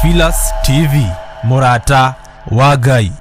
Theophilus TV, Murata wa Ngai.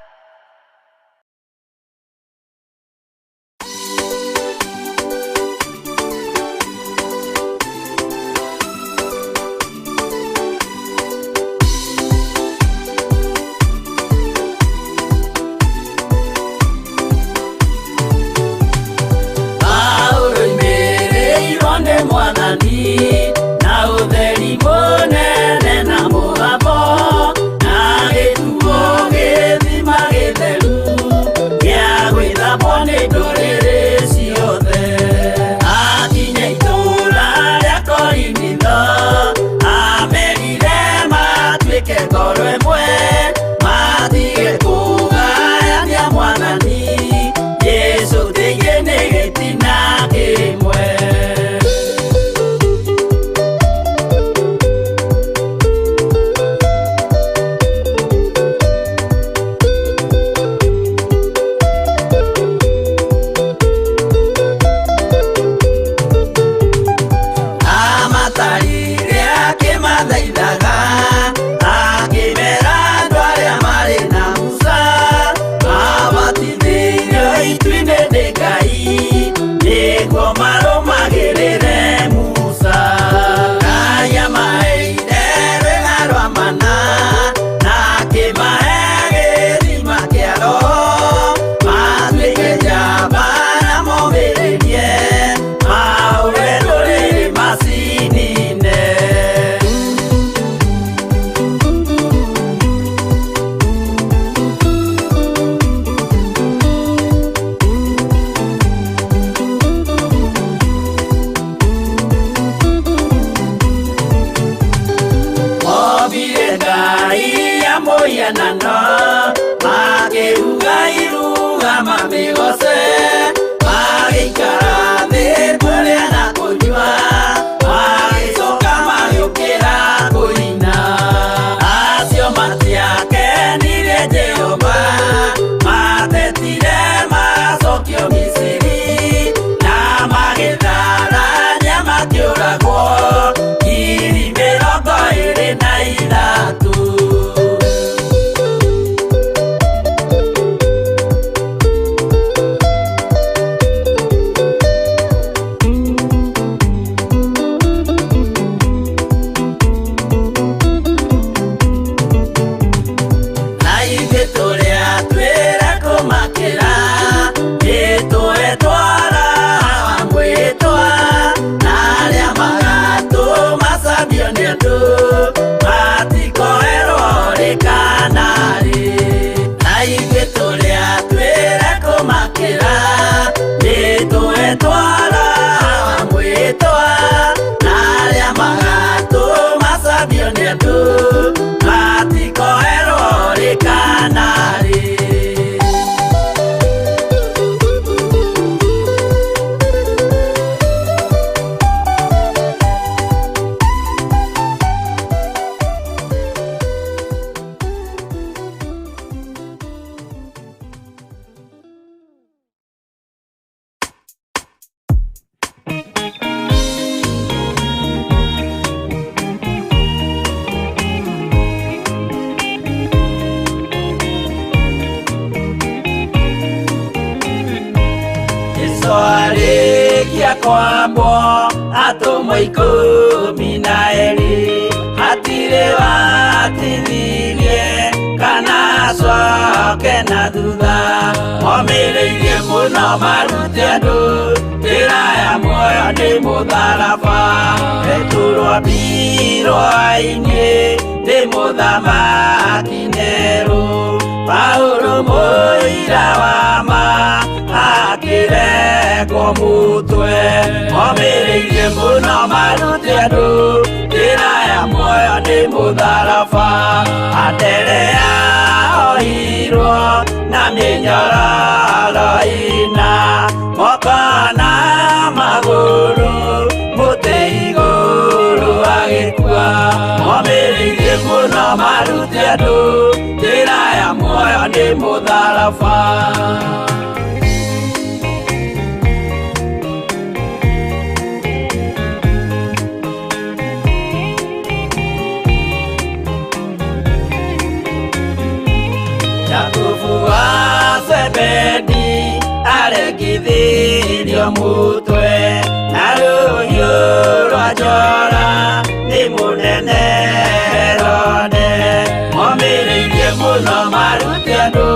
kwa mutwe na ruhiũ rwa njora nĩ mũnene Herode momĩrĩirie mũno marute andũ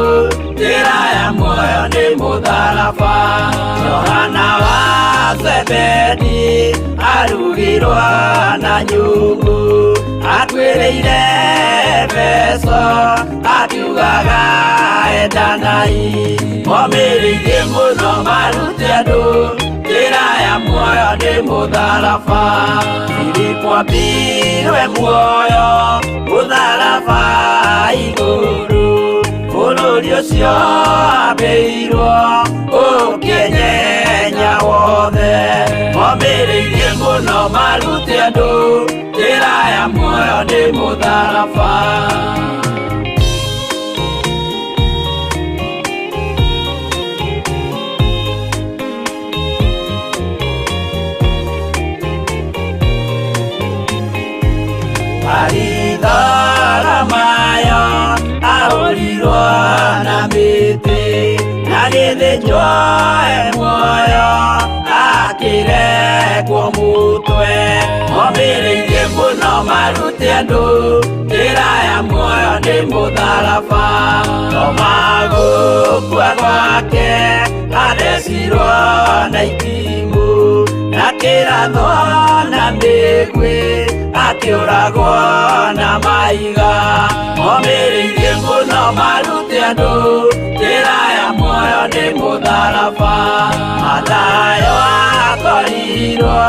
njĩra ya muoyo nĩ mũtharaba. Johana wa Zebedi arugirwo na nyũngũ atuĩrĩire Efeso akiugaga endanai momĩrĩirie mũno marute andũ njĩra ya muoyo nĩ mũtharaba. Filipo ambirwe muoyo mũtharaba igũrũ bũrũri ũcio ambĩirwo ũkĩnyenya wothe momĩrĩirie mũno marute andũ njĩra ya muoyo nĩ mũtharaba. Maritharamayo ahũrirwo na mĩtĩ na gĩthĩnjwo muoyo akĩrekwo mũtwe momĩrĩirie mũno marute andũ njĩra ya muoyo nĩ mũtharaba. Toma gũkua gwake athecirwo na itimũ na kĩratho na mĩguĩ akĩũragwo na mahiga momĩrĩirie mũno marute andũ njĩra ya muoyo nĩ mũtharaba. Mathayo akorirwo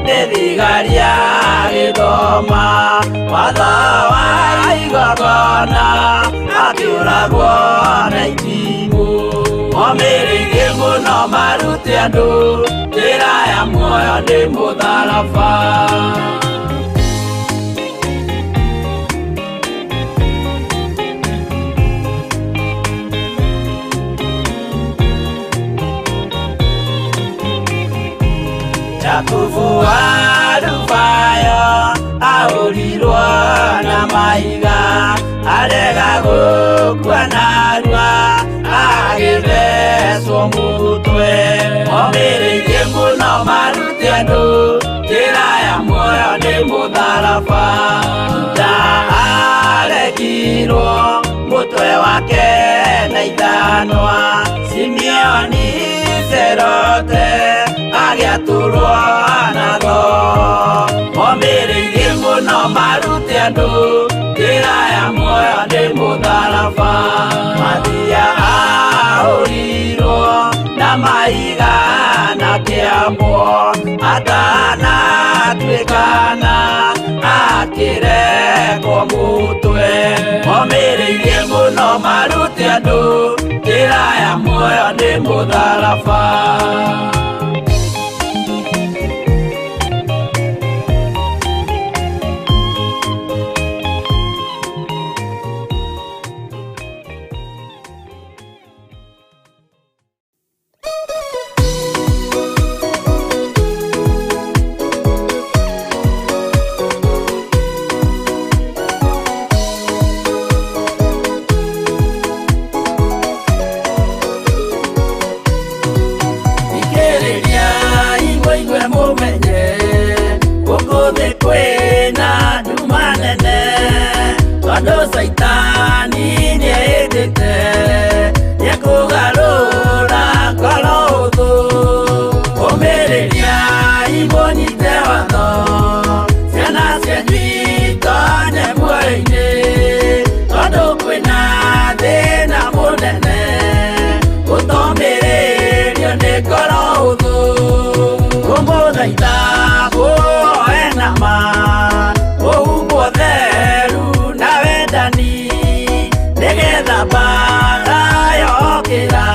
nĩ thigari agĩthoma watho wa igongona akĩũragwo na itimũ momĩrĩirie mũno marute andũ njĩra ya muoyo nĩ mũtharaba. Jakubu wa Rufayo ahũrirwo na mahiga arega gũkua narua agĩthecwo mũtwe momĩrĩirie mũno marute andũ njĩra ya muoyo nĩ mũtharaba. Juda arekirwo mũtwe wake na ithanwa Simeoni Zelote agĩatũrwo na thoo momĩrĩirie mũno marute andũ njĩra ya muoyo nĩ mũtharaba. Mathia ahũrirwo na mahiga na kĩambo atanatuĩkana akĩrekwo mũtwe momĩrĩirie mũno marute andũ njĩra ya muoyo nĩ mũtharaba. Saitani nĩendete nĩekũgarũra ngoro hũthũ ũmĩrĩria imũnyite watho ciana cianyu itonye muoyo-inĩ tondũ kwĩna thĩna mũnene gũtomĩrĩrio nĩ ngoro hũthũ ngũmũthaitha mũoe na ma ũhumbwo theru na wendani nĩgetha mbara yokĩra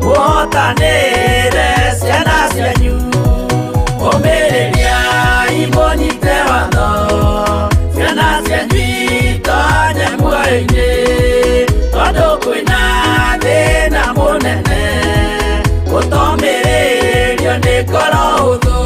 mũhotanĩre ciana cianyu ũmĩrĩria imũnyite watho ciana cianyu itonye muoyo-inĩ tondũ kwĩna thĩna mũnene gũtomĩrĩrio nĩ ngoro hũthũ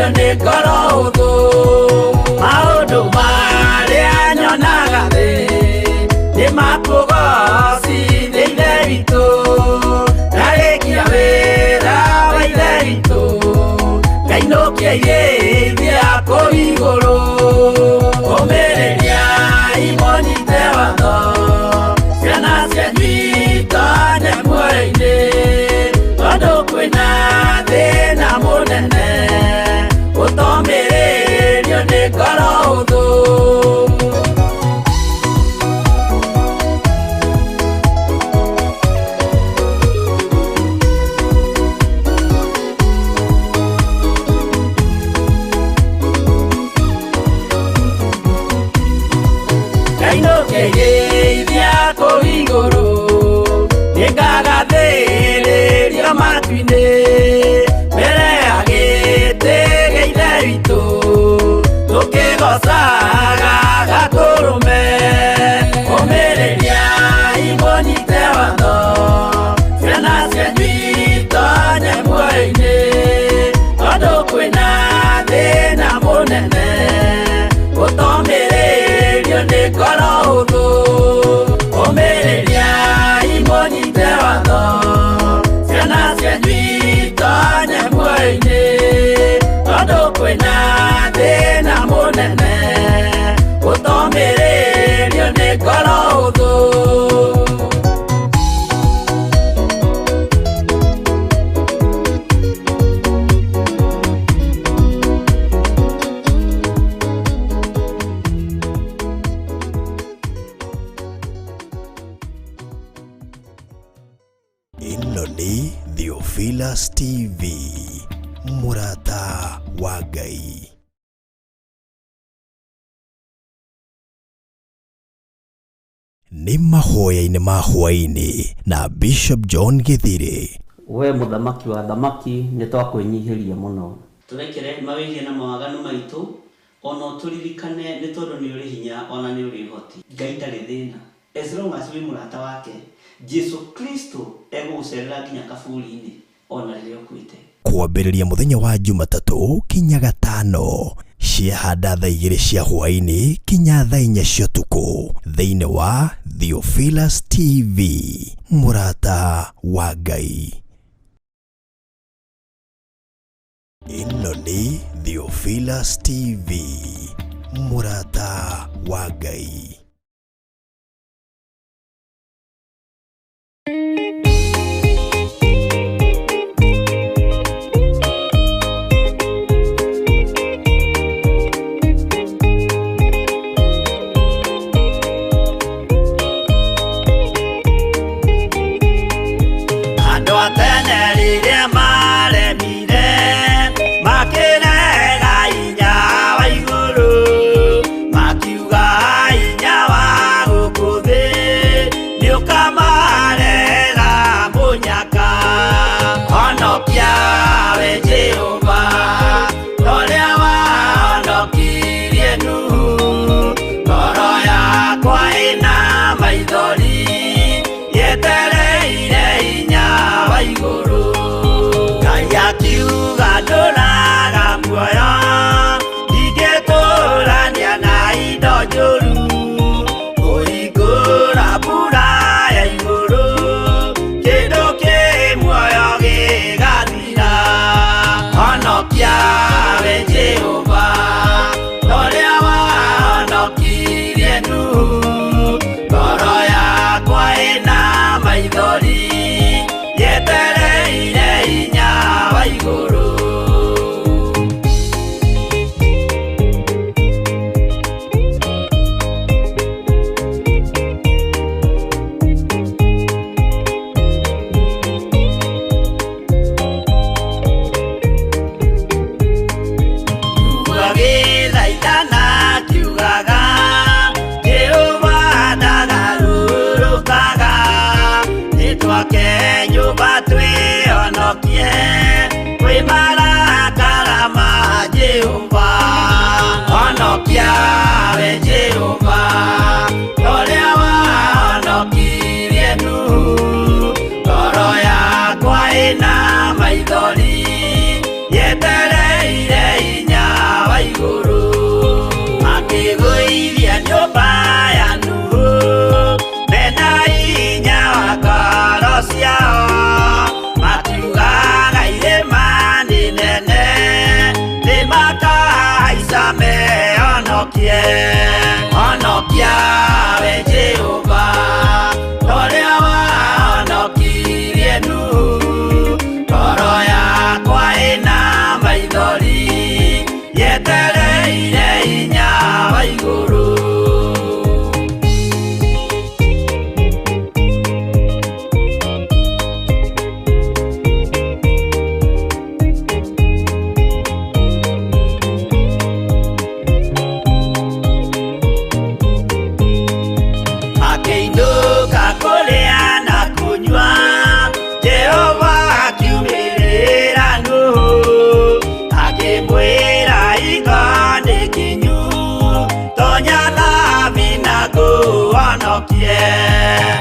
Ũtomĩrĩrio nĩ ngoro hũthũ. Maũndũ marĩa nyonaga thĩ nĩ makũgocithia Ithe witũ. Ndarĩkia wĩra wa Ithe witũ, ngainũkia irĩithia kũu igũrũ. Ũmĩrĩriai mũnyite watho, ciana cianyu itonye muoyo-inĩ, tondũ kwĩna thĩna mũnene. Ũtomĩrĩrio nĩ ngoro hũthũ. Ngainũkĩria kũu igũrũ, nĩngagathĩrĩrio matu-inĩ, mbere ya gĩtĩ gĩa Ithe witũ, tũkĩgocaga Gatũrũme. Ũmĩrĩriai mũnyite watho, ciana cianyu itonye muoyo-inĩ, tondũ kwĩna thĩna mũnene. Ũtomĩrĩrio nĩ ngoro hũthũ. Ũmĩrĩriai mũnyite watho, ciana cianyu itonye muoyo-inĩ, tondũ kwĩna thĩna mũnene. Ũtomĩrĩrio nĩ ngoro hũthũ. Ĩno nĩ Theophilus TV, mũrata wa Ngai. Nĩ mahoya-inĩ ma hwaĩ-inĩ na Bishop John Githiri. We mũthamaki wa thamaki, nĩ twakwĩnyihĩria mũno. Tũrekere mawĩgie na mawaganu maitũ, ona tũririkane nĩ tondũ nĩ ũrĩ hinya ona nĩ ũrĩ ũhoti. Ngai ndarĩ thĩna. As long as wĩ mũrata wake, Jesu Kristo egũgũcerera nginya kaburi-inĩ ona rĩrĩa ũkuĩte. Kwambĩrĩria mũthenya wa Jumatatũ kinya Gatano, ciahanda thaa 2 cia hwaĩ-inĩ kinya thaa 4 cia ũtukũ, thĩinĩ wa Theophilus TV, mũrata wa Ngai. Ĩno nĩ Theophilus TV, mũrata wa Ngai. Kamare mehonokie honokia we Jehova toria wahonokirie Nuhu ngoro yakwa ĩna maithori yetereire hinya wa igũrũ.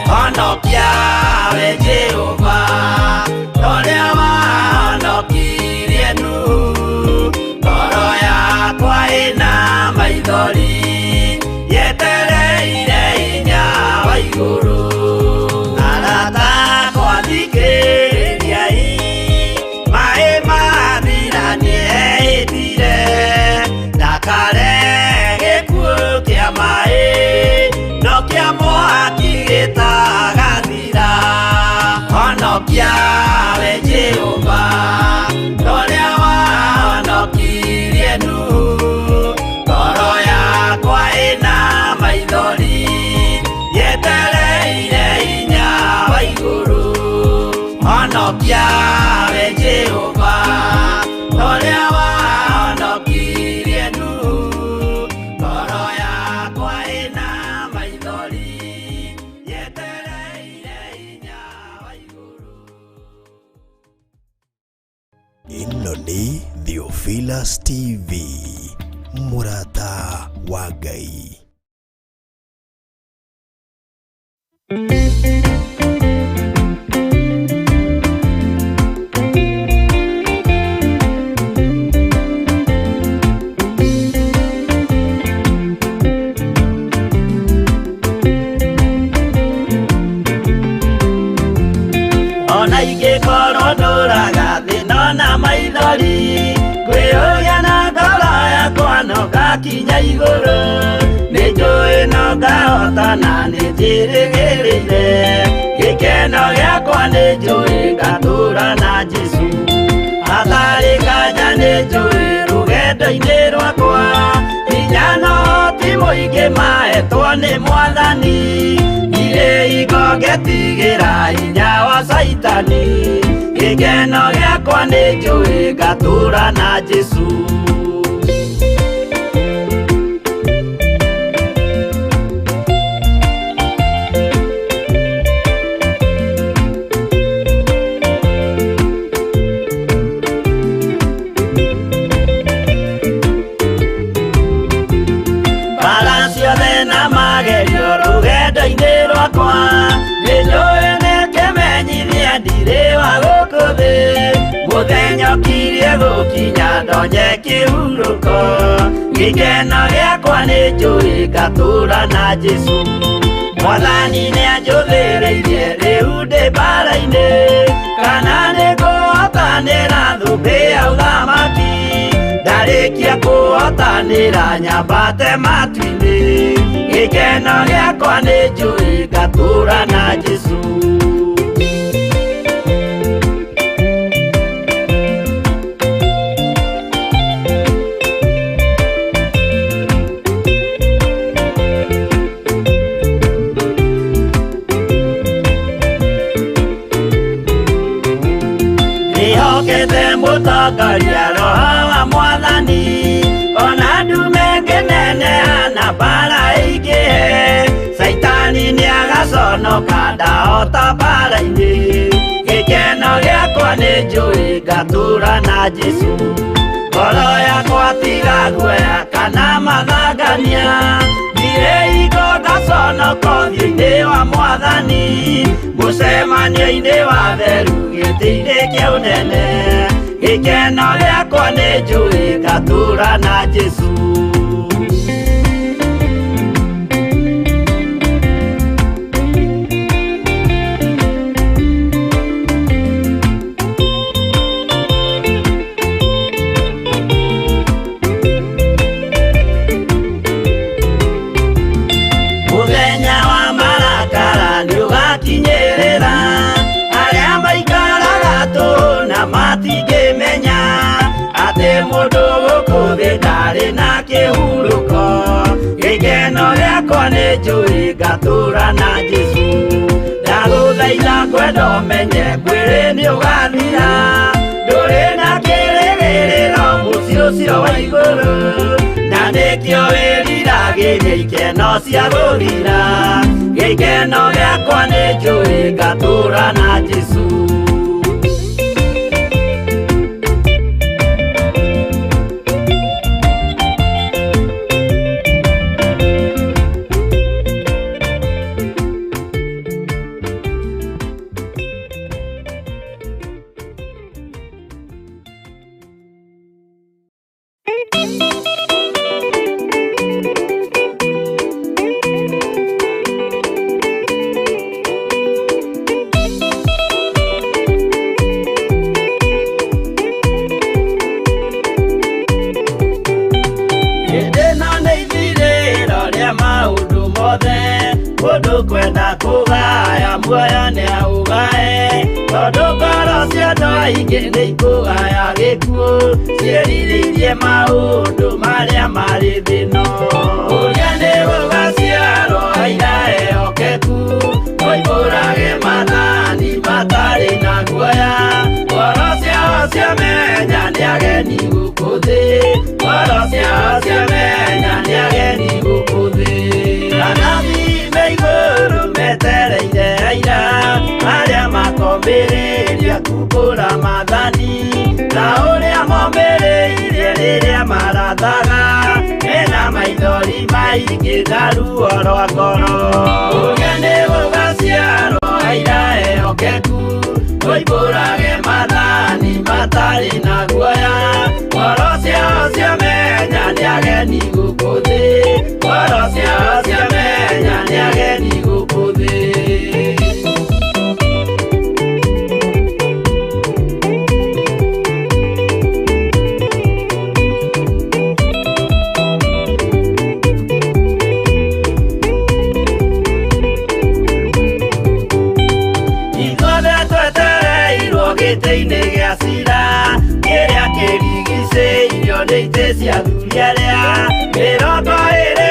Honokia we Jehova toria wahonokirie Nuhu ngoro yakwa ĩna maithori yetereire hinya wa igũrũ. Arata akwa thikĩrĩriai maĩ mathira nĩehĩtire ndakare gĩkuũ kĩa maĩ no kĩa mwaki gĩtagathira. Honokia we Jehova toria wahonokirie Nuhu ngoro yakwa ĩna maithori yetereire hinya wa igũrũ. Honokia we Jehova toria wahonokirie Nuhu ngoro yakwa ĩna maithori yetereire hinya wa igũrũ. Ĩno nĩ Theophilus TV, mũrata wa Ngai. Ona ingĩkorwo ndũraga thĩna na maithori ngwĩyũria na ngoro yakwa no ngakinya igũrũ. Nĩnjũĩ no ngahotana nĩnjĩrĩgĩrĩire gĩkeno gĩakwa nĩnjũĩ ngatũũra na Jesũ. Hatarĩ nganja nĩnjũĩ rũgendo-inĩ rwakwa hinya no ti mũingĩ mahetwo nĩ Mwathani. Irĩ hingo ngetigĩra hinya wa Saitani gĩkeno gĩakwa nĩnjũĩ ngatũũra na Jesũ. Mbara ciothe na magerio rũgendo-inĩ rwakwa nĩnjũĩ nĩngĩmenyithia ndirĩ wa gũkũ thĩ. Mũthenya ũkirie gũkinya ndonye kĩhurũko gĩkeno gĩakwa nĩnjũĩ ngatũũra na Jesũ. Mwathani nĩanjũthĩrĩirie rĩu ndĩ mbara-inĩ kana nĩngũhotanĩra thũmbĩ ya ũthamaki. Ndarĩkia kũhotanĩra nyambate matu-inĩ gĩkeno gĩakwa nĩnjũĩ ngatũũra na Jesũ. Nĩhokete mũtongoria Roho wa Mwathani ona ndume ngĩneneha na mbara ĩingĩhe. Saitani nĩagaconoka ndahota mbara-inĩ gĩkeno gĩakwa nĩnjũĩ ngatũũra na Jesũ. Ngoro yakwa tiga guoya kana mathangania ndirĩ hingo ngaconoko ũthiũ-inĩ wa Mwathani. Mũcemanio-inĩ wa theru gĩtĩ-inĩ kĩa ũnene gĩkeno gĩakwa nĩnjũĩ ngatũũra na Jesũ. gĩkeno gĩakwa nĩ njũĩ ngatũũra na Jesũ ndagũthaitha ngwenda ũmenye mwĩrĩ nĩ ũgathira ndũrĩ na kĩrĩgĩrĩro mũciĩ ũcio wa igũrũ na nĩkĩo wĩriragĩria ikeno cia gũthira gĩkeno gĩakwa nĩ njũĩ ngatũũra na Jesũ kwenda kugaya muoyo nĩ augae tondũ ngoro cia andũ aingĩ nĩ ikũgaya gĩkuũ ciĩrirĩirie maũndũ marĩa marĩ thĩno ũrĩa nĩ gũgaciarwo aira ehokeku moimbũrage mathani matarĩ na guoya ngoro ciao ciamenya nĩ ageni gũkũ thĩ ngoro ciao ciamenya nĩ ageni gũkũ thĩ igũrũ metereire aira arĩa makombĩrĩria kumbũra mathani na ũrĩa momĩrĩirie rĩrĩa marathaga mena maithori maingĩ na ruo rwa ngoro ũrĩa nĩ gũgaciarwo aira ehokeku moimbũrage mathani matarĩ na guoya ngoro ciao ciamenya nĩ ageni gũkũ thĩ ngoro ciao ciamenya nĩ ageni gũkũ thĩ ithuothe twetereirwo gĩtĩ-inĩ gĩa cira kĩrĩa kĩrigicĩirio nĩ itĩ cia athuri arĩa mĩrongo ĩrĩ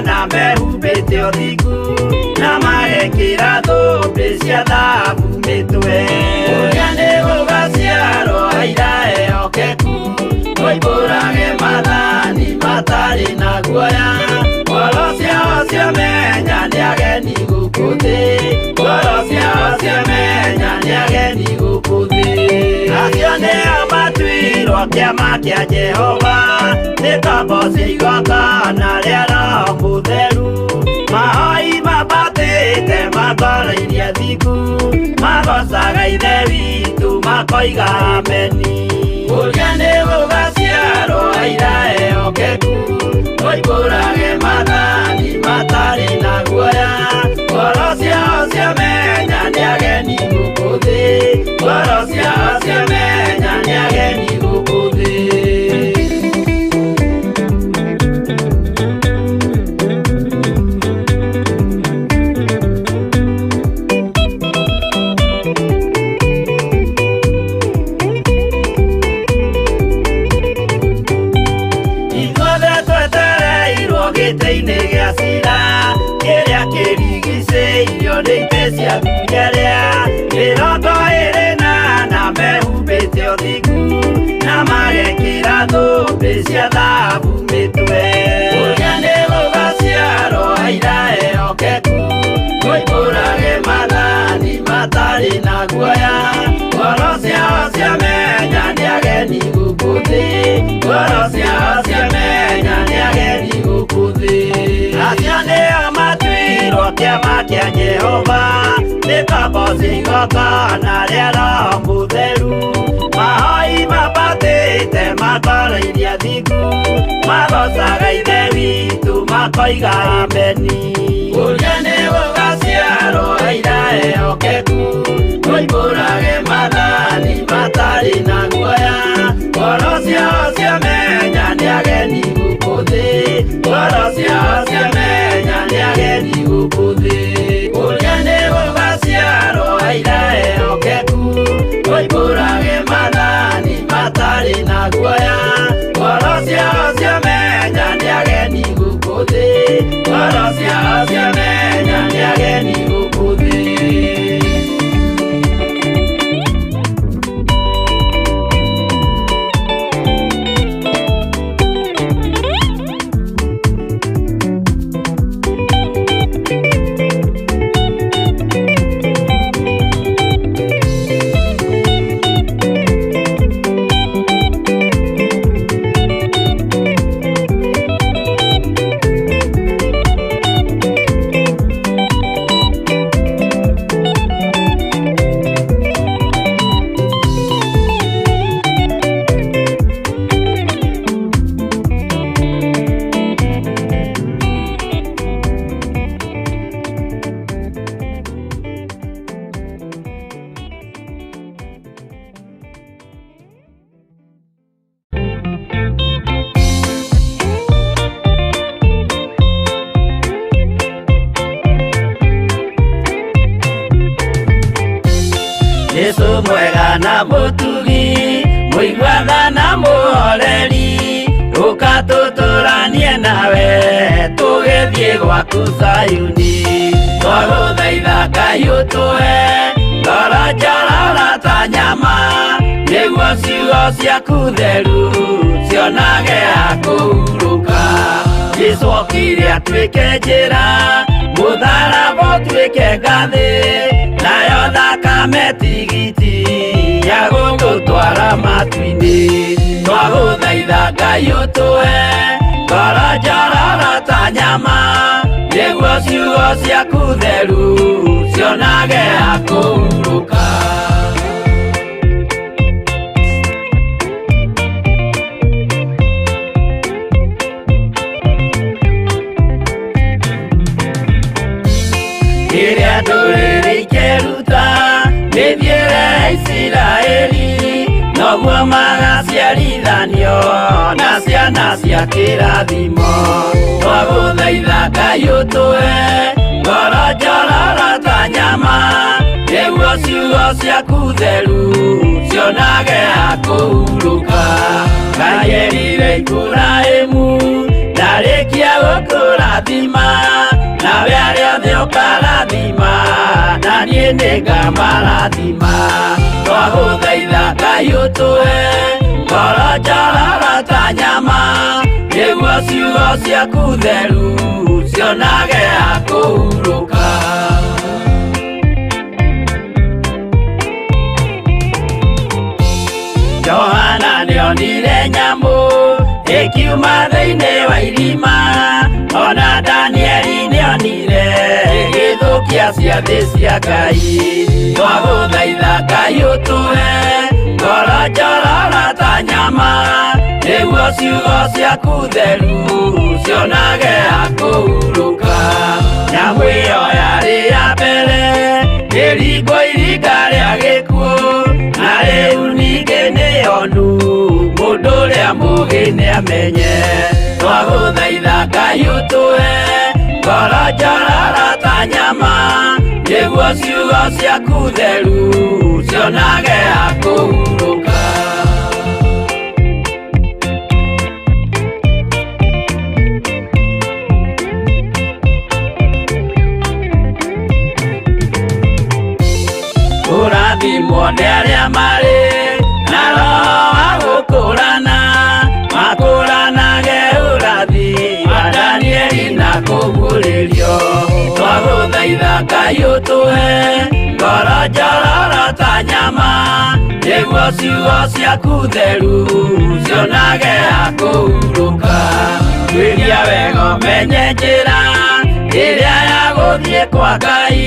na mehumbĩte ũthingu na magekĩra thũmbĩ cia thahabu mĩtwe ũrĩa nĩ gũgaciarwo aira ehokeku moimbũrage mathani matarĩ na guoya ngoro ciao ciamenya nĩ ageni gũkũ thĩ ngoro ciao ciamenya nĩ ageni gũkũ thĩ acio nĩo matuirwo kĩama kĩa Jehova nĩ tombo cia igongona rĩa Roho Mũtheru mahoi mabatĩte matoro-irie thingu magocaga ithe witũ makoiga ameni ũrĩa nĩ gũgaciarwo aira ehokeku moimbũrage mathani matarĩ na guoya ngoro ciao ciamenya nĩ ageni gũkũ thĩ ngoro ciao ciamenya nĩ ageni gũkũ thĩ gĩtĩ-inĩ gĩa cira kĩrĩa kĩrigicĩirio nĩ itĩ cia athuri arĩa mĩrongo ĩrĩ na mehumbĩte ũthingu na magekĩra thũmbĩ cia thahabu mĩtwe ũrĩa nĩ gũgaciarwo aira ehokeku moimbũrage mathani matarĩ na guoya ngoro ciao ciamenya nĩ ageni gũkũ thĩ ngoro ciao ciamenya nĩ ageni gũkũ thĩ acio nĩo matuirwo kĩama kĩa Jehova nĩ tombo cia igongona rĩa Roho Mũtheru mahoi mabatĩte matoro-irie thingu magocaga ithe witũ makoiga ameni ũrĩa nĩ gũgaciarwo aira ehokeku moimbũrage mathani matarĩ na guoya ngoro ciao ciamenya nĩ ageni gũkũ thĩ ngoro ciao ciamenya nĩ ageni gũkũ thĩ ũrĩa nĩ gũgaciarwo aira ehokeku moimbũrage mathani matarĩ na guoya ngoro ciao ciamenya nĩ ageni gũkũ thĩ Jesu mwega na mutugi, muigwatha na muhoreri, ukatuturanie nawe tugithie gwaku Zayuni. Twaguthaitha Ngai utũhe ngoro njororo ta nyama, nĩguo ciugo ciaku theru cionage ha kũhurũka. Jesũ okire atuĩke njĩra, mũtharaba ũtuĩke ngathĩ, nayo thakame tigiti ya gũgũtwara matu-inĩ. Twagũthaitha Ngai ũtũhe ngoro njororo ta nyama, nĩguo ciugo ciaku theru cionage ha kũhurũka. Rĩrĩa ndũrĩrĩ ikeruta mĩthiĩre ya Isiraeli, noguo magaciarithanio na ciana cia kĩrathimo. Twagũthaitha Ngai ũtũhe ngoro njororo ta nyama, nĩguo ciugo ciaku theru cionage ha kũhurũka. Ngai erire Iburahĩmu ndarĩkia gũkũrathima, nawe arĩa othe ũkarathima na niĩ nĩngamarathima. Twagũthaitha Ngai ũtũhe ngoro njororo ta nyama, nĩguo ciugo ciaku theru cionage ha kũhurũka. Johana nĩonire nyamũ ĩkiuma thĩinĩ wa irima, ona Danieli nĩonire igĩthũkia ciathĩ cia Ngai. Twagũthaitha Ngai ũtũhe ngoro njororo ta nyama, nĩguo ciugo ciaku theru cionage ha kũhurũka. Nyamũ ĩyo yarĩ ya mbere ĩringwo iringa rĩa gĩkuũ, na rĩu ningĩ nĩyonu mũndũ ũrĩa mũũgĩ nĩamenye. Twagũthaitha Ngai ũtũhe ngoro njororo ta nyama, nĩguo ciugo ciaku theru cionage ha kũhurũka. Kũrathimwo nĩ arĩa marĩ na roho wa gũkũrana, makũranage ũrathi wa Danieli na kũguũrĩrio. Twagũthaitha Ngai ũtũhe ngoro njororo ta nyama, nĩguo ciugo ciaku theru cionage ha kũhurũka. Twĩria wega ũmenye njĩra ĩrĩa ya gũthiĩ kwa Ngai,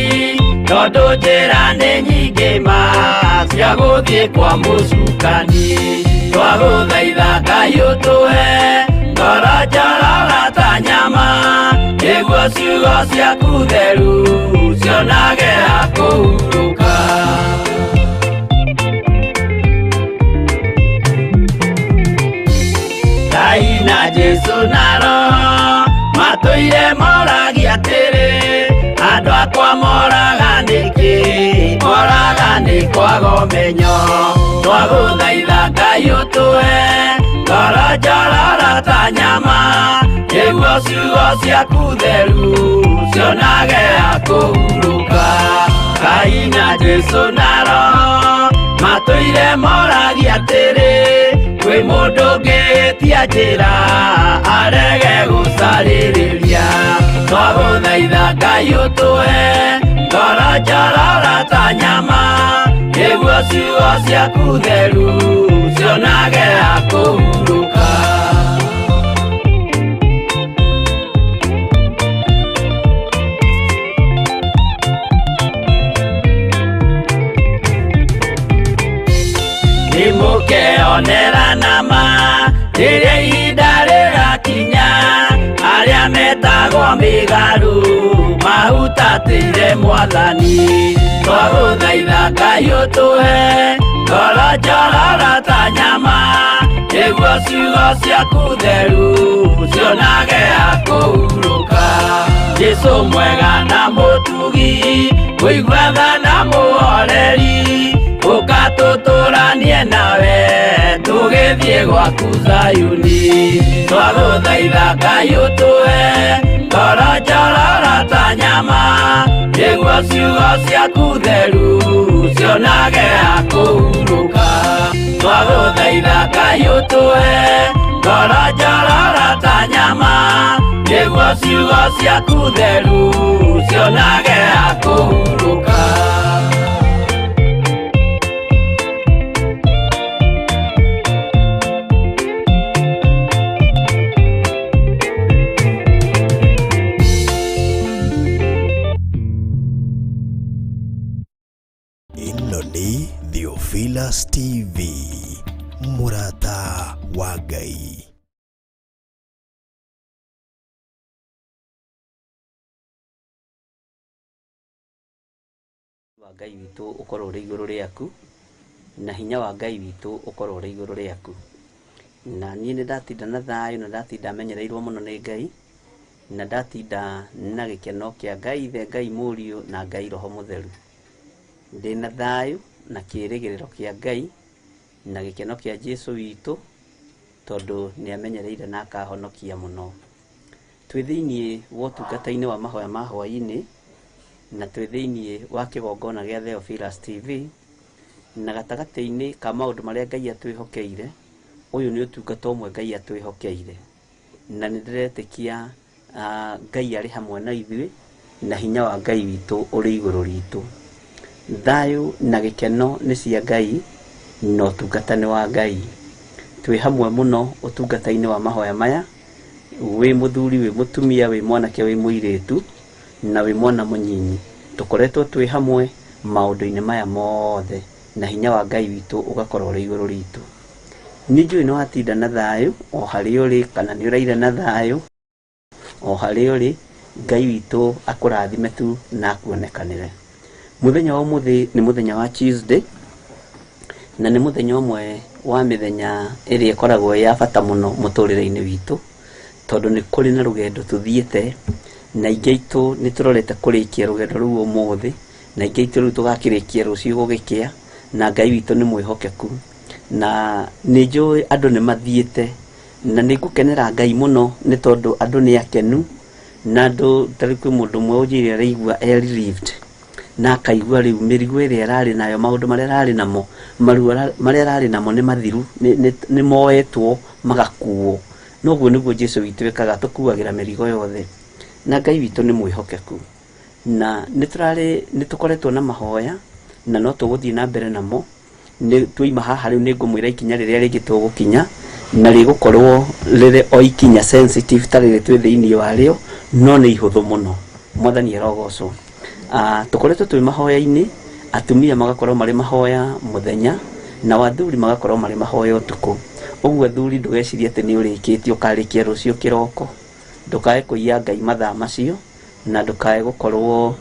tondũ njĩra nĩ nyingĩ ma cia gũthiĩ kwa mũcukani. Twagũthaitha Ngai ũtũhe ngoro njororo ta nyama, nĩguo ciugo ciaku theru cionage ha kũhurũka. Ngai na Jesũ na Roho matũire moragia atĩrĩ, andũ akwa moraga nĩkĩ, moraga nĩ kwaga ũmenyo. Twagũthaitha Ngai ũtũhe ngoro njororo ta nyama, nĩguo ciugo ciaku theru cionage ha kũhurũka. Ngai na Jesũ na Roho matũire moragia atĩrĩ, kwĩ mũndũ ũngĩtia njĩra arege gũcarĩrĩria. Twagũthaitha Ngai ũtũhe ngoro njororo ta nyama, nĩguo ciugo ciaku theru cionage ha kũhurũka. Nĩmũkeonera nama rĩrĩa ihinda rĩgakinya, arĩa metagwo mĩgarũ mahutatĩire Mwathani. Twagũthaitha Ngai ũtũhe ngoro njororo ta nyama, nĩguo ciugo ciaku theru cionage ha kũhurũka. Jesũ mwega na mũtugi, mũigwetha na mũhoreri, ũka tũranie nawe tũgĩthiĩ gwaku Zayuni twagũthaitha Ngai ũtũhe ngoro njororo ta nyama nĩguo ciugo ciaku theru cionage ha kũhurũka twagũthaitha Ngai ũtũhe ngoro njororo ta nyama nĩguo ciugo ciaku theru cionage ha kũhurũka. Ĩno nĩ Theophilus TV, mũrata wa Ngai. wa Ngai witũ ũkorwo ũrĩ igũrũ rĩaku na hinya wa Ngai witũ ũkorwo ũrĩ igũrũ rĩaku. Na niĩ nĩ ndatinda na thayũ na ndatinda menyereirwo mũno nĩ Ngai na ndatinda na gĩkeno kĩa Ngai Ithe, Ngai Mũriũ na Ngai Roho Mũtheru. Ndĩna thayũ na kĩĩrĩgĩrĩro kĩa Ngai na gĩkeno kĩa Jesũ witũ tondũ nĩ amenyereire na akahonokia mũno. Twĩ thĩinĩ wa ũtungata-inĩ wa mahoya ma hwaĩ-inĩ na twĩ thĩinĩ wa kĩgongona gĩa Theophilus TV, na gatagatĩ-inĩ ka maũndũ marĩa Ngai atwĩhokeire, ũyũ nĩ ũtungata ũmwe Ngai atwĩhokeire, na nĩ ndĩretĩkia Ngai arĩ hamwe na ithuĩ na hinya wa Ngai witũ ũrĩ igũrũ ritũ. Thayũ na gĩkeno nĩ cia Ngai na ũtungata nĩ wa Ngai. Twĩ hamwe mũno ũtungata-inĩ wa mahoya maya, wĩ mũthuri, wĩ mũtumia, wĩ mwanake, wĩ mũirĩtu na wĩ mwana mũnyinyi. Tũkoretwo twĩ hamwe maũndũ-inĩ maya mothe na hinya wa Ngai witũ ũgakorwo ũrĩ igũrũ ritũ. Nĩ njũĩ nĩ watinda na thayũ o harĩa ũrĩ, kana nĩ ũraire na thayũ o harĩa ũrĩ. Ngai witũ akũrathime tu na akuonekanĩre. Mũthenya wa ũmũthĩ nĩ mũthenya wa Tuesday, na nĩ mũthenya ũmwe wa mĩthenya ĩrĩa ĩkoragwo ya bata mũno mũtũrĩre-inĩ witũ, tondũ nĩ kũrĩ na rũgendo tũthiĩte na ingĩ itũ nĩ tũrorete kũrĩkia rũgendo rũu ũmũthĩ, na ingĩ itũ rĩu tũgakĩrĩkia rũciũ gũgĩkĩa, na Ngai witũ nĩ mwĩhokeku. Na nĩ njũĩ andũ nĩ mathiĩte na nĩ ngũkenera Ngai mũno nĩ tondũ andũ nĩ akenu, na andũ tarĩ kwĩ mũndũ ũmwe ũnjĩrĩ araigua relieved na akaigua rĩu mĩrigo ĩrĩa ararĩ nayo, maũndũ marĩa ararĩ namo, maruo marĩa ararĩ namo nĩ mathiru, nĩ moetwo magakuo. Noguo nĩguo Jesũ witũ ekaga, tũkuagĩra mĩrigo yothe, na Ngai witũ nĩ mwĩhokeku. Na nĩ tũkoretwo na mahoya na no tũgũthiĩ na mbere namo. Twoima haha rĩu nĩ ngũmwĩra ikinya rĩrĩa rĩngĩ tũgũkinya, na rĩgũkorwo rĩrĩ o ikinya sensitive ta rĩrĩ twĩ thĩinĩ warĩo, no nĩ ihũthũ mũno. Mwathani arogocwo. Tũkoretwo twĩ mahoya-inĩ, atumia magakorwo marĩ mahoya mũthenya na athuri magakorwo marĩ mahoya ũtukũ. Ũguo athuri ndũgecirie atĩ nĩ ũrĩkĩtie ũkarĩkia rũciũ kĩroko. Ndũkae kũiya Ngai mathaa macio na ndũkae gũkorwo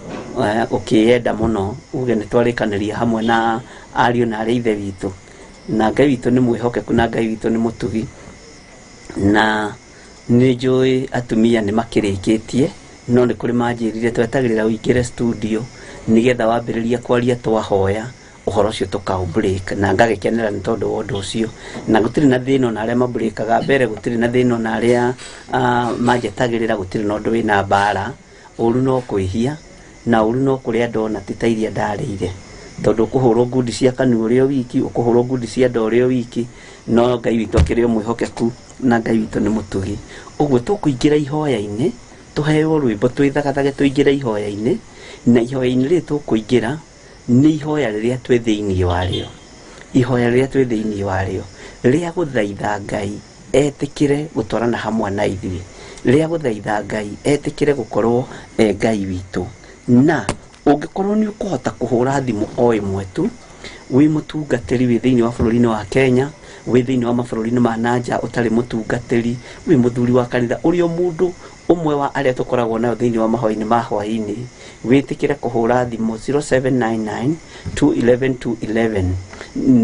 ũkĩenda mũno uge nĩ twarĩkanĩria hamwe na ariũ na arĩ ithe witũ. Na Ngai witũ nĩ mwĩhokeku na Ngai witũ nĩ mũtugi, na nĩ njũĩ atumia nĩ makĩrĩkĩtie, no nĩ kũrĩ manjĩrire twetagĩrĩra ũingĩre studio nĩgetha wambĩrĩria kwaria twahoya ũhoro ũcio tũkaũ break, na ngagĩkenera nĩ tondũ wa ũndũ ũcio. Na gũtirĩ na thĩna na arĩa mabreakaga mbere, gũtirĩ na thĩna na arĩa manjetagĩrĩra, gũtirĩ na ũndũ wĩna mbara. Ũru no kwĩhia na ũru no kũrĩa ndona ti ta iria ndarĩire, tondũ ũkũhũrwo ngundi cia kanua ũrĩ o wiki, ũkũhũrwo ngundi cia nda ũrĩ o wiki, no Ngai witũ akĩrĩ o mwĩhokeku na Ngai witũ nĩ mũtugi. Ũguo tũkũingĩra ihoya-inĩ, tũheo rwĩmbo twĩthagathage tũingĩra ihoya-inĩ, na ihoya-inĩ rĩrĩ tũkũingĩra nĩ ihoya rĩrĩa twĩ thĩinĩ warĩo, ihoya rĩrĩa twĩ thĩinĩ warĩo rĩa gũthaitha Ngai etĩkĩre gũtwarana hamwe na ithuĩ, rĩa gũthaitha Ngai etĩkĩre gũkorwo Ngai witũ. Na ũngĩkorwo nĩ ũkũhota kũhũra thimũ o ĩmwe tu, wĩ mũtungatĩri wĩ thĩinĩ wa bũrũri-inĩ wa Kenya, wĩ thĩinĩ wa mabũrũri-inĩ ma nanja ũtarĩ mũtungatĩri, wĩ mũthuri wa kanitha, ũrĩ o mũndũ ũmwe wa arĩa tũkoragwo nayo thĩinĩ wa mahoya-inĩ ma hwaĩ-inĩ, wĩtĩkĩre kũhũra thimũ 0799 211 211,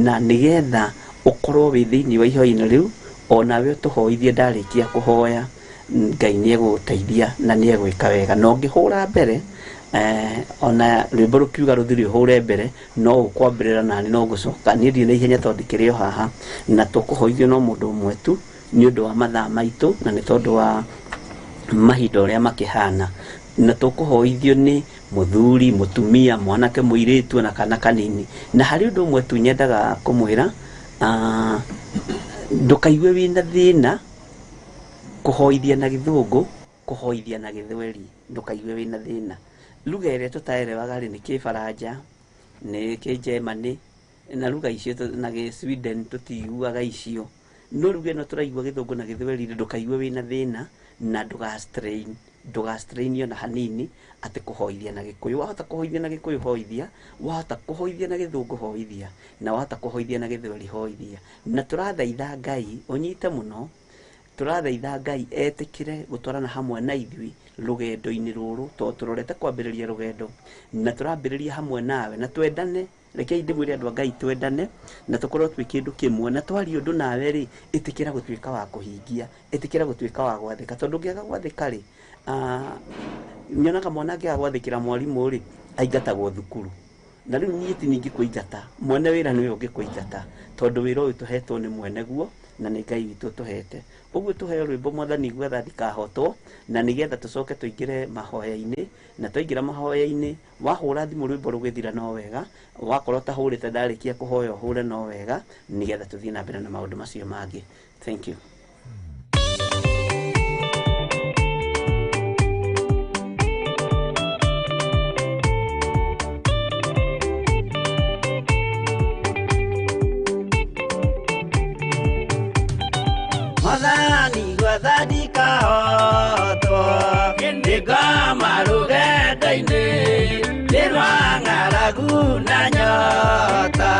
na nĩgetha ũkorwo wĩ thĩinĩ wa ihoya-inĩ rĩu, onawe ũtũhoithie ndarĩkia kũhoya, Ngai nĩ egũgũteithia na nĩ egwĩka wega. Na ũngĩhũra mbere ona rwimbo rukiuga ruthiri hure mbere no ukwambirira nani no gucoka ni ndi na ihenya tondi kirio haha na tukuhoithio no mundu umwe tu ni undu wa mathaa maitu na ni tondu wa mahinda uria makihana na tukuhoithio ni muthuri mutumia mwanake muiritu na kana kanini na hari undu umwe tu nyendaga kumwira ndukaigue wina thina kuhoithia na githungu kuhoithia na githweri ndukaigue wina thina lugha iria tutaerewaga ni Kifaranja ni Kijerumani na lugha icio na Sweden tutiguaga icio no lugha no turaigua githungu na githweri ndukaigue wina thina na ndugastrain na hanini ati kuhoithia na Gikuyu wahota kuhoithia na Gikuyu hoithia wahota kuhoithia na githungu hoithia na wahota kuhoithia na githweri hoithia na turathaitha Ngai unyite muno turathaitha Ngai etikire gutwarana hamwe na ithui rugendo-ini ruru to turorete kwambiriria rugendo na turambiriria hamwe nawe na twendane rekei ndimwire andu Ngai twendane na tukorwo twi kindu kimwe na twari undu nawe ri itikira gutwika wa kuhingia itikira gutwika wa gwathika tondu ngiaga gwathika ri nyonaga mwana ngiaga gwathikira mwarimu ri aingatagwo thukuru na riu nie ti ningi kuingata mwene wira niwe ungikuingata tondu wira uyu tuhetwo ni mwene guo na ni Ngai witu tuhete uguo tuheo rwimbo mwathani gwetha ndikahotwo na nigetha tucoke tuingire mahoya-ini na twaingira mahoya-ini wahura thimu rwimbo rugithira no wega wakorwo tahurite ndarikia kuhoya hure no wega nigetha tuthie na mbere na maundu macio mangi. Thank you. Mwathani gwetha ndikahotwo ndigoma rugendo-ini ndirwa ng'aragu na nyota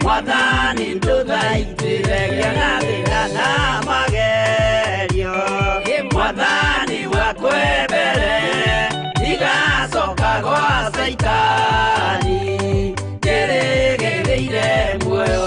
Mwathani nduthaitire gĩa thĩna na magerio Mwathani wakwe mbere igacoka gwa Saitani ngĩrĩgĩrĩire muoyo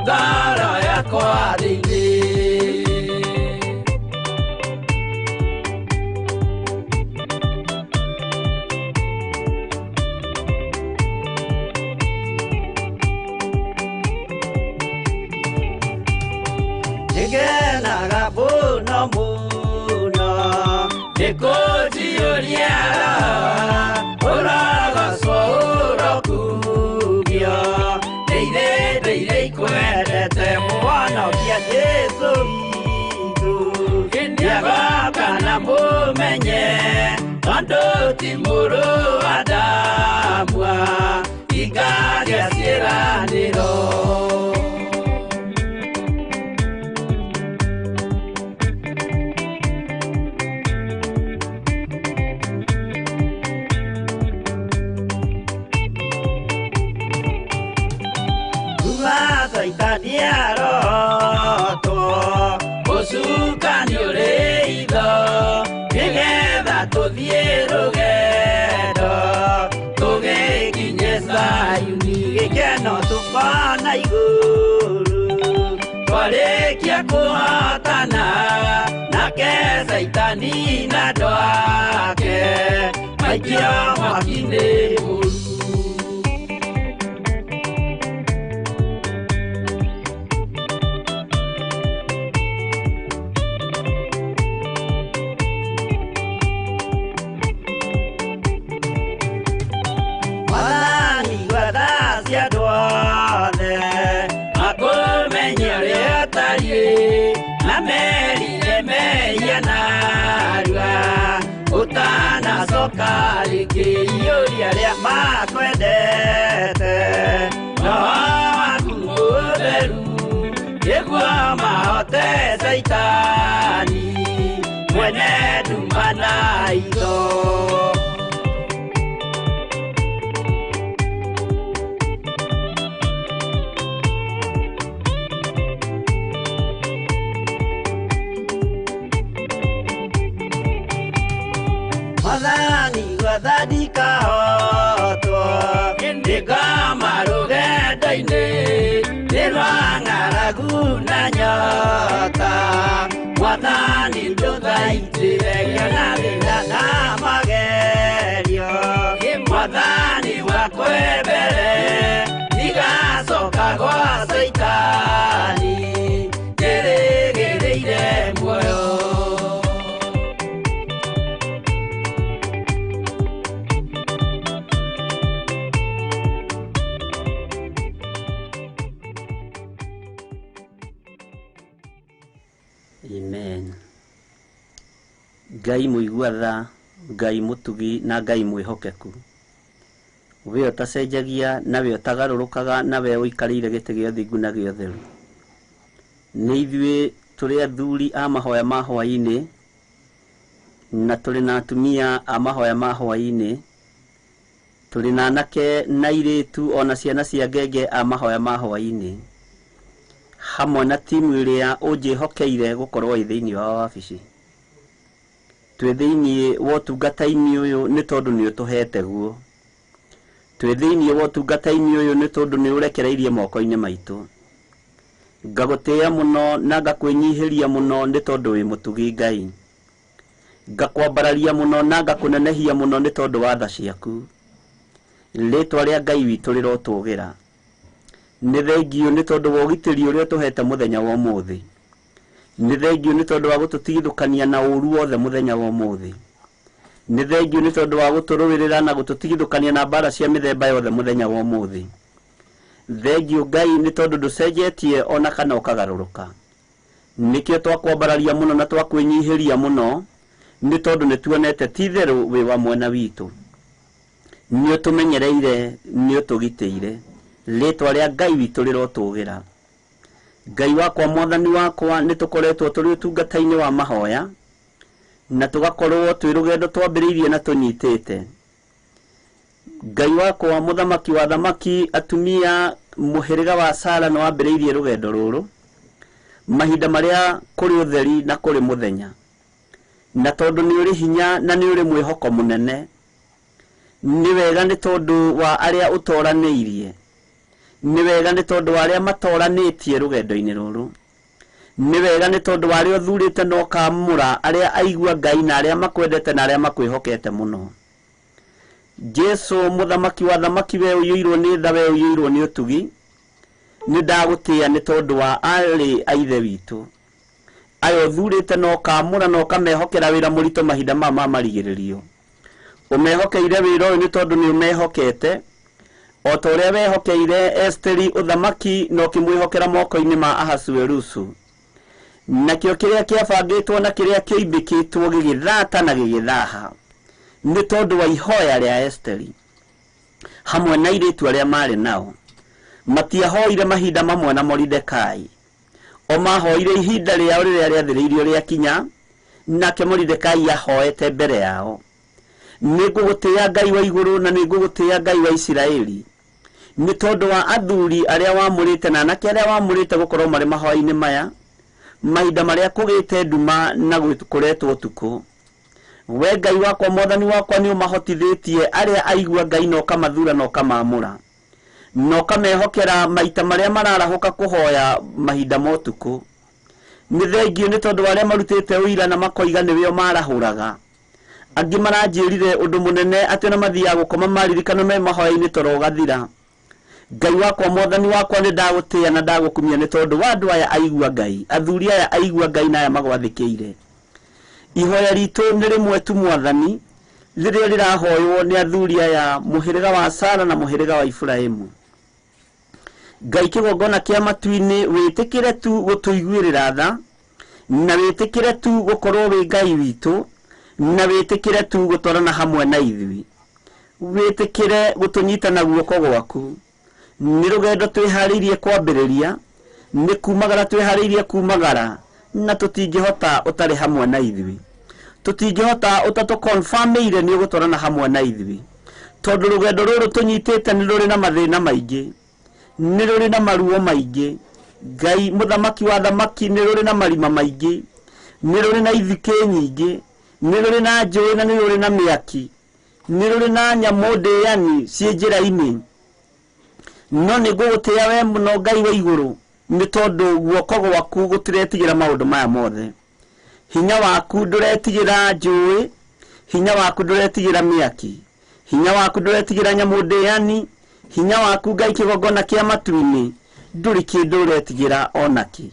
Ngara yakwa thĩinĩ nĩgenaga mũno mũno nĩkũnjiũria ũrogocwo ũrokugio ndeire ikwendete mwonokia Jesu witũ ndiagoka na mũmenye tondũ ti mũrũ wa ndamwa ingagĩa ciĩranĩro Saitani arotwo ucukani uri itho nigetha tuthie rugendo tugikinye Sayuni gikeno tukona iguru twarikia kuhotana nake Saitani na andũ ake maikio mwaki-inĩ mũru Kĩiyũria rĩa makwendete no waku mũtheru Saitani mwene dumana ito. Madani wadadika hoto Ndiga maruge daine Nirwa ngaragu na nyota Madani ndoda itire Yana linda na magerio Madani wakwebele Niga soka kwa Saitani Gere gere ire moyo. Amen. Ngai muiguatha, Ngai mutugi na Ngai mwihokeku. We utacenjagia nawe utagarũrũkaga nawe ũikarĩire gĩtĩ gĩa ũthingu na gĩa ũtheru. Nĩ ithuĩ tũrĩ athuri a mahoya ma hwaĩ-inĩ na tũrĩ na atumia a mahoya ma hwaĩ-inĩ. Tũrĩ na anake na airĩtu ona ciana cia ngenge a mahoya ma hwaĩ-inĩ. Hamwe na timu ĩrĩa ũnjĩhokeire gũkorwo ĩ thĩinĩ wa wabici. Twĩ thĩinĩ wa ũtungata-inĩ ũyũ nĩ tondũ nĩ ũtũhete guo. Twĩ thĩinĩ wa ũtungata-inĩ ũyũ nĩ tondũ nĩ ũrekereirie moko-inĩ maitũ. Ngagũtĩĩa mũno na ngakwĩnyihĩria mũno nĩ tondũ wĩ mũtugi Ngai. Ngakwambararia mũno na ngakũnenehia mũno nĩ tondũ wa tha ciaku. Rĩĩtwa rĩa Ngai witũ rĩrotũgĩra. Nĩ thengio nĩ tondũ wa ũgitĩri ũrĩa ũtũhete mũthenya wa ũmũthĩ. Nĩ thengio nĩ tondũ wa gũtũtigithũkania na ũũru wothe mũthenya wa ũmũthĩ. Nĩ thengio nĩ tondũ wa gũtũrũĩrĩra na gũtũtigithũkania na mbara cia mĩthemba yothe mũthenya wa ũmũthĩ. Thengio Ngai nĩ tondũ ndũcenjetie ona kana ũkagarũrũka. Nĩkĩo twakwambararia mũno na twakwĩnyihĩria mũno nĩ tondũ nĩ tuonete ti therũ wĩ wa mwena witũ. Nĩ ũtũmenyereire, nĩ ũtũgitĩire. Rĩĩtwa rĩa Ngai witũ rĩrotũgĩra. Ngai wakwa mwathani wakwa nĩ tũkoretwo tũrĩ ũtungata-inĩ wa mahoya na tũgakorwo twĩ rũgendo twambĩrĩirie na tũnyitĩte. Ngai wakwa mũthamaki wa thamaki, atumia mũhĩrĩga wa Sara nĩ wambĩrĩirie rũgendo rũrũ mahinda marĩa kũrĩ ũtheri na kũrĩ mũthenya. Na tondũ nĩ ũrĩ hinya na nĩ ũrĩ mwĩhoko mũnene, nĩ wega nĩ tondũ wa arĩa ũtoranĩirie. Nĩ wega nĩ tondũ wa arĩa matoranĩtie rũgendo-inĩ rũrũ. Nĩ wega nĩ tondũ wa arĩa ũthurĩte na ũkamũra arĩa aigua Ngai na arĩa makwendete na arĩa makwĩhokete mũno. Jesu mũthamaki wa thamaki, we ũiyũirwo nĩ tha, we ũiyũirwo nĩ ũtugi. Nĩ ndagũtĩĩa nĩ tondũ wa arĩ a ithe witũ. Aya ũthurĩte na ũkamũra na ũkamehokera wĩra mũritũ mahinda ma marigĩrĩrio. Ũmehokeire wĩra ũyũ nĩ tondũ nĩ ũmehokete. O ta ũrĩa wehokeire Esteri ũthamaki na ũkĩmwĩhokera moko-inĩ ma Ahasuerusu. Nakĩo kĩrĩa kĩabangĩtwo na kĩrĩa kĩoimbĩkĩtwo gĩgĩthata na gĩgĩthaha nĩ tondũ wa ihoya rĩa Esteri hamwe na airĩtu arĩa marĩ nao. Matiahoire mahinda mamwe na Moridekai, o mahoire ihinda rĩao rĩrĩa rĩathĩrĩirio rĩakinya, nake Moridekai ahoete mbere yao. Nĩ ngũgũtĩĩa Ngai wa igũrũ na nĩ ngũgũtĩĩa Ngai wa Isiraeli nĩ tondũ wa athuri arĩa wamũrĩte na anake arĩa wamũrĩte gũkorwo marĩ mahoya-inĩ maya mahinda marĩa kũgĩte nduma na kũretwo ũtukũ. We Ngai wakwa mwathani wakwa nĩ ũmahotithĩtie arĩa aigua Ngai na ũkamathura na ũkamamũra na ũkamehokera maita marĩa mararahũka kũhoya mahinda ma ũtukũ. Nĩ thengio nĩ tondũ arĩa marutĩte ũira na makoiga nĩwe marahũraga. Angĩ maranjĩrire ũndũ mũnene atĩ na mathiaga gũkoma maririkana me mahoya-inĩ toro gathira. Ngai wakwa mwathani wakwa nĩ ndagũtĩĩa na ndagũkumia nĩ tondũ wa andũ aya aigua Ngai, athuri aya aigua Ngai na aya magwathĩkĩire. Ihoya ritũ nĩ rĩmwe tu mwathani rĩrĩa rĩrahoywo nĩ athuri aya mũhĩrĩga wa Sara na mũhĩrĩga wa Iburahĩmu. Ngai kĩgongona kĩa matu-inĩ, wĩtĩkĩre tu gũtũiguĩrĩra tha na wĩtĩkĩre tu gũkorwo wĩ Ngai witũ na wĩtĩkĩre tu gũtwarana hamwe na ithuĩ. Wĩtĩkĩre gũtũnyita na guoko gwaku. Nĩ rũgendo twĩharĩirie kwambĩrĩria, nĩ kumagara twĩharĩirie kumagara, na tutingihota utari hamwe na ithui tutingihota utatu confirm ire ni ugutwarana hamwe na ithui tondu rugendo ruru tunyitite ni ruri na mathina maingi ni ruri na maruo maingi Ngai muthamaki wa thamaki ni ruri na marima maingi ni ruri na ithike nyingi ni ruri na njui na ni ruri na miaki ni ruri na nyamu ndĩani ciĩ njĩra-inĩ no nĩ ngũgũtĩĩa we mũno Ngai wa igũrũ nĩ tondũ guoko gwaku gũtiretigĩra maũndũ maya mothe hinya waku ndũretigĩra njũĩ hinya waku ndũretigĩra mĩaki hinya waku ndũretigĩra nyamu ndĩani hinya waku Ngai kĩgongona kĩa matu-inĩ ndũrĩ kĩndũ ũretigĩra onaki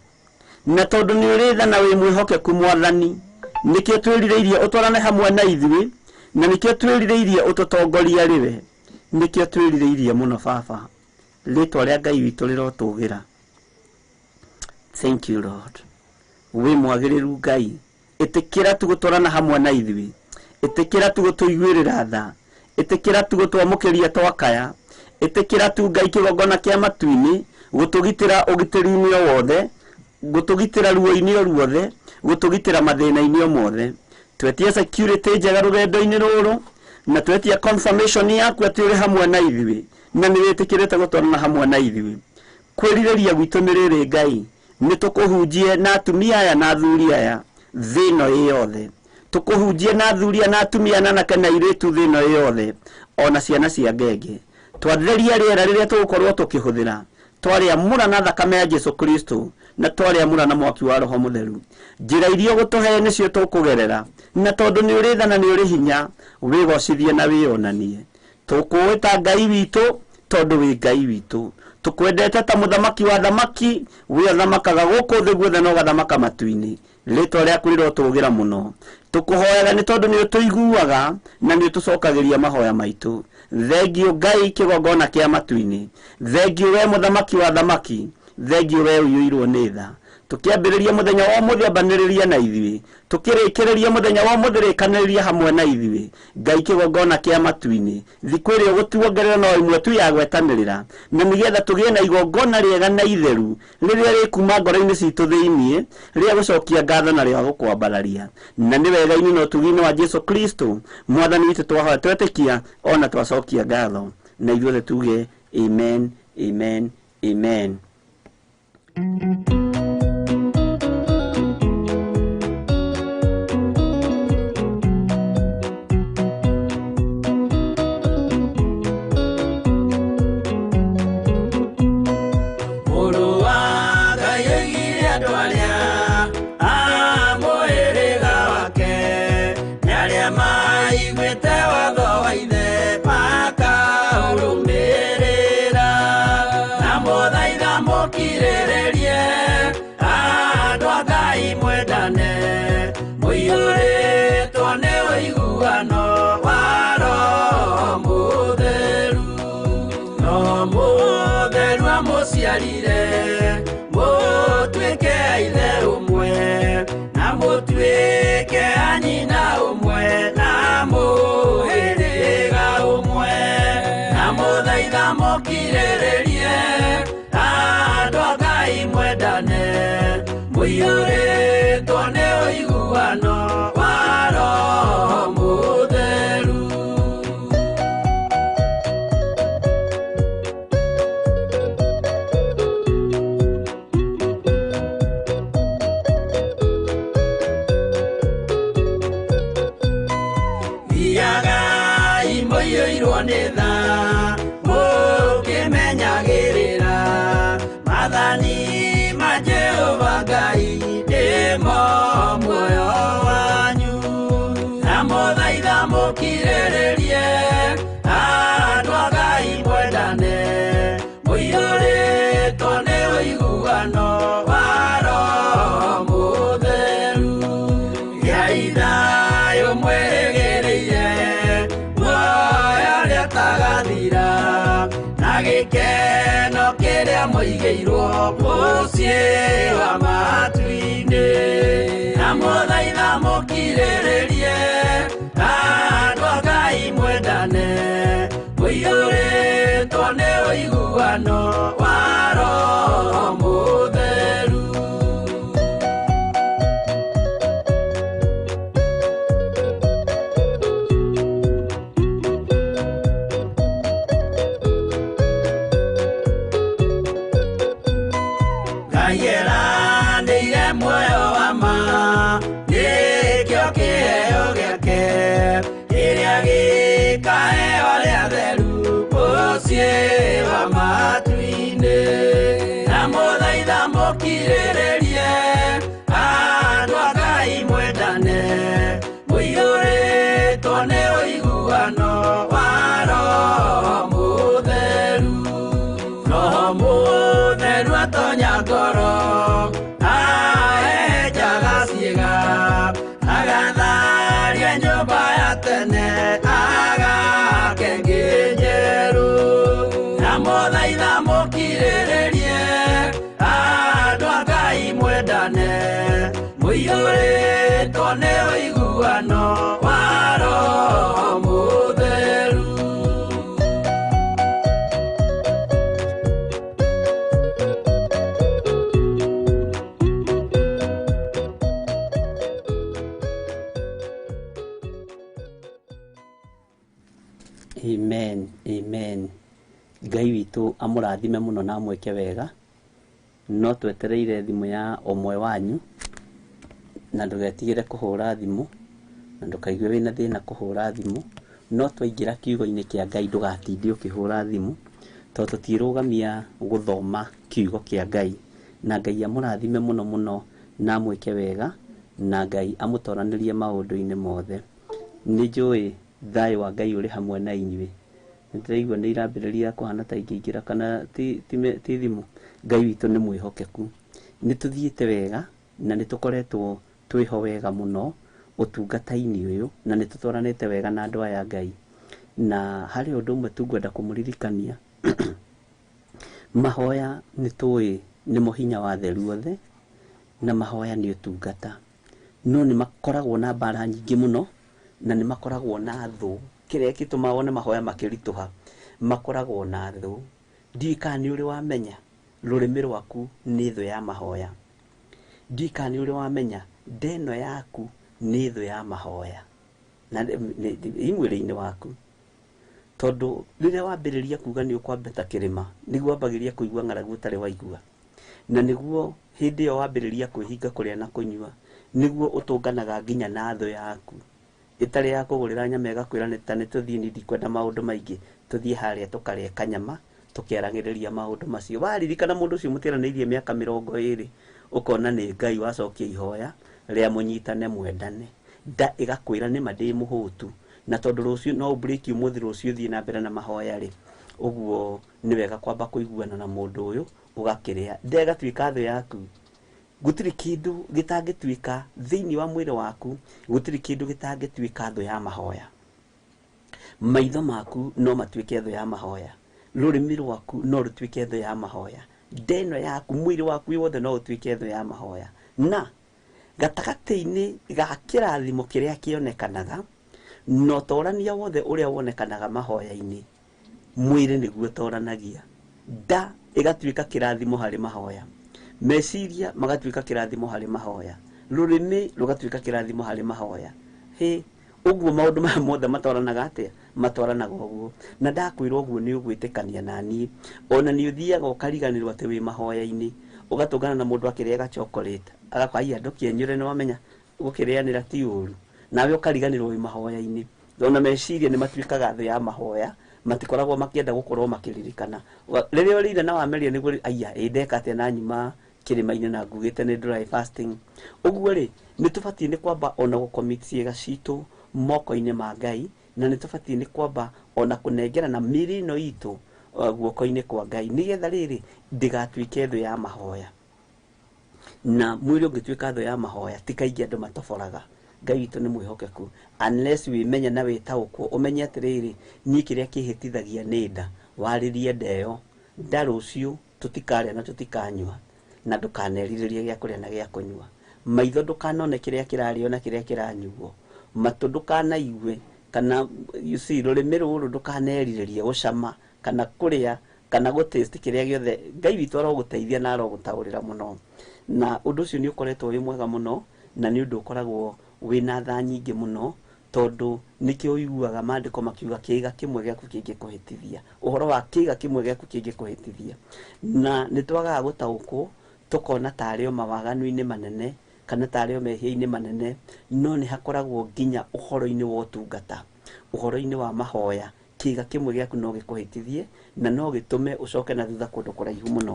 na tondũ nĩ ũrĩ tha na wĩ mwĩhokeku Mwathani nĩkĩo twĩrirĩirie ũtwarane hamwe na ithuĩ na nikio twĩrirĩirie ũtũtongoria rĩwe nikio twĩrirĩirie mũno baba rĩtwa rĩa Ngai witũ rĩrotũgĩra. Thank you Lord. We mwagĩrĩru Ngai ĩtĩkĩra tũgũtwarana hamwe na ithuĩ ĩtĩkĩra tũgũtũiguĩrĩra tha ĩtĩkĩra tũgũtwamũkĩria twakaya ĩtĩkĩra tu Ngai kĩgongona kĩa matu-inĩ gũtũgitĩra ũgitĩri-inĩ o wothe gũtũgitĩra ruo-inĩ o ruothe gũtũgitĩra mathĩna-inĩ o mothe twetia security njega rugendo-inĩ rũrũ na twetia confirmation yaku atĩ ũrĩ hamwe na ithuĩ na nĩ wĩtĩkĩrĩte gũtwarana hamwe na ithuĩ kwĩrirĩria gwitũ nĩ rĩrĩ Ngai nĩ tũkũhunjie na atumia aya na athuri aya thĩ ĩno ĩyothe tũkũhunjie na athuri na atumia na anake na airĩtu thĩ ĩno ĩyothe ona ciana cia ngenge twatheria rĩera rĩrĩa tũgũkorwo tũkĩhũthĩra twarĩamũra na thakame ya Jesu Kristo na twarĩamũra na mwaki wa Roho Mũtheru njĩra iria ũgũtũhe nĩcio tũkũgerera na tondũ nĩ ũrĩ tha na nĩ ũrĩ hinya wĩgocithie na wĩonanie tũkwĩta Ngai witũ tondũ wĩ Ngai witũ tukwendete ta muthamaki wa thamaki we thamakaga gũkũ thĩ guothe no gathamaka matu-inĩ rĩtwa rĩaku rĩrotũgĩra mũno tukuhoyaga nĩ tondũ nĩ ũtũiguaga na nĩ ũtũcokagĩria mahoya maitũ thengio Ngai kĩgongona kĩa matu-inĩ thengio we muthamaki wa thamaki thengio we ũiyũirwo nĩ tha tukiambĩrĩria mũthenya wa mũthĩambanĩrĩria na ithuĩ tukĩrĩkĩrĩria mũthenya wa mũthĩrĩkanĩrĩria hamwe na ithuĩ Ngai kĩgongona kĩa matu-inĩ thikũ ĩrĩa ũgũtuongerera no ĩmwe tu ya gwetanĩrĩra na nĩgetha tũgĩe na igongona rĩega na itheru rĩrĩa rĩkuma ngoro-inĩ citũ thĩinĩ rĩa gũcokia ngatho na rĩa gũkwambararia na nĩ wega-inĩ na ũtugi-inĩ wa Jesu Kristo Mwathani witũ twahoya twetĩkia ona twacokia ngatho na ithuothe tuge amen amen amen. thĩinĩ wa matu-inĩ na mũthaitha mũkirĩrĩrie andũ a Ngai mwendane mũiyũrĩtwo nĩ ũiguano wa Roho Mũtheru. Roho Mũtheru atonya ngoro aenjaga ciĩga agatharia nyũmba ya tene agake ngĩ njerũ na mũthaitha mũkirĩrĩrie andũ a Ngai mwendane mũiyũrĩtwo nĩ ũiguano wa Roho Mũtheru. Amen, amen. Ngai witũ amũrathime mũno na amwĩke wega. No twetereire thimũ ya ũmwe wanyu na ndũgetigĩre kũhũra thimũ na ndũkaigue wĩna thĩna kũhũra thimũ. No twaingĩra kiugo-inĩ kĩa Ngai ndũgatinde ũkĩhũra thimũ, tondũ tũtirũgamia gũthoma kiugo kĩa Ngai. Na Ngai amũrathime mũno mũno na amwĩke wega, na Ngai amũtoranĩrie maũndũ-inĩ mothe. Nĩ njũĩ thayũ wa Ngai ũrĩ hamwe na inyuĩ. Nĩndĩraigua nĩ irambĩrĩria kũhana ta ingĩingĩra kana ti thimũ. Ngai witũ nĩ mwĩhokeku. Nĩ tũthiĩte wega na nĩ tũkoretwo twĩho wega mũno ũtungata-inĩ ũyũ, na nĩ tũtwaranĩte wega na andũ aya Ngai. Na harĩ ũndũ ũmwe tungwenda kũmũririkania mahoya nĩ tũĩ nĩmo hinya wa theru othe, na mahoya nĩ ũtungata. No nĩ makoragwo na mbara nyingĩ mũno, na nĩ makoragwo na thũ. Kĩrĩa gĩtũmaga wone mahoya makĩritũha, makoragwo na thũ. Ndiũĩ kana nĩ ũrĩ wamenya rũrĩmĩ rwaku nĩ thũ ya mahoya. Ndiũĩ kana nĩ ũrĩ wamenya ndeno yaku nĩ thũ ya mahoya na mwĩrĩ-inĩ waku. Tondũ rĩrĩa wambĩrĩria kuga nĩ ũkwambata kĩrĩma, nĩguo wambagĩrĩria kũigua ng'aragu ũtarĩ waigua, na nĩguo hĩndĩ ĩyo wambĩrĩria kwĩhinga kũrĩa na kũnyua, nĩguo ũtũnganaga nginya na thũ yaku ĩtarĩ ya kũgũrĩra nyama ĩgakwĩra nĩ tũthiĩ, nĩ ndikwenda maũndũ maingĩ, tũthiĩ harĩa tũkarĩa kanyama tũkĩaragĩrĩria maũndũ macio. Waririkana mũndũ ũcio mũtiranĩirie mĩaka 20, ũkona nĩ Ngai wacokia ihoya rĩa mũnyitane mwendane, nda ĩgakwĩra nĩma ndĩ mũhũtu, na tondũ rũciũ no ũbrĩki ũmũthĩ rũciũ thiĩ na mbere na mahoya rĩ, ũguo nĩ wega kwamba kũiguana na mũndũ ũyũ ũgakĩrĩa. Nda ĩgatuĩka thũ yaku. Gũtirĩ kĩndũ gĩtangĩtuĩka thĩinĩ wa mwĩrĩ waku, gũtirĩ kĩndũ gĩtangĩtuĩka thũ ya mahoya. Maitho maku no matuĩke thũ ya mahoya, rũrĩmĩ rwaku no rũtuĩke thũ ya mahoya, ndeno yaku, mwĩrĩ waku wothe no ũtuĩke thũ ya mahoya. Na gatagatĩ-inĩ ga kĩrathimo kĩrĩa kĩonekanaga na ũtorania wothe ũrĩa wonekanaga mahoya-inĩ, mwĩrĩ nĩguo ũtoranagia. Nda ĩgatuĩka kĩrathimo harĩ mahoya, meciria magatuĩka kĩrathimo harĩ mahoya, rũrĩmĩ rũgatuĩka kĩrathimo harĩ mahoya. Ũguo maũndũ maya mothe matwaranaga atĩa? Matwaranaga ũguo. Na ndakwĩrwo ũguo nĩ ũgwĩtĩkania na niĩ, ona nĩ ũthiaga ũkariganĩrwo atĩ wĩ mahoya-inĩ, ũgatũngana na mũndũ akĩrĩaga chocolate, agakwaiya ndũkĩenyũre nĩ wamenya gũkĩrĩanĩra ti ũru, nawe ũkariganĩrwo wĩ mahoya-inĩ. Ona meciria nĩ matuĩkaga thũ ya mahoya, matikoragwo makĩenda gũkorwo makĩririkana. Rĩrĩa ũrĩire na wameria nĩguo aiya ndeka atĩa na nyuma kĩrĩma-inĩ na ngugĩte nĩ dry fasting. Ũguo rĩ, nĩ tũbatiĩ nĩ kwamba ona gũcommit ciĩga citũ moko-inĩ ma Ngai, na nĩ tũbatiĩ nĩ kwamba ona kũnengerana mĩĩrĩ ĩno itũ guoko-inĩ kwa Ngai, nĩgetha rĩrĩ ndĩgatuĩke thũ ya mahoya. Na mwĩrĩ ũngĩtuĩka thũ ya mahoya, ti kaingĩ andũ matoboraga. Ngai witũ nĩ mwĩhokeku, unless wĩmenye na wĩtaũkwo, ũmenye atĩrĩrĩ, niĩ kĩrĩa kĩhĩtithagia nĩ nda. Warĩrie nda ĩyo, nda rũciũ tũtikarĩa na tũtikanyua, na ndũkanerirĩrie gĩa kũrĩa na gĩa kũnyua. Maitho ndũkanone kĩrĩa kĩrarĩo na kĩrĩa kĩranyuo, matũ ndũkanaigue, kana rũrĩmĩ rũrũ ndũkanerirĩrie gũcama kana kũrĩa kana gũtaste kĩrĩa gĩothe. Ngai witũ arogũteithia na arogũtaũrĩra mũno, na ũndũ ũcio nĩ ũkoretwo wĩ mwega mũno, na nĩ ũndũ ũkoragwo wĩna tha nyingĩ mũno, tondũ nĩkĩo ũiguaga maandĩko makiuga kĩĩga kĩmwe gĩaku kĩngĩkũhĩtithia, ũhoro wa kĩĩga kĩmwe gĩaku kĩngĩkũhĩtithia. Na nĩ twagaga gũtaũkwo, tũkona tarĩ o mawaganu-inĩ manene kana tarĩ o mehia-inĩ manene, no nĩ hakoragwo nginya ũhoro-inĩ wa ũtungata, ũhoro-inĩ wa mahoya, kiga kimwe gyaku no gikuhitithie na no gitume ucoke na thutha kundu kuraihu muno.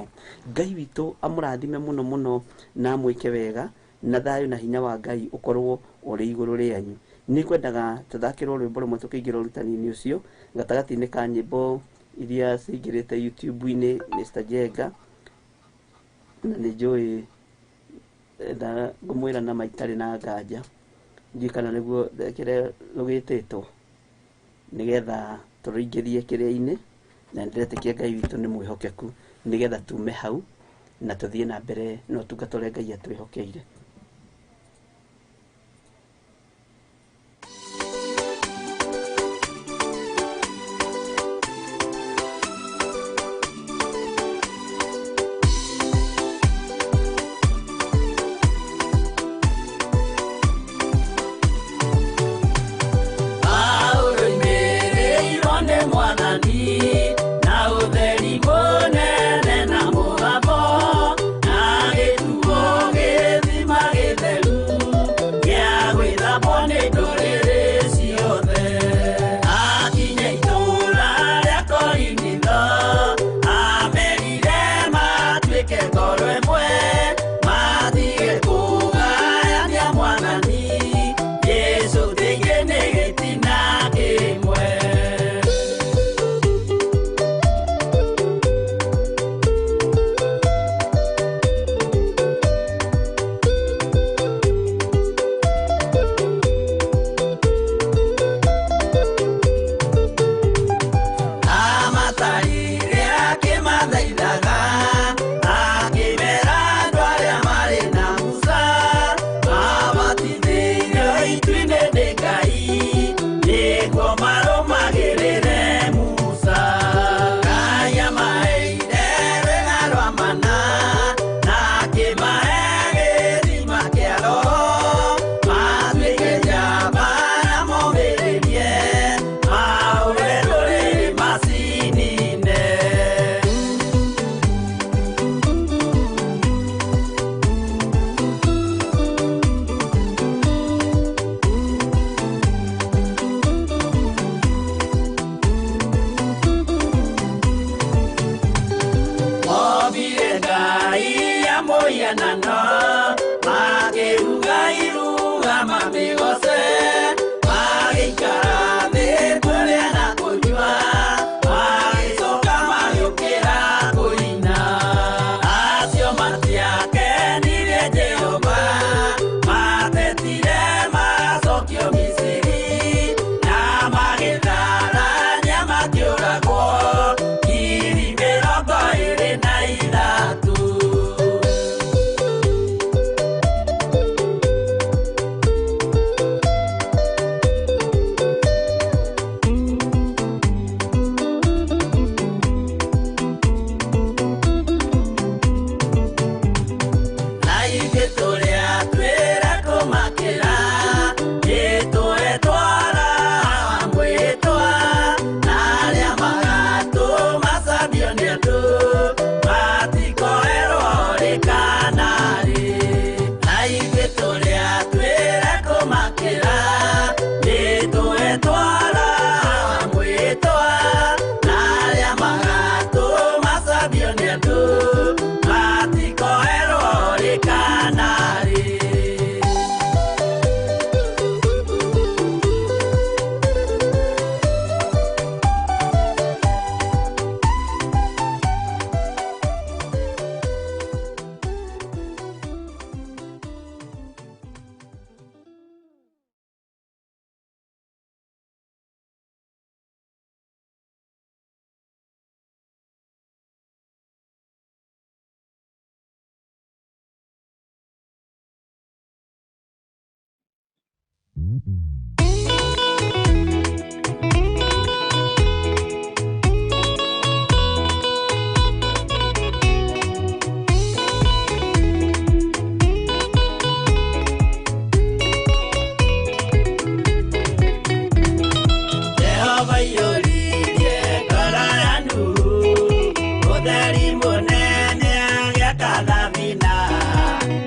Ngai witu amurathime muno muno na amwike wega na thayu na hinya wa Ngai ukorwo uri iguru rianyu. Ni kwendaga tuthakirwo rwimbo rumwe tukiingira urutani-ini ucio gatagati-ini ka nyimbo iria cingirite YouTube-ini Mr. Jenga na ni njui da ngumwira na maitari na nganja ndikana niguo kire rugititwo nigetha turingirie kiria-ini na ndiretikia Ngai witu ni mwihokeku nigetha tume hau na tuthie na mbere no tungatore Ngai atwihokeire.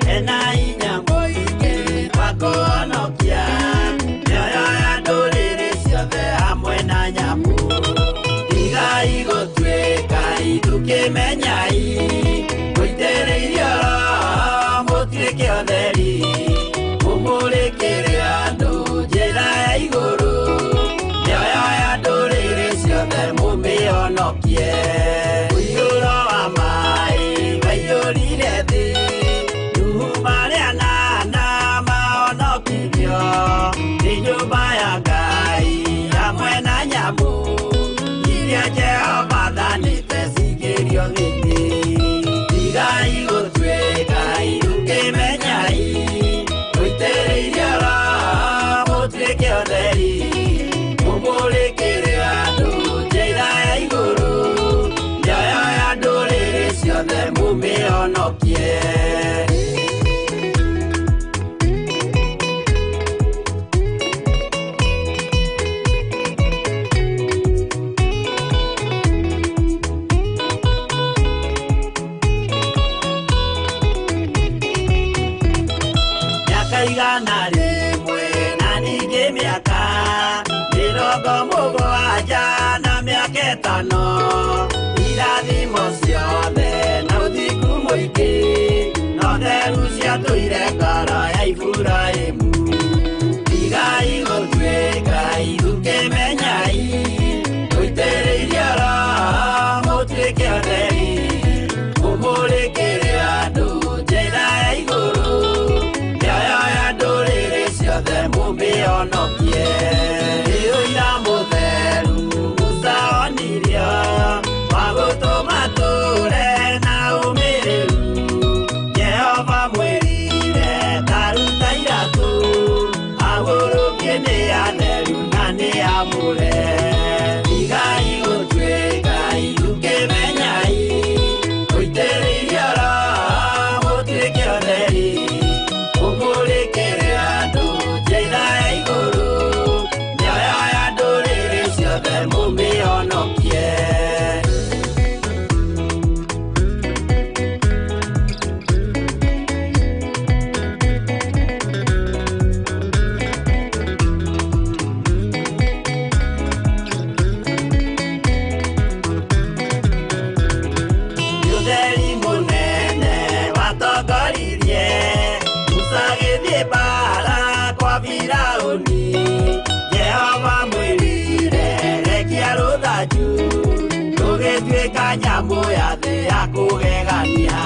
Ena inya moike, wako anokia, yoyo ya tukimenyai guitereirio mutuike otheri mumurikire andu njira ya iguru nioyo ya nduriri ciothe mumionokie uiyuro wa mai waiyurire thi nuhu maria nana maonokirio ni nyumba ya Ngai hamwe na nyamu iria Jehova thanĩte cingĩrio thĩinĩ tigai gũtuĩka irukimenyai gũitĩrĩirio mũtuĩke ũtheri mũmũrĩkĩre andũ njĩra ya igũrũ nioyo ya ndũrĩrĩ ciothe mumĩonokie igana rimwe na ningĩ mĩaka 70 na mĩaka 5 irathimo ciothe na ũthingu mũingĩ na ũtheru ciatũire ngoro ya Iburahĩmu tigai gũtuĩka irukimenyai gũitĩrĩirio mũtuĩke ũtheri mũmũrĩkĩre andũ njĩra ya igũrũ ciothe mumĩonokie ũira mũtheru Musa onirio wa gũtũma tũre na ũmĩrĩru Jehova mwĩrire taruta iratũ agũrũkie nĩ atheru na nĩ amũre tigai gũtuĩka irukimenyai gũitĩrĩirio mũtuĩke ũtheri mũmũrĩkĩre andũ njĩra ya igũrũ nioyo ya ndũrĩrĩ ciothe mumĩonokie ũtheri mũnene watongoririe Musa gĩthiĩ mbara kwa Firaũni Jehova mwĩrire rekia rũthanju rũgĩtuĩka nyamũ ya thĩ ya kũgegania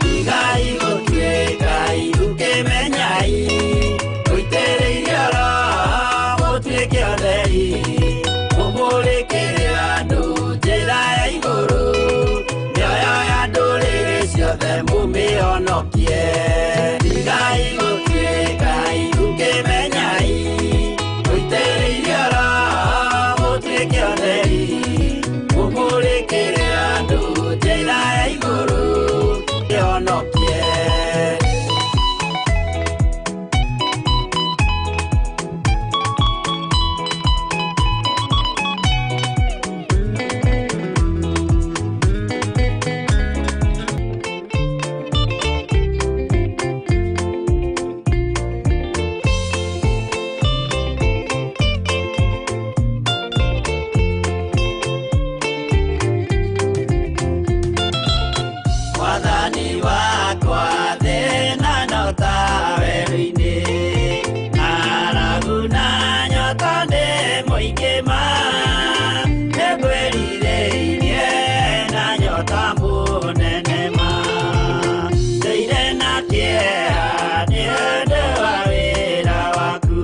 tigai gũtuĩka irukimenyai gũitĩrĩirio mũtuĩke ũtheri mũmũrĩkĩre andũ njĩra ya igũrũ nioyo ya ndũrĩrĩ ciothe mumĩonokie tigai gũtuĩka irukimenyai gũitĩrĩirio mũtuĩke ũtheri mũmũrĩkĩre andũ njĩra ya igũrũ mĩonokie Mwathani wakwa thĩna no ta werũ-inĩ ng'aragu na nyota nĩ mũingĩ ma nĩngwĩrirĩirie na nyota mũnene ma ndũire na kĩeha nĩ ũndũ wa wĩra waku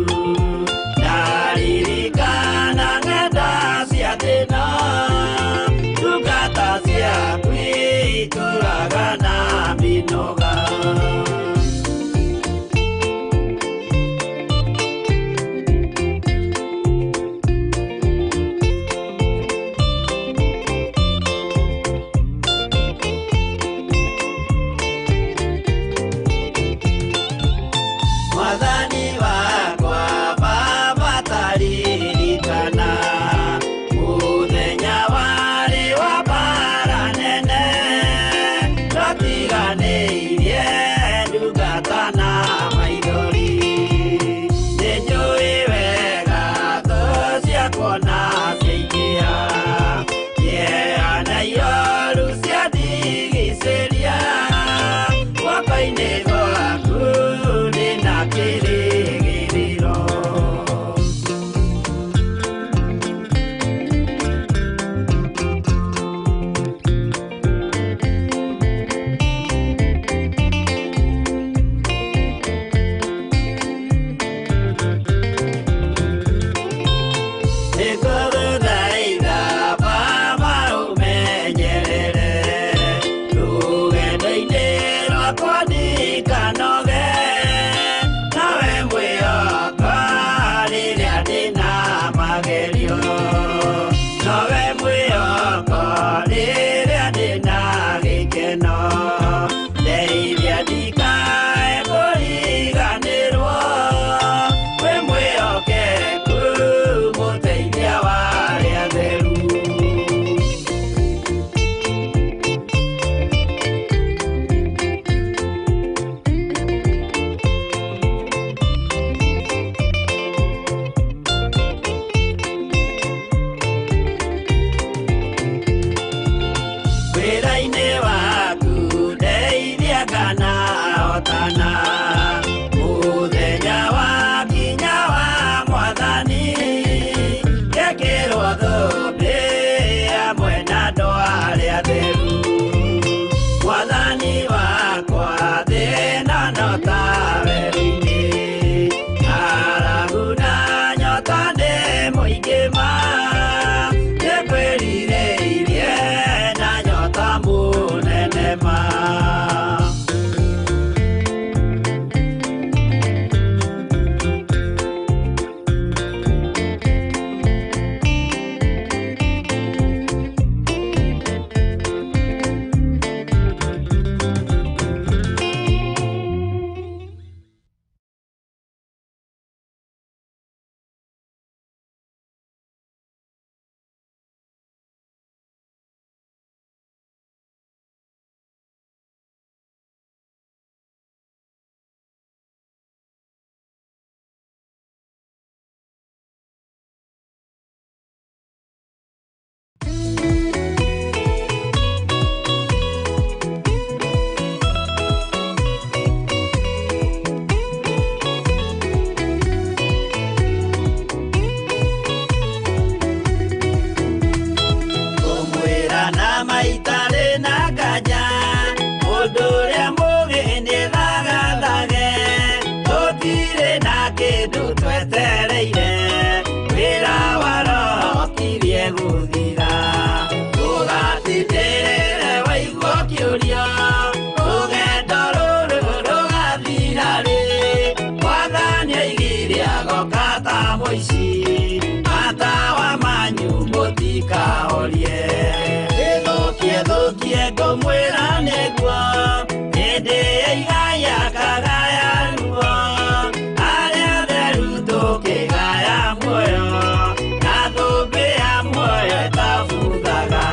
ndaririkana ng'enda cia thĩna ndungata ciaku itũraga na mĩnoga Mwathani wakwa Baba taririkana mũthenya warĩ wa mbara nene tũtiganĩirie maitare na kanya Odore mugini thagathage Totire na kindu twetereire Wira waro tirie guthira Tugatindĩrĩre waigua kĩũria Rũgendo rũrũ rũgathira rĩ Mwathani aigire agoka ta mũici Matawa manyu mũtikahorie Thũkie ngũmwĩra nĩguo Hĩndĩ ya igaya kagaya ruo Arĩa theru tũkĩgaya muoyo Na thũmbĩ ya muoyo ĩtabuthaga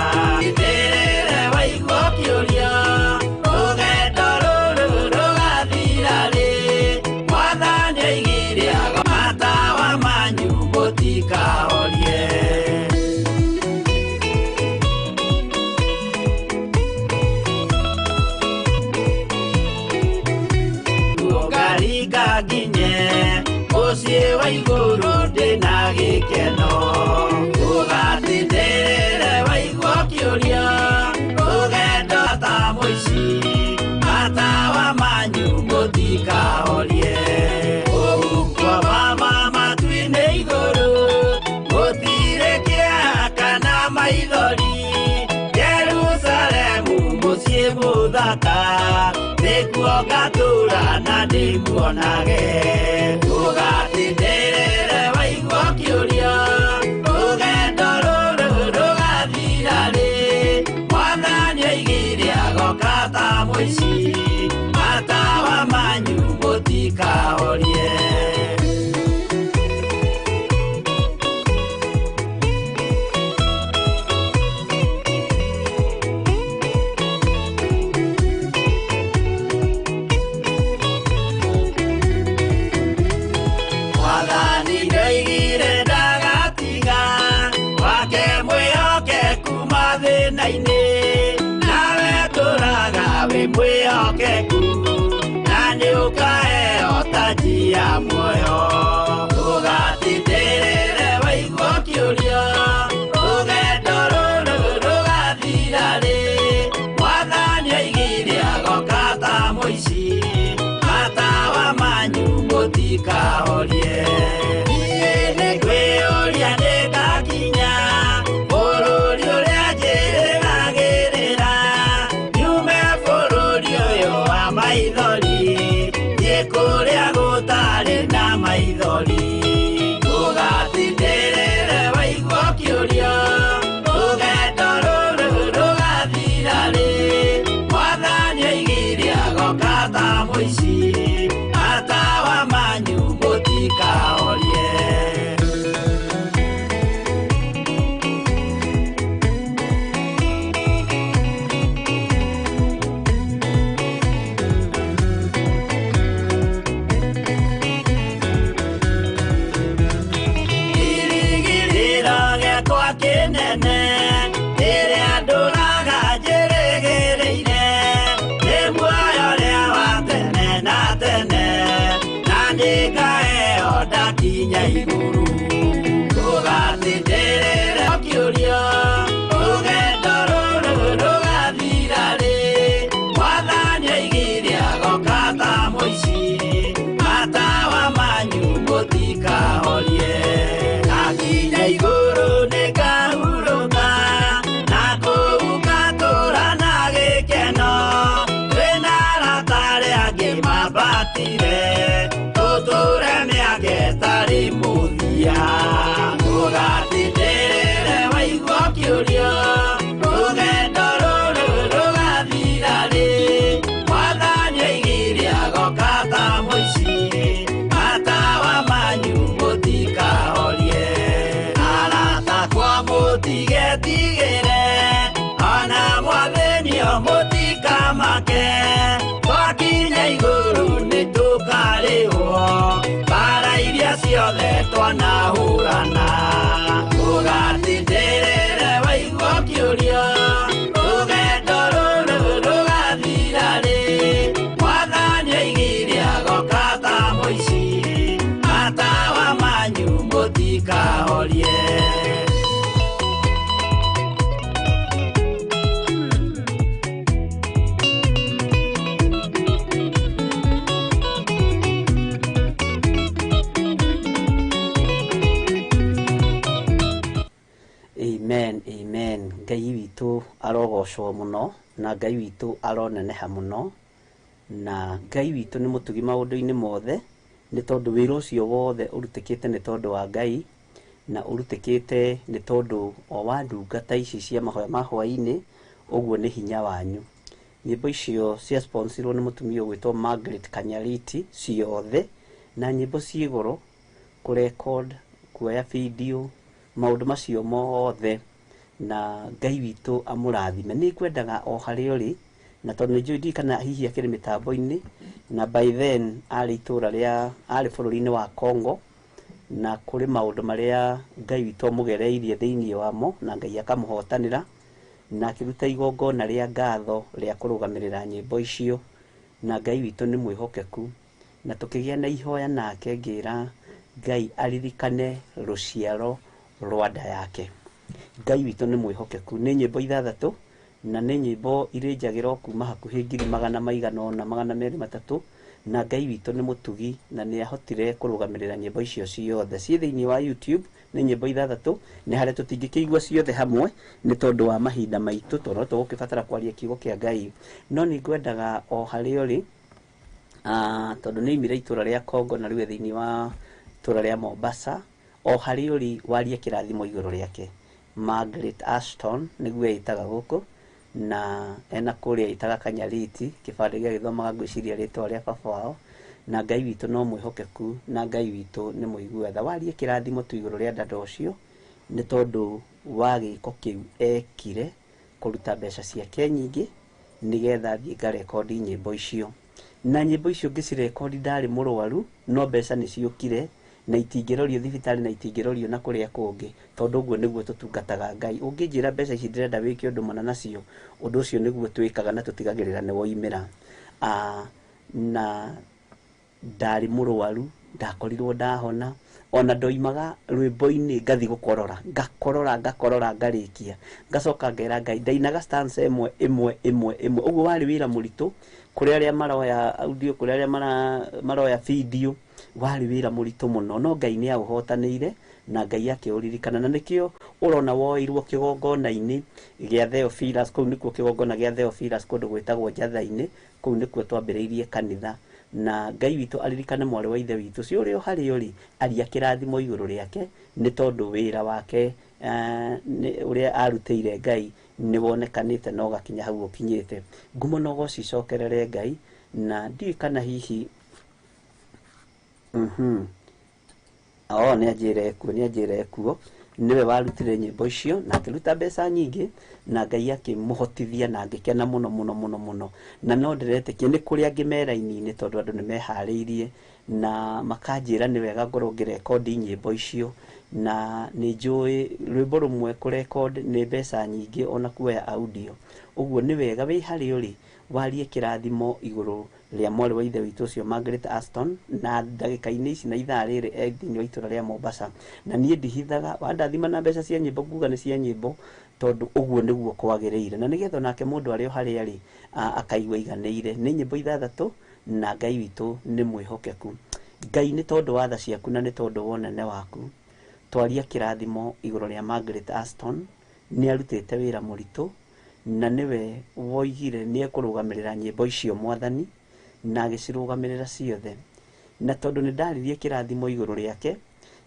Ndĩrĩre waigua kĩũria Rũgendo rũrũ rũgathira rĩ Mwathani aigire agoka matawa manyu mũtikahorie Nginye mũciĩ wa igũrũ ndĩna gĩkeno Tũgatindĩrĩre waigua kĩũria Rũgendo ta mũici matawa manyu mũtikahorie Ũgukwo mama matu-inĩ igũrũ Gũtirĩ kĩeha kana maithori Jerusalemu mũciĩ mũthaka Nĩkuo ngatũũra na ndĩmuonage Tũgatindĩrĩre waigua kĩũria Rũgendo rũrũ rũgathira rĩ Mwathani aigire agoka ta mũici Matawa manyu mũtikahorie Nawe tũraga wĩ mwĩhokeku Na nĩũkaheo taji ya muoyo Tũgatindĩrĩre waigua kĩũria Rũgendo rũrũ rũgathira rĩ Mwathani aigire agoka ta mũici Matawa manyu mũtikahorie Niĩ nĩngwĩyũria nĩngakinya Bũrũri ũrĩa njĩrĩgagĩrĩra Nyume bũrũri ũyũ wa maithori Thiĩ kũrĩa gũtarĩ na maithori Tũgatindĩrĩre waigua kĩũria Rũgendo rũrũ rũgathira rĩ Mwathani aigire agoka ta mũici Matawa manyu mũtikahorie Iguru Tũgatindĩrĩre kĩũria Rũgendo rũrũ rũgathira rĩ Mwathani aigire agoka ta mũici Matawa manyu mũtikahorie Ngakinya igũrũ nĩngahurũka Na kũu ngatũũra na gĩkeno Twĩna arata arĩa angĩ mambatire Tũtũũre mĩaka ĩtarĩ mũthia arogocwo muno na Ngai witũ aroneneha muno, na Ngai witũ nĩ mũtugi maũndũ-inĩ mothe, nĩ tondũ wĩra ũcio wothe ũrutĩkĩte nĩ tondũ wa Ngai, na ũrutĩkĩte nĩ tondũ o wa ndungata ici cia mahoya ma hwaĩ-inĩ, ũguo nĩ hinya wanyu. Nyĩmbo icio cia sponsorwo nĩ mũtumia ũgwĩtwo Margaret Kanyariti ciothe, na nyĩmbo ciĩ goro kũ record, kuoya video, maũndũ macio mothe, na Ngai witũ amũrathime. Nĩ ngwendaga o harĩa ũrĩ, na tondũ nĩ njũĩ kana hihi akĩrĩ mĩtambo-inĩ, na by then arĩ itũũra rĩa arĩ bũrũri-inĩ wa Congo, na kũrĩ maũndũ marĩa Ngai witũ amũgereirie thĩinĩ wamo, na Ngai akamũhotanĩra, na akĩruta igongona rĩa ngatho rĩa kũrũgamĩrĩra nyĩmbo icio, na Ngai witũ nĩ mwĩhokeku, na tũkĩgĩa na ihoya nake ngĩra Ngai aririkane rũciaro rwa nda yake. Ngai witũ nĩ mwĩhokeku. Nĩ nyĩmbo 6, na nĩ nyĩmbo irĩ njagĩra kuma hakuhĩ 200,300, na Ngai witũ nĩ mũtugi, na nĩ ahotire kũrũgamĩrĩra nyĩmbo icio ciothe. Ciĩ thĩinĩ wa YouTube nĩ nyĩmbo 6, nĩ harĩa tũtingĩkĩigua ciothe hamwe nĩ tondũ wa mahinda maitũ, tondũ tũgũkĩbatara kwaria kiugo kĩa Ngai. No nĩ ngwendaga o harĩa ũrĩ, tondũ nĩ imire itũũra rĩa Congo na rĩu thĩinĩ wa itũũra rĩa Mombasa, o harĩa ũrĩ warie kĩrathimo igũrũ rĩake. Margaret Ashton nĩguo etaga gũkũ, na ena kũrĩa etaga Kanyariti, kĩbandĩ gĩa gĩthomaga ngwĩciria rĩtwa rĩa baba wao, na Ngai witũ no mwĩhokeku, na Ngai witũ nĩ mũiguatha. Warie kĩrathimo tu igũrũ rĩa dada ũcio, nĩ tondũ wa gĩko kĩu ekire kũruta mbeca ciake nyingĩ nĩgetha thiĩ ngarekondi nyĩmbo icio, na nyĩmbo icio ngĩcirekondi ndarĩ mũrwaru, no mbeca nĩ ciokire na itingĩrorio thibitarĩ na itingĩrorio na kũrĩa kũngĩ, tondũ ũguo nĩguo tũtungataga Ngai. Ũngĩnjĩra mbeca ici ndĩrenda wĩke ũndũ mũna nacio, ũndũ ũcio nĩguo twĩkaga na tũtigagĩrĩra nĩ woimĩra. Na ndarĩ mũrwaru, ndakorirwo ndahona, ona ndoimaga rwĩmbo-inĩ ngathi gũkorora, ngakorora ngarĩkia, ngacoka ngera Ngai, ndainaga stanza ĩmwe, ũguo warĩ wĩra mũritũ, kũrĩ arĩa maroya audio, kũrĩ arĩa maroya video, warĩ wĩra mũritũ mũno, no Ngai nĩ aũhotanĩire, na Ngai akĩũririkana, na nĩkĩo ũrona woirwo kĩgongona-inĩ gĩa Theophilus, kũu nĩkuo kĩgongona gĩa Theophilus kũndũ gwĩtagwo Njatha-inĩ, kũu nĩkuo twambĩrĩirie kanitha, na Ngai witũ aririkane mwarĩ wa ithe witũ cio ũrĩ o harĩa ũrĩ, aria kĩrathimo igũrũ rĩake, nĩ tondũ wĩra wake ũrĩa arutĩire Ngai nĩ wonekanĩte na ũgakinya hau ũkinyĩte. Ngumo na ũgooci icokerere Ngai, na ndiũĩ kana hihi nĩ anjĩre kuo niwe warutire nyĩmbo icio na akĩruta mbeca nyingĩ, na Ngai akĩmũhotithia na ngĩkena mũno, na no ndĩretĩkia nĩ kũrĩ angĩ meraini-inĩ, tondũ andũ nĩ meharĩirie na makanjĩra nĩ wega ngorwo ngĩrekondi nyĩmbo icio, na nĩ njũĩ rwĩmbo rũmwe kũrekondi nĩ mbeca nyingĩ ona kuoya audio. Ũguo nĩ wega wĩ harĩa ũrĩ warie kĩrathimo igũrũ rĩa mwarĩ wa ithe witũ ũcio Margaret Ashton, na ndagĩka-inĩ ici na ithaa rĩrĩ thĩinĩ wa itũũra rĩa Mombasa, na niĩ ndihithaga, wandathima na mbeca cia nyĩmbo nguga nĩ cia nyĩmbo, tondũ ũguo nĩguo kwagĩrĩire, na nĩgetha nake mũndũ arĩ o harĩa arĩ akaigua iganĩire. Nĩ nyĩmbo 6, na Ngai witũ nĩ mwĩhokeku. Ngai nĩ tondũ wa tha ciaku na nĩ tondũ wa ũnene waku, twaria kĩrathimo igũrũ rĩa Margaret Ashton. Nĩ arutĩte wĩra mũritũ, na nĩwe woigire nĩ ekũrũgamĩrĩra nyĩmbo icio Mwathani, na agĩcirũgamĩrĩra ciothe, na tondũ nĩ ndaririe kĩrathimo igũrũ rĩake,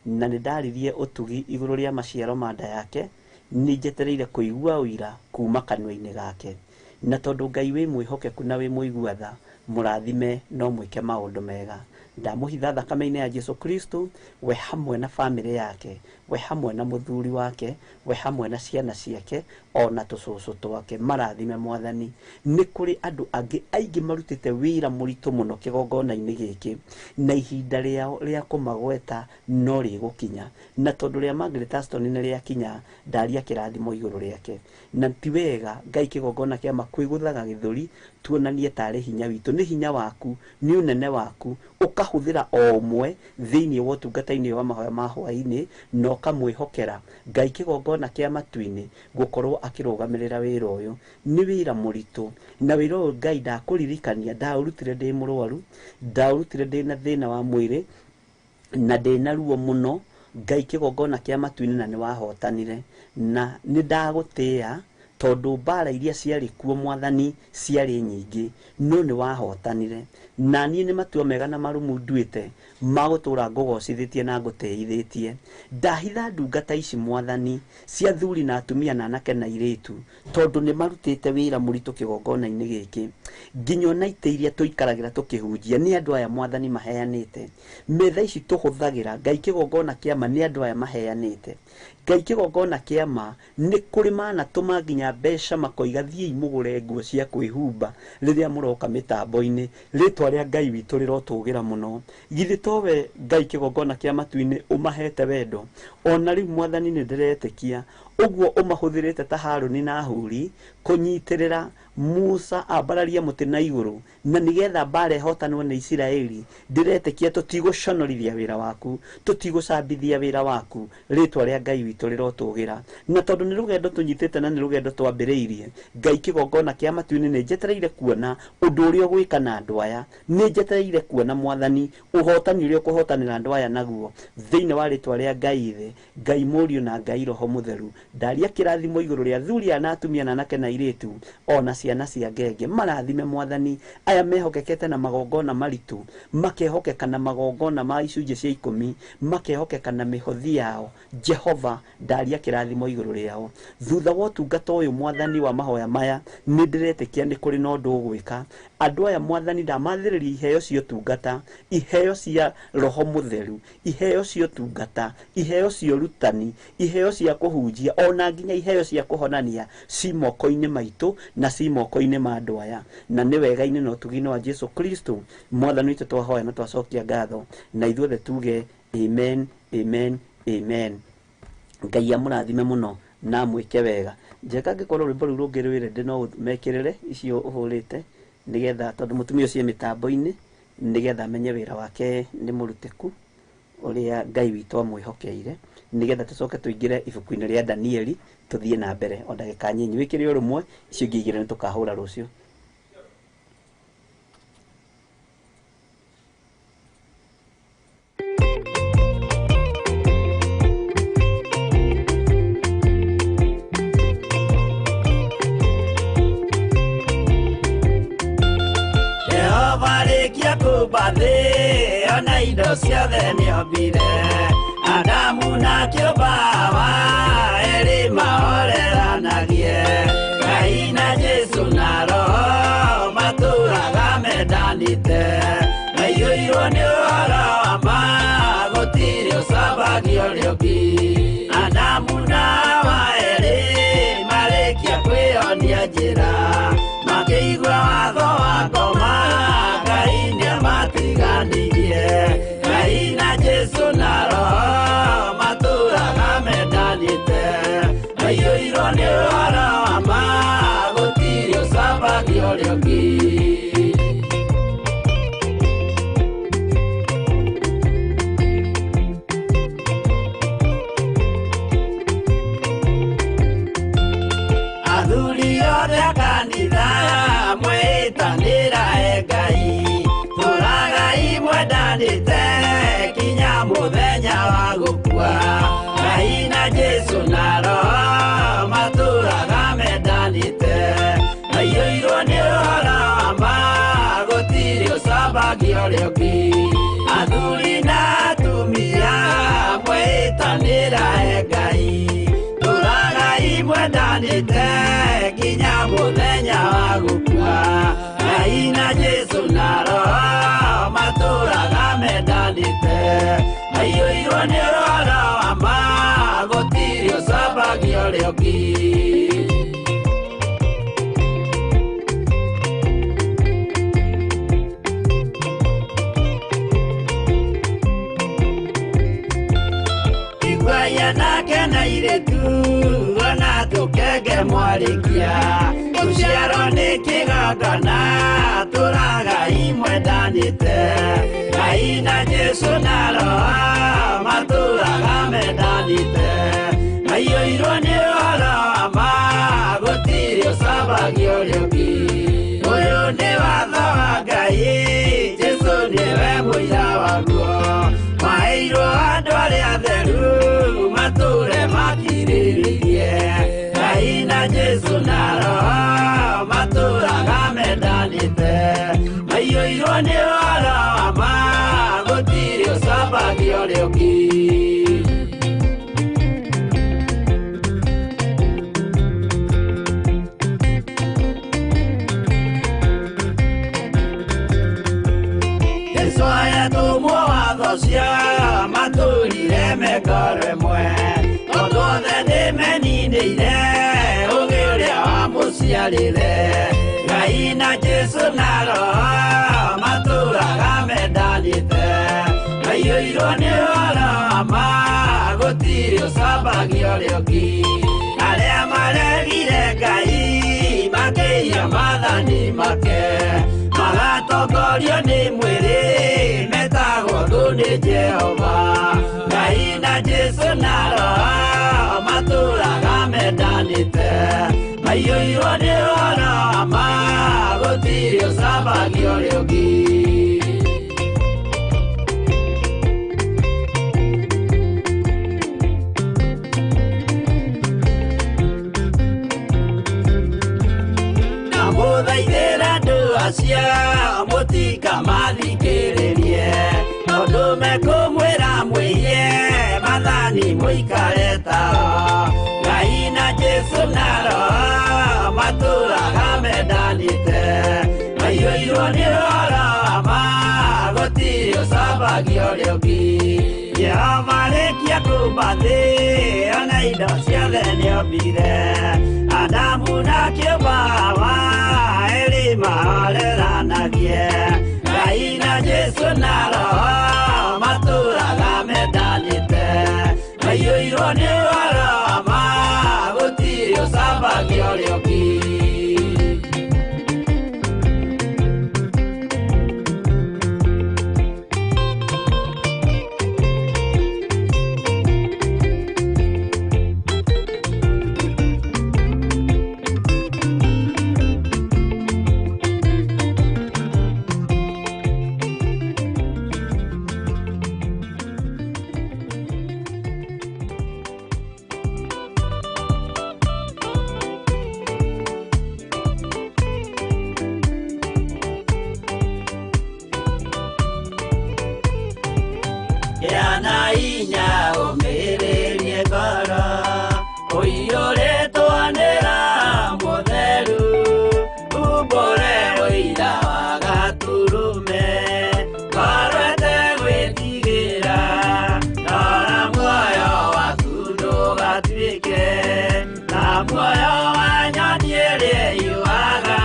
na nĩ ndaririe ũtugi igũrũ rĩa maciaro ma nda yake, nĩ njetereire kũigua ũira kuma kanua-inĩ gake, na tondũ Ngai wĩ mwĩhokeku na wĩ mũiguatha, mũrathime no mwĩke maũndũ mega. Ndamũhitha thakame-inĩ ya Jesu Kristo, we hamwe na bamĩrĩ yake, we hamwe na mũthuri wake, we hamwe na ciana ciake, ona tũcũcũ twake, marathime Mwathani. Nĩ kũrĩ andũ angĩ aingĩ marutĩte wĩra mũritũ mũno kĩgongona-inĩ gĩkĩ, na ihinda rĩao rĩa kũmagweta no rĩgũkinya, na tondũ rĩa Margaret Ashton nĩ rĩakinya, ndaria kĩrathimo igũrũ rĩake, na ti wega Ngai kĩgongona kĩa makwĩgũthaga gĩthũri, tuonanie tarĩ hinya witũ. Nĩ hinya waku, nĩ ũnene waku, ũkahũthĩra o ũmwe thĩinĩ wa ũtungata-inĩ wa mahoya ma hwaĩ-inĩ, na ũkamwĩhokera Ngai kĩgongona kĩa matu-inĩ gũkorwo akĩrũgamĩrĩra wĩra ũyũ. Nĩ wĩra mũritũ, na wĩra ũyũ Ngai ndakũririkania, ndaũrutire ndĩ mũrwaru, ndaũrutire ndĩ na thĩna wa mwĩrĩ, na ndĩ na ruo mũno. Ngai kĩgongona kĩa matu-inĩ na nĩ wahotanire, na nĩ ndagũtĩĩa tondu mbara iria ciarĩ kuo Mwathani ciarĩ nyingĩ, no nĩ wahotanire, na niĩ nĩ matua mega na marumu nduĩte magũtũra ngũgocithĩtie na ngũteithĩtie. Ndahitha ndungata ici Mwathani cia thuri na atumia na anake na airĩtu, tondu nĩ marutĩte wĩra mũritũ kĩgongona-inĩ gĩkĩ, nginya ona itĩ iria tũikaragĩra tũkĩhunjia nĩ andũ aya Mwathani maheanĩte. Metha ici tũhũthagĩra Ngai kĩgongona kĩama nĩ andũ aya maheanĩte. Ngai kĩgongona kĩama nĩ kũrĩ manatũma nginya mbeca makoiga thiĩi mũgũre nguo cia kwĩhumba rĩrĩa mũroka mĩtambo-inĩ, rĩtwa rĩa Ngai witũ rĩrotũgĩra mũno. Githĩ towe Ngai kĩgongona kĩa matu-inĩ ũmahete wendo? Ona rĩu Mwathani nĩ ndĩretĩkia ũguo ũmahũthĩrĩte ta Harũni na Huri kũnyitĩrĩra Musa ambararia mũtĩ na igũrũ, na nĩgetha mbara ĩhotanwo nĩ Isiraeli. Ndĩretĩkia tũtigũconorithia wĩra waku, tũtigũcambithia wĩra waku, rĩtwa rĩa Ngai witũ rĩrotũgĩra. Na tondũ nĩ rũgendo tũnyitĩte na nĩ rũgendo twambĩrĩirie, Ngai kĩgongona kĩa matu-inĩ nĩ njetereire kuona ũndũ ũrĩa ũgwĩka na andũ aya, nĩ njetereire kuona Mwathani ũhotani ũrĩa ũkũhotanĩra andũ aya naguo, thĩinĩ wa rĩtwa rĩa Ngai Ithe, Ngai Mũriũ na Ngai Roho Mũtheru. Ndaria kĩrathimo igũrũ rĩa thuri na atumia na anake na airĩtu, ona ciana cia ngenge. Marathime Mwathani aya mehokekete na magongona maritũ, makehokeka na magongona ma icunjĩ cia 10, makehokeka na mĩhothi yao. Jehova, ndaria kĩrathimo igũrũ rĩao. Thutha wa ũtungata ũyũ Mwathani wa mahoya maya, nĩ ndĩretĩkia nĩ kũrĩ na ũndũ ũgwĩka. Andũ aya Mwathani ndamathĩrĩria iheo cia ũtungata, iheo cia Roho Mũtheru, iheo cia ũtungata, iheo cia ũrutani, iheo cia kũhunjia, ona nginya iheo cia kũhonania ci moko-inĩ maitũ na ci moko-inĩ ma andũ aya. Na nĩ wega-inĩ na ũtugi-inĩ wa Jesu Kristo Mwathani witũ twahoya na twacokia ngatho, na ithuothe tuge amen, amen, amen. Ngai amũrathime mũno na mwĩke wega. Njeka ngĩkorwo rwĩmbo rũu rũngĩ rwĩre ndĩ no mekĩrĩre icio ũhũrĩte, nĩgetha tondũ mũtumia ũcio mĩtambo-inĩ, nĩgetha amenye wĩra wake nĩ mũrutĩku ũrĩa Ngai witũ amwĩhokeire, nĩgetha tũcoke tũingĩre ibuku-inĩ rĩa Danieli tũthiĩ na mbere o ndagĩka nyinyi. Wĩkĩre o rũmwe, icio ingĩ igĩrĩ nĩ tũkahũra rũciũ. Bathĩ ona indo ciothe nĩombire, Adamu na kĩũmba Hawa erĩ mahoreranagie. Ngai na Jesu na Roho matũraga mendanĩte, maiyũirwo nĩ ũhoro wa ma, gũtirĩ ũcambagio rĩũngĩ. Adamu na Hawa erĩ marĩkia kwĩyonia njĩra, makĩigua watho wa ngoma, Ngai na Jesu na Roho matũraga mendanĩte, maiyũirwo nĩ ũhoro wa ma, gũtirĩ ũcambagio rĩũngĩ. Athuri othe a kanitha mwĩtanĩra Ngai, tũragai mwendanĩte kinya mũthenya wa gũkua. Ngai na Jesu na Roho matũraga mendanĩte, maiyũirwo nĩ ũhoro wa ma, gũtirĩ ũcambagio rĩũngĩ. Athuri na atumia mwĩtanĩra Ngai, tũragai mwendanĩte kinya mũthenya wa gũkua. Ngai na Jesu na Roho matũraga mendanĩte, maiyũirwo nĩ ũhoro wa ma, gũtirĩ ũcambagio rĩũngĩ. Iguaya nake na airĩtu ona tũkenge mwarĩkia, tũciarwo nĩ kĩgongona tũragai mwendanĩte. Ngai na Jesu na Roho matũraga mendanĩte, maiyũirwo nĩ ũhoro wa ma, gũtirĩ ũcambagio rĩũngĩ. Ũyũ nĩ watho wa Ngai, Jesu nĩwe mũira waguo, maheirwo andũ arĩa atheru matũre makirĩrĩirie. Ngai na na Jesu na roho matũraga mendanĩte maiyũirwo nĩ ũhoro wa ma gũtirĩ ũcambagio rĩũki Yesu ayatũmwo watho cia matũrire mekoro ĩmwe tondũ othe nĩmeninĩire ũgĩ ũrĩa wamũciarire Ngai na Jesu na roho matũraga mendanĩte maiyũirwo nĩ ũhoro wa ma gũtirĩ ũcambagio rĩũki arĩa maregire Ngai makĩiya maathani make magatongorio nĩ mwĩrĩ metagwo thũ nĩ Jehova Ngai na Jesu na roho matũraga mendanĩte maiyũirwo nĩ ũhoro wa ma gũtirĩ ũcambagio rĩũki Namũthaithĩra andũ acio mũtikamathikĩrĩrie tondũ mekũmwĩra mwĩhie maathani mũikare tao Ngai na Jesu na roho matũraga mendanĩte maiyũirwo nĩ ũhoro wa ma gũtirĩ ũcambagio rĩũki Jehova arĩkia kũmba thĩ ona indo ciothe nĩombire Adamu na kĩũmba Hawa erĩ mahoreranagie Ngai na Jesu na roho matũraga mendanĩte maiyũirwo nĩ ũhoro wa ma gũtirĩ ũcambagio rĩũki Yana inya ũmĩrĩrie ngoro ũiyũrĩtwo nĩ Roho Mũtheru umbũre ũira wa gatũrũme ngoro ĩtegwĩtigĩra rora muoyo waku ndũgatuĩke na muoyo wa nyoni ĩrĩa yuaga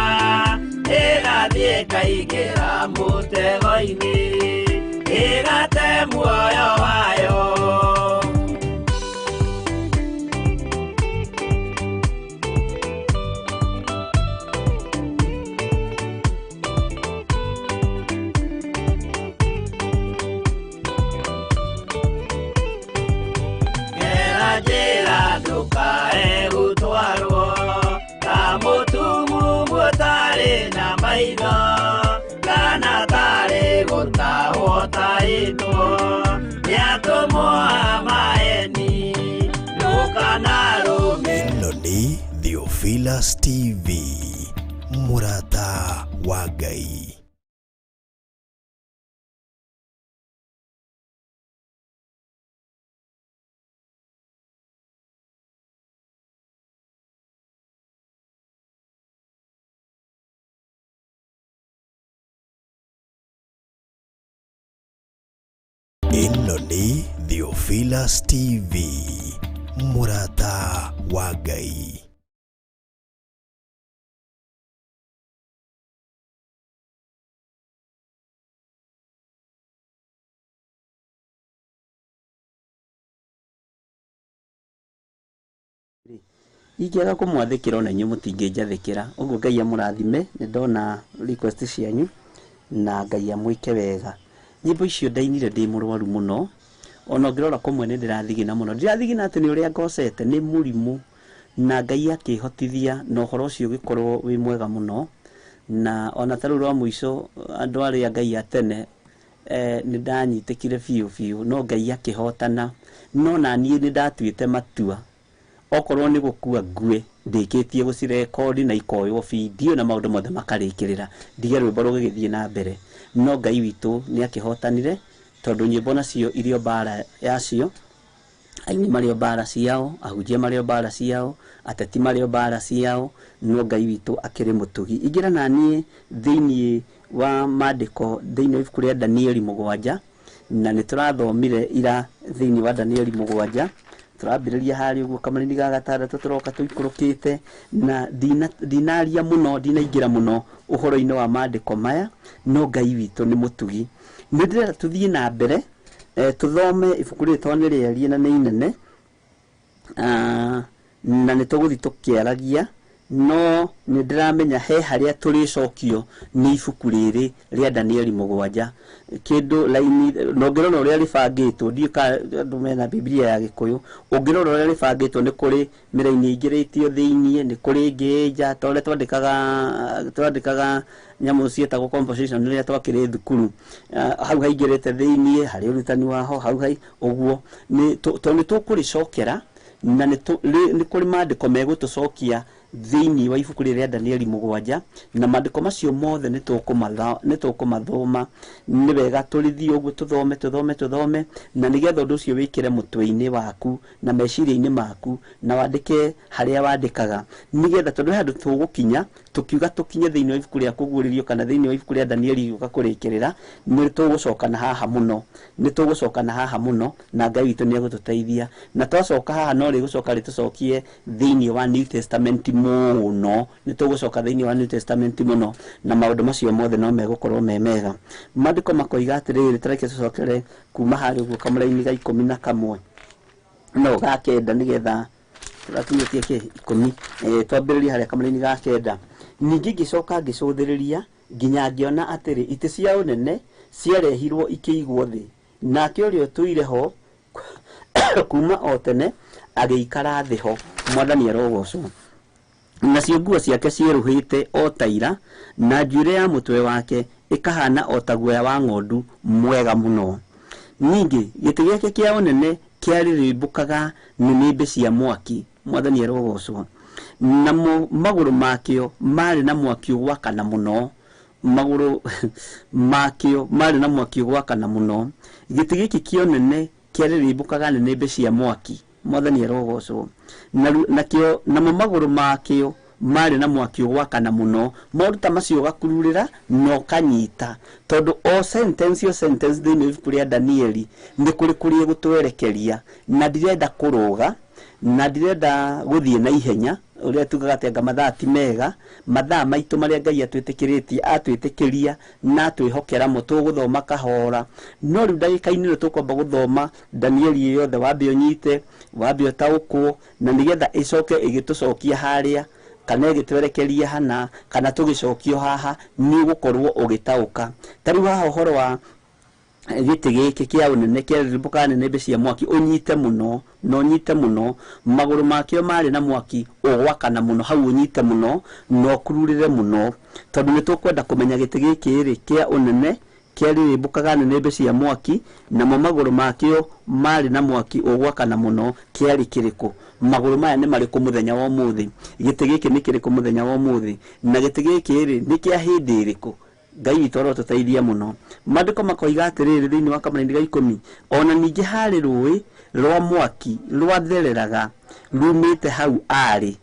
ĩgathiĩ ĩkaingĩra mũtego-inĩ ĩgate muoyo wayo Gera njĩra ndũkae gũtwarwo ta mũtumumu ũtarĩ na maitho kana tarĩ gũtahwo taĩtwo nĩatũmwo amaeni ndũkanarũme Ĩno nĩ Theophilus TV mũrata wa Ngai. Ĩno nĩ Theophilus TV mũrata wa Ngai. Ingĩaga kũmwathĩkĩra ona inyuĩ mũtingĩnjathĩkĩra ũguo Ngai amũrathime nĩndona request cianyu na Ngai amwĩke wega nyĩmbo icio ndainire ndĩ mũrwaru mũno ona ngĩrora kũmwe nĩndĩrathigina mũno ndĩrathigina atĩ nĩ ũrĩa ngocete nĩ mũrimũ na Ngai akĩhotithia na ũhoro ũcio ũgĩkorwo wĩ mwega mũno na ona tarĩu rwa mũico andũ arĩa Ngai atene nĩndanyitĩkire biũ no Ngai akĩhotana no na niĩ nĩndatuĩte matua okorwo nĩ gũkua ngue ndikitie gucirekodi na ikoywo video na maundu mothe makarikirira ndige rwimbo rugithie na mbere no Ngai witu ni akihotanire tondu nyimbo nacio irio bara yacio aini mario bara ciao ahujia mario bara ciao ateti mario bara ciao no Ngai witu akiri mutugi igira nanie thiini wa mandiko thiini wa ibuku ria Danieli 7 na niturathomire ira thiini wa Danieli 7 turambiriria hari uguo kamari-ini ga gatandatũ turoka tuikurukite na dinaria muno dinaingira muno uhoro-ini wa mandiko maya no Ngai witu ni mutugi nindira tuthie na mbere tuthome ibuku ritwa ni rĩerie na nĩ inene na nĩtũgũthi tukiaragia no nindiramenya he haria turicokio ni ibuku riri ria Danieli 7 kindu laini nongirona uria ribangitwo ndika andu mena Biblia ya Gikuyu ungirona uria ribangitwo ni kuri miraini ingiritio thiini ni kuri ngeja tore twandikaga nyamu cietagwo composition ria twakiri thukuru hau haingirite thiini hari urutani waho hau hai uguo ni tukuricokera na ni kuri mandiko megutucokia thiini wa ibuku ria Danieli 7 na mandiko macio mothe nitukumathoma ni wega turithie uguo tuthome na nigetha undu ucio wikire mutwe-ini waku na meciria-ini maku na wandike haria wandikaga nigetha tondu handu tugukinya tukiuga tukinye thiini wa ibuku ria kuguririo kana thiini wa ibuku ria Danieli ugakurikirira ni tugucokana haha muno na Ngai witu ni agututeithia na twacoka haha no rigucoka ritucokie thiini wa New Testament muno nitugucoka thiini wa New Testament muno na maundu macio mothe no megukorwo mega mandiko makoiga atiriri tareke tucokere kuma hari uguo kamara-ini ga 11 no ga kenda nigetha turakinyitie ki 10 twambiririe haria kamara-ini ga kenda ningi gicoka gicuthiriria nginya ngiona atiri iti cia unene ciarehirwo ikiigwo thi nake urio tuire ho kuma o tene agiikara thi ho mwathani arogocwo nacio nguo ciake cieruhite o taira na njuire ya mutwe wake ikahana o ta guoya wa ng'ondu mwega muno ningi giti giake kia unene kiariribũkaga nĩnĩmbĩ cia mwaki mwathani arogocwo namo maguru makio mari na mwaki ugwakana muno maguru makio mari na mwaki ugwakana muno giti giki kionene kiariribũkaga nĩnĩmbĩ cia mwaki mwathani arogocwo nakio namo maguru makio mari na mwaki ugwakana muno moruta macio gakururira no kanyita tondu o sentence thiini ibuku ria Danieli ni kuri gutwerekeria na ndirenda kuruga na ndirenda guthie na ihenya uria tugaga tenga mathaa ti mega mathaa maitu maria Ngai atwitikiria na twihokera mo tuguthoma kahora no riu ndagika-ini no tukwamba guthoma Danieli yothe wambe unyite wambe utaukwo na nigetha icoke igitucokia haria kana igitwerekeria hana kana tugicokio haha ni gukorwo ugitauka tari haha uhoro wa giti giki kia unene kia ribuka nĩnĩmbĩ cia mwaki unyite muno no nyite muno maguru makio mari na mwaki ugwakana muno hau unyite muno no kururire muno tondu nitukwenda kumenya giti giki ri kia unene kia ribukaga nĩnĩmbĩ cia mwaki na maguru makio mari na mwaki ugwakana muno kia rikiriku maguru maya ni mariku muthenya wa umuthi giti giki ni kiriku muthenya wa umuthi na giti giki ri ni kia hindi iriku Ngai witu arotuteithia muno mandiko makoiga atiriri thiini wa kamara-ini ga 10 ona ningi hari rui rwa mwaki rwathereraga rumite hau ari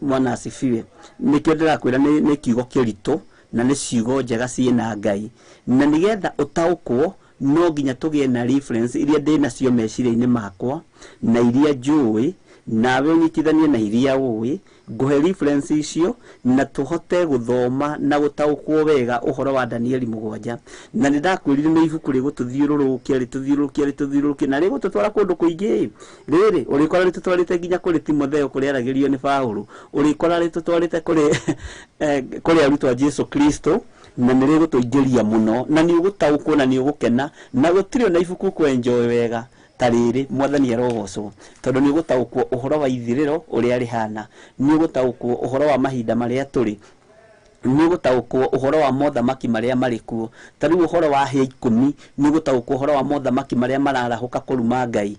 mwana asifiwe nikio ndirakwira ni kiugo kiritu na ni ciugo njega ciina Ngai na nigetha utaukwo no nginya tugie na reference iria ndina cio meciria-ini makwa na iria njui nawe unyitithanie na iria uwi nguhe reference icio na tuhote guthoma na gutaukwo wega uhoro wa Danieli 7 na nindakwirire ni ibuku rituthiururukia na rigututwara kundu kuingi riri urikora ritutwarite nginya kuri Timotheo kuri aragirio ni Paulo urikora ritutwarite kuri arutwo a Jesu Kristo na nirigutuingiria muno na ni ugutaukwo na ni ugukena na gutiri na ibuku kwenjoy wega tariri mwathani arogocwo tondu ni gutaukwo uhoro wa ithiriro uria rihana ni gutaukwo uhoro wa mahinda maria turi nĩ gũtaũkwo ũhoro wa mothamaki marĩa marĩ kuo. Ta rĩu ũhoro wa hĩa 10 nĩ gũtaũkwo ũhoro wa mothamaki marĩa mararahũka kũruma Ngai.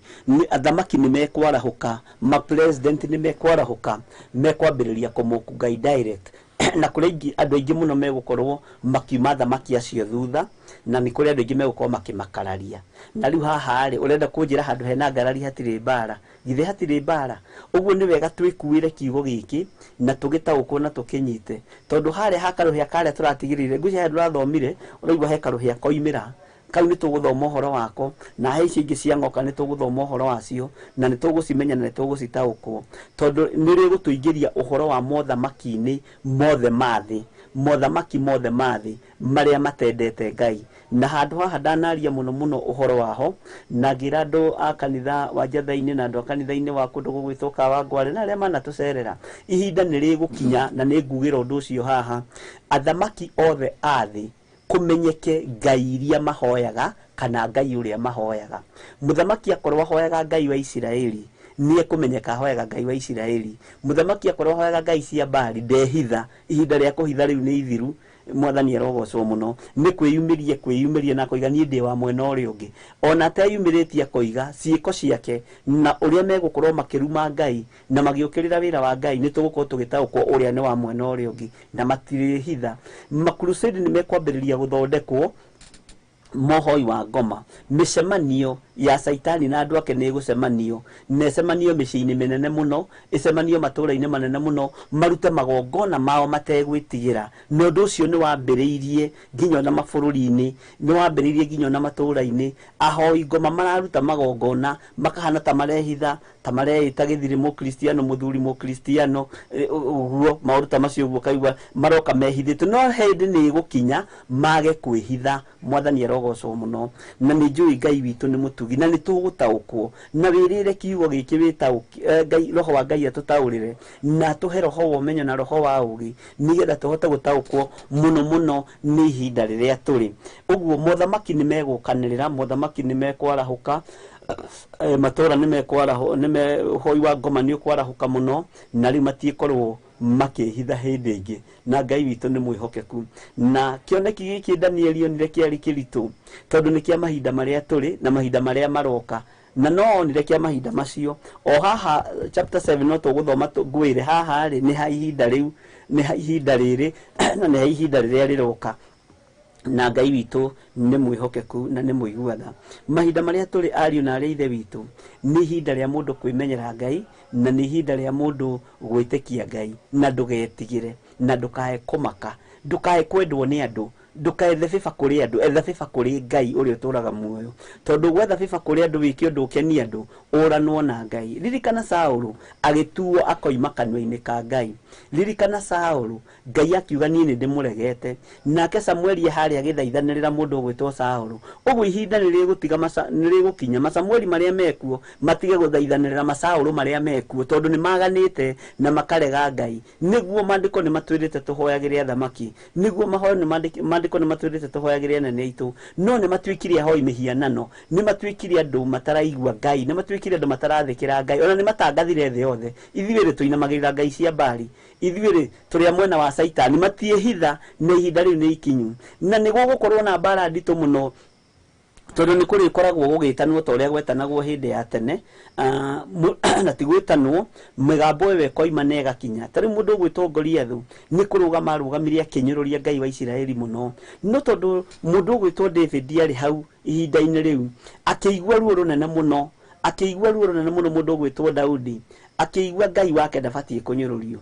Athamaki nĩ mekwarahũka, ma president nĩ mekwarahũka, mekwambĩrĩria kũmũku Ngai direct. Na kũrĩ andũ aingĩ mũno megũkorwo makiuma thamaki acio thutha, na nĩ kũrĩ andũ aingĩ megũkorwo makimakararia. Na rĩu haha rĩ ũrenda kũnjĩra handũ hena ngarari hatirĩ mbara? Githĩ hatirĩ mbara? Ũguo nĩ wega twĩkuĩre kiugo gĩkĩ na tũgĩtaũkwo na tũkĩnyite, tondũ harĩa hakaruhia karĩa tũratigĩrĩire ngũcia ndũrathomire ũraigua he karuhia koimĩra. Kau nĩ tũgũthoma ũhoro wako, na he icio ingĩ cia ngoka nĩ tũgũthoma ũhoro wacio, na nĩ tũgũcimenya na nĩ tũgũcitaũkwo, tondũ nĩ rĩgũtũingĩria ũhoro wa mothamaki-inĩ mothe mathĩ, mothamaki mothe mathĩ marĩa matendete Ngai. Na handũ haha ndanaria mũno mũno ũhoro waho, na ngira andũ a kanitha wa Njatha-inĩ na andũ a kanitha-inĩ wa kũndũ gũgwĩtwo Kawangware na arĩa manatũcerera, ihinda nĩ rĩgũkinya na nĩ ngugĩra ũndũ ũcio haha, athamaki othe a thĩ kumenyeke Ngai iria mahoyaga kana Ngai ũrĩa mahoyaga. Mũthamaki akorwo ahoyaga Ngai wa Isiraeli nĩ ekũmenyeka ahoyaga Ngai wa Isiraeli. Mũthamaki akorwo ahoyaga Ngai cia Baali ndehitha, ihinda rĩa kũhitha rĩu nĩ ithiru. Mwathani arogocwo mũno, nĩ kwĩyumĩria na koiga niĩ ndĩ wa mwena ũrĩa ũngĩ. Ona ateyumĩrĩtie koiga ciĩko ciake na ũrĩa megũkorwo makĩruma Ngai na magĩũkĩrĩra wĩra wa Ngai, nĩ tũgũkorwo tũgĩtaũkwo ũrĩa nĩ wa mwena ũrĩa ũngĩ na matirĩhitha. Makrusade nĩ mekwambĩrĩria gũthondekwo, mohoi wa ngoma, mĩcemanio ya Saitani na andũ ake nĩ gũcemanio, na ĩcemanio mĩciĩ-inĩ mĩnene mũno, ĩcemanio matũũra-inĩ manene mũno, marute magongona mao mategwĩtigĩra. Na ũndũ ũcio nĩ wambĩrĩirie nginya na mabũrũri-inĩ, nĩ wambĩrĩirie nginya na matũũra-inĩ. Ahoi ngoma mararuta magongona makahana ta marehitha, ta mareĩta gĩthiri mũkristiano, mũthuri mũkristiano, ũguo maũndũ ta macio ũguo kaigua maroka mehithĩtwo. No hĩndĩ nĩ ĩgũkinya mage kwĩhitha. Mwathani arogocwo mũno, na nĩ njũĩ Ngai witũ nĩ mũtugi na nĩ tũgũtaũkwo, na wĩrĩre kiugo gĩkĩ wĩtaũki Ngai, roho wa Ngai atũtaũrĩre na tũhe roho wa ũmenyo na roho wa ũũgĩ, nĩgetha tũhote gũtaũkwo mũno mũno nĩ ihinda rĩrĩa tũrĩ. Ũguo mothamaki nĩ megũkanĩrĩra, mothamaki nĩ mekwarahũka, matũũra nĩ mekwarahũka, ũhoi wa ngoma nĩ ũkwarahũka mũno, na rĩu matiĩkorwo makĩhitha hĩndĩ ĩngĩ. Na Ngai witũ nĩ mwĩhokeku, na kĩoneki gĩkĩ Danieli onire kĩarĩ kĩritũ, tondũ nĩ kĩa mahinda marĩa tũrĩ na mahinda marĩa maroka, na no onire kĩa mahinda macio. O haha chapter 7 no tũgũthoma ngwĩre haha rĩ nĩ ha ihinda rĩu, nĩ ha ihinda rĩrĩ na nĩ ha ihinda rĩrĩa rĩroka. Na Ngai witũ nĩ mwĩhokeku na nĩ mũiguatha. Mahinda marĩa tũrĩ ariũ na arĩa ithe witũ nĩ ihinda rĩa mũndũ kwĩmenyera Ngai, na nĩ ihinda rĩa mũndũ gwĩtĩkia Ngai, na ndũgetigĩre na ndũkae kũmaka, ndũkae kwendwo nĩ andũ, ndũkaethe bĩba kũrĩ andũ, etha bĩba kũrĩ Ngai ũrĩa ũtũraga muoyo. Tondũ gwetha bĩba kũrĩ andũ wĩke ũndũ ũkenie andũ, ũranwo na Ngai. Ririkana Saũlũ agĩtuo akoima kanua-inĩ ka Ngai. Ririkana Saũlũ, Ngai akiuga niĩ nĩ ndĩmũregete, nake Samueli harĩa agĩthaithanĩrĩra mũndũ ũgwĩtwo Saũlũ. Ũguo ihinda nĩ rĩgũkinya Masamueli marĩa mekuo matige gũthaithanĩrĩra Masaũlũ marĩa mekuo, tondũ nĩ maganĩte na makarega Ngai. Nĩguo maandĩko nĩ matwĩrĩte tũhoyagĩre athamaki, nĩguo maandĩko nĩ matwĩrĩte tũhoyagĩre anene aitũ, no nĩ matuĩkire ahoi mĩhianano, nĩ matuĩkire andũ mataraigua Ngai, nĩ matuĩkire andũ matarathĩkĩra Ngai, ona nĩ matangathire thĩ yothe. Ithuĩ tũinamagĩrĩra ngai cia Baali, ithuĩ tũrĩ mwena wa Saitani, matiĩhitha na ihinda rĩu nĩ ikinyu. Na nĩ gũgũkorwo na mbara nditũ mũno, tondũ nĩ kũrĩkoragwo gũgĩtanwo ta ũrĩa gwetanagwo hĩndĩ ya tene, na ti gwĩtanwo mĩgambo ĩyo ĩkoima na ĩgakinya. Ta rĩu mũndũ ũgwĩtwo Goliathũ nĩ kũrũgama arũgamire akĩnyũrũria Ngai wa Isiraeli mũno, no tondũ mũndũ ũgwĩtwo David arĩ hau ihinda-inĩ rĩu, akĩigua ruo rũnene mũno, mũndũ ũgwĩtwo Daudi akĩigua Ngai wake ndabatiĩ kũnyũrũrio.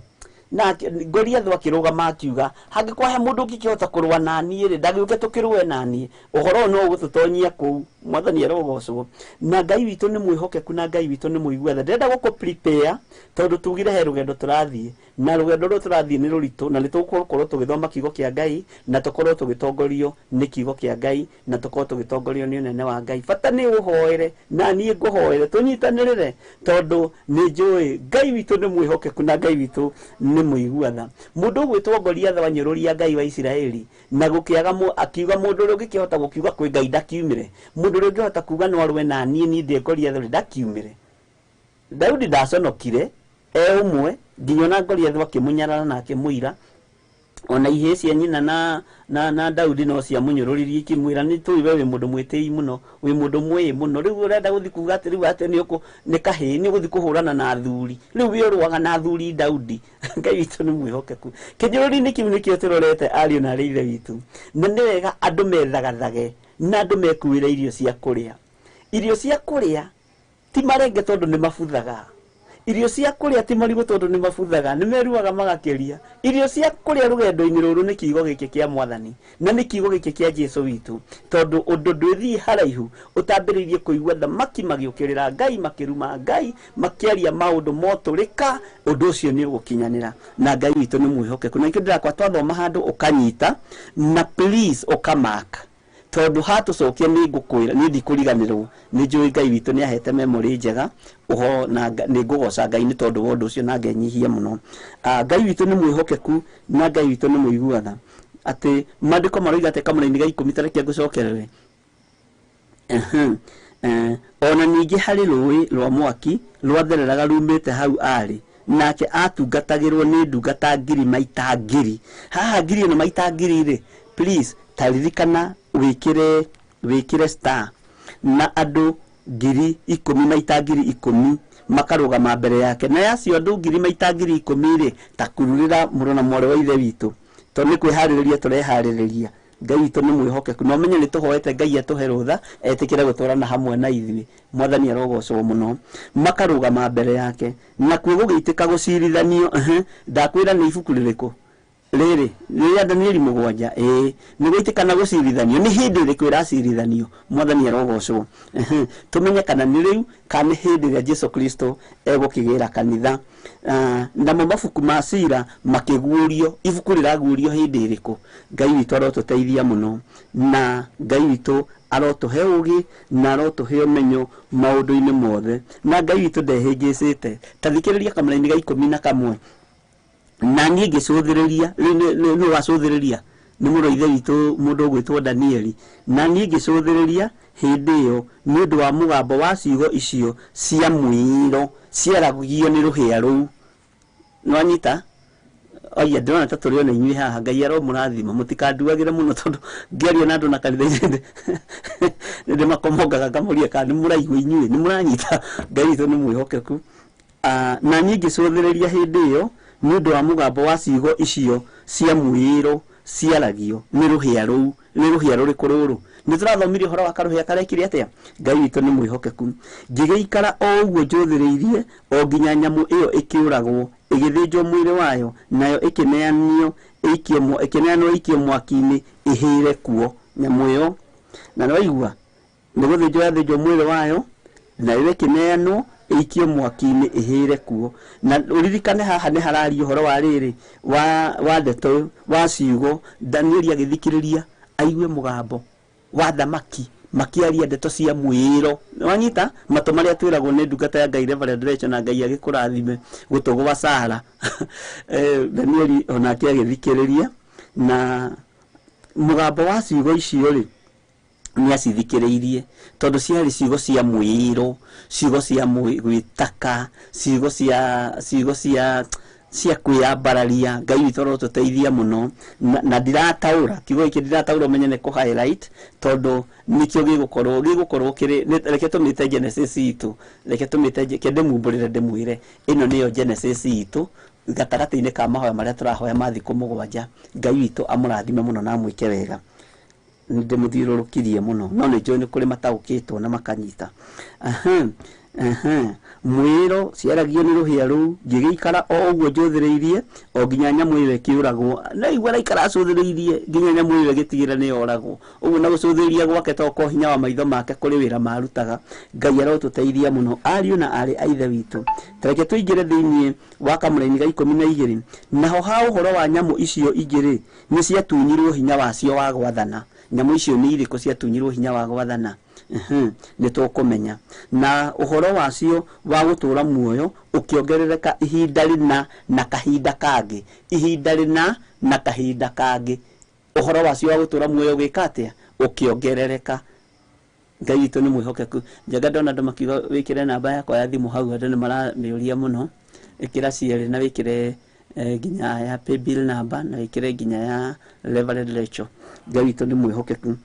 Na Goliathũ akĩrũgama akiuga, hangĩkorwo he mũndũ ũngĩkĩhota kũrũa na niĩ rĩ, ndagĩũke tũkĩrũe na niĩ. Ũhoro no ũgũtũtonyia kũu. Mwathani arogocwo. Na Ngai witũ nĩ mwĩhokeku na Ngai witũ nĩ mũiguatha. Ndĩrenda gũkũ prepare, tondũ tugire he rũgendo tũrathiĩ, na rũgendo rũrũ tũrathiĩ nĩ rũritũ, na nĩ tũgũkorwo tũgĩthoma kiugo kĩa Ngai, na tũkorwo tũgĩtongorio nĩ kiugo kĩa Ngai, na tũkorwo tũgĩtongorio nĩ ũnene wa Ngai. Bata nĩ ũhoere na niĩ ngũhoere, tũnyitanĩrĩre, tondũ nĩ njũĩ Ngai witũ nĩ mwĩhokeku na Ngai witũ nĩ mũiguatha. Mũndũ ũgwĩtwo Goliathũ anyũrũria Ngai wa Isiraeli, na gũkĩaga akiuga mũndũ ũrĩa ũngĩkĩhota gũkiuga kwĩ Ngai ndakiumĩre. Mũndũ ũrĩa ũngĩhota kuuga no arũe na niĩ ndĩ Goliathũ ndakiumĩre. Daudi ndaconokire ũmwe nginya na Goliathũ akĩmũnyarara na akĩmũira, ona ihe cia nyina na Daudi no cia munyururirie ikimwira ni tuiwe wi mundu mwitei muno wi mundu mwii muno riu urenda guthi kuga ati riu ati ni kahii ni guthi kuhurana na thuri riu wi urwaga na thuri Daudi Ngai witu ni mwihokeku kijururi ni kiu nikio turorete ariu na arithe witu na ni wega andu methagathage na andu mekuire irio cia kuria ti marenge tondu ni mabuthaga irio cia kuria ti marigo tondu ni mabuthaga ni meruaga magakeria irio cia kuria rugendo-ini ruru ni kiugo giki kia Mwathani na ni kiugo giki kia Jesu witu tondu undu ndwithi haraihu utambiririe kuigua thamaki magiukirira Ngai makiruma Ngai makiaria maundu moturika undu ucio ni ugukinyanira na Ngai witu ni mwihokeku na ikio ndirakwa twathoma handu ukanyita na please ukamaka tondu hatucokia ni ngukwira ni ndikuriganirwo ni njui Ngai witu ni ahete memory njega uho na ni ngugoca Ngai ni tondu wondu ucio na ngenyihia muno Ngai witu ni mwihokeku na Ngai witu ni muiguana ati mandiko maroiga ate kamuna-ini ga 10 tareke ngucokerere ona ningi hari rui rwa mwaki rwathereraga rumite hau ari nake atungatagirwo ni ndungata ngiri maita ngiri haha ngiri no maita ngiri ri please taririkana wikire star na andu ngiri 10 maita ngiri 10 makarugama mbere yake na yacio andu ngiri maita ngiri 10 ri takururira murona mwore wa ithe witu tondu kwihariria turehariria Ngai witu ni mwihokeku no menye ni tuhoete Ngai atuhe rutha etikire gutwarana hamwe na ithuĩ Mwathani arogocwo muno makarugama mbere yake na kuo gugiitika gucirithanio ndakwira ni ibuku ririku riri riria Danieli 7 ni guitikana gucirithanio ni hindi iriku iracirithanio Mwathani arogocwo tumenye kana ni riu kana hindi ria Jesu Kristo egukigira kanitha na mabuku ma cira makigurio ibuku riragurio hindi iriku Ngai witu arotuteithia muno na Ngai witu arotuhe ugi na arotuhe umenyo maundu-ini mothe na Ngai witu ndehingicite tathikiriria kamera-ini ga 11 na niĩ ngĩcũthĩrĩria nĩ wacũthĩrĩria nĩ mũrũ ithe witũ mũndũ ũgwĩtwo Danieli na niĩ ngĩcũthĩrĩria hĩndĩ ĩyo nĩ ũndũ wa mũgambo wa ciugo icio cia mũiro ciaragio nĩ rũhĩa rũu nwanyita oya ndĩrona ta tũrĩ ona inyuĩ haha Ngai aromũrathima mũtikanduagĩre mũno tondũ ngĩaria na andũ na kanitha-inĩ ndĩmakomongaga ngamũria kana nĩ mũraigua inyuĩ nĩ mũranyita Ngai witũ nĩ mwĩhokeku na niĩ ngĩcũthĩrĩria hĩndĩ ĩyo nĩ ũndũ wa mũgambo wa ciugo icio cia mwĩiro ciaragio nĩ rũhĩa rũu nĩ rũhĩa rũrĩkũ rũrũ nĩ tũrathomirie ũhoro wa karũhĩa karekire atĩa Ngai witũ nĩ mwĩhokeku ngĩgĩikara o ũguo njũthĩrĩirie o nginya nyamũ ĩyo ĩkĩũragwo ĩgĩthĩnjwo mwĩrĩ wayo nayo ĩkĩneanwo ĩikio mwaki-inĩ ĩhĩre kuo nyamũ ĩyo na nĩwaigua nĩ gũthĩnjwo yathĩnjwo mwĩrĩ wayo nayo ĩkĩneanwo ikio mwaki-inĩ ihire kuo na uririkane haha ni harario horo wa riri wa ndeto wa ciugo Danieli agithikiriria aigue mugambo wa thamaki makiaria ndeto cia mwiro wanyita mato maria twiragwo ni ndungata ya Ngai Reverend Rachel na Ngai agikurathime gutugwa Sara Danieli onake agithikiriria na mugambo wa ciugo icio ri ni acithikiriirie tondu ciari ciugo cia mwiro ciugo cia gwitaka ciugo cia kwiyambararia Ngai witu arotuteithia muno na ndirataura kiugo iki ndirataura umenye ni ku highlight tondu nikio gigukorwo kiri reke tumite Genesis itu reke tumite kende mumburire ndimwire ino niyo Genesis itu gatagati-ini ka mahoya maria turahoya mathiku 7 Ngai witu amurathime muno na amwike wega ndimuthiũrũrũkirie muno no nĩ njũĩ nĩ kũrĩ mataũkĩtwo na makanyita mwĩro ciaragio nĩ rũhĩa rũu ngĩgĩikara o ũguo njũthĩrĩirie o nginya nyamũ ĩyo ĩkĩũragwo na igua raikara acũthĩrĩirie nginya nyamũ ĩyo ĩgĩtigĩra nĩ yoragwo ũguo na gũcũthĩrĩria gwake toko hinya wa maitho make kũrĩ wĩra marutaga Ngai arotũteithia muno ariũ na arĩ a ithe witũ tareke tũingĩre thĩinĩ wa kamũra-inĩ ga 12 naho ha ũhoro wa nyamũ icio igĩrĩ nĩ ciatunyirwo hinya wacio wa gwathana nyamũ icio nĩ irĩkũ ciatunyirwo hinya wa gwathana nĩ tũkũmenya na ũhoro wacio wa gũtũra muoyo ũkĩongerereka ihinda rĩna na kahinda kangĩ ihinda rĩna na kahinda kangĩ ũhoro wacio wa gũtũra muoyo gwĩka atĩa ũkĩongerereka Ngai witũ nĩ mwĩhokeku njaga ndona andũ makiuga wĩkĩre namba yakwa ya thimũ hau andũ nĩ maramĩũria mũno ĩkĩra ciĩrĩ na wĩkĩre ginya ya pay bill number na ikire ginya ya leverage ratio. Ngai witũ nĩ mwĩhokeku.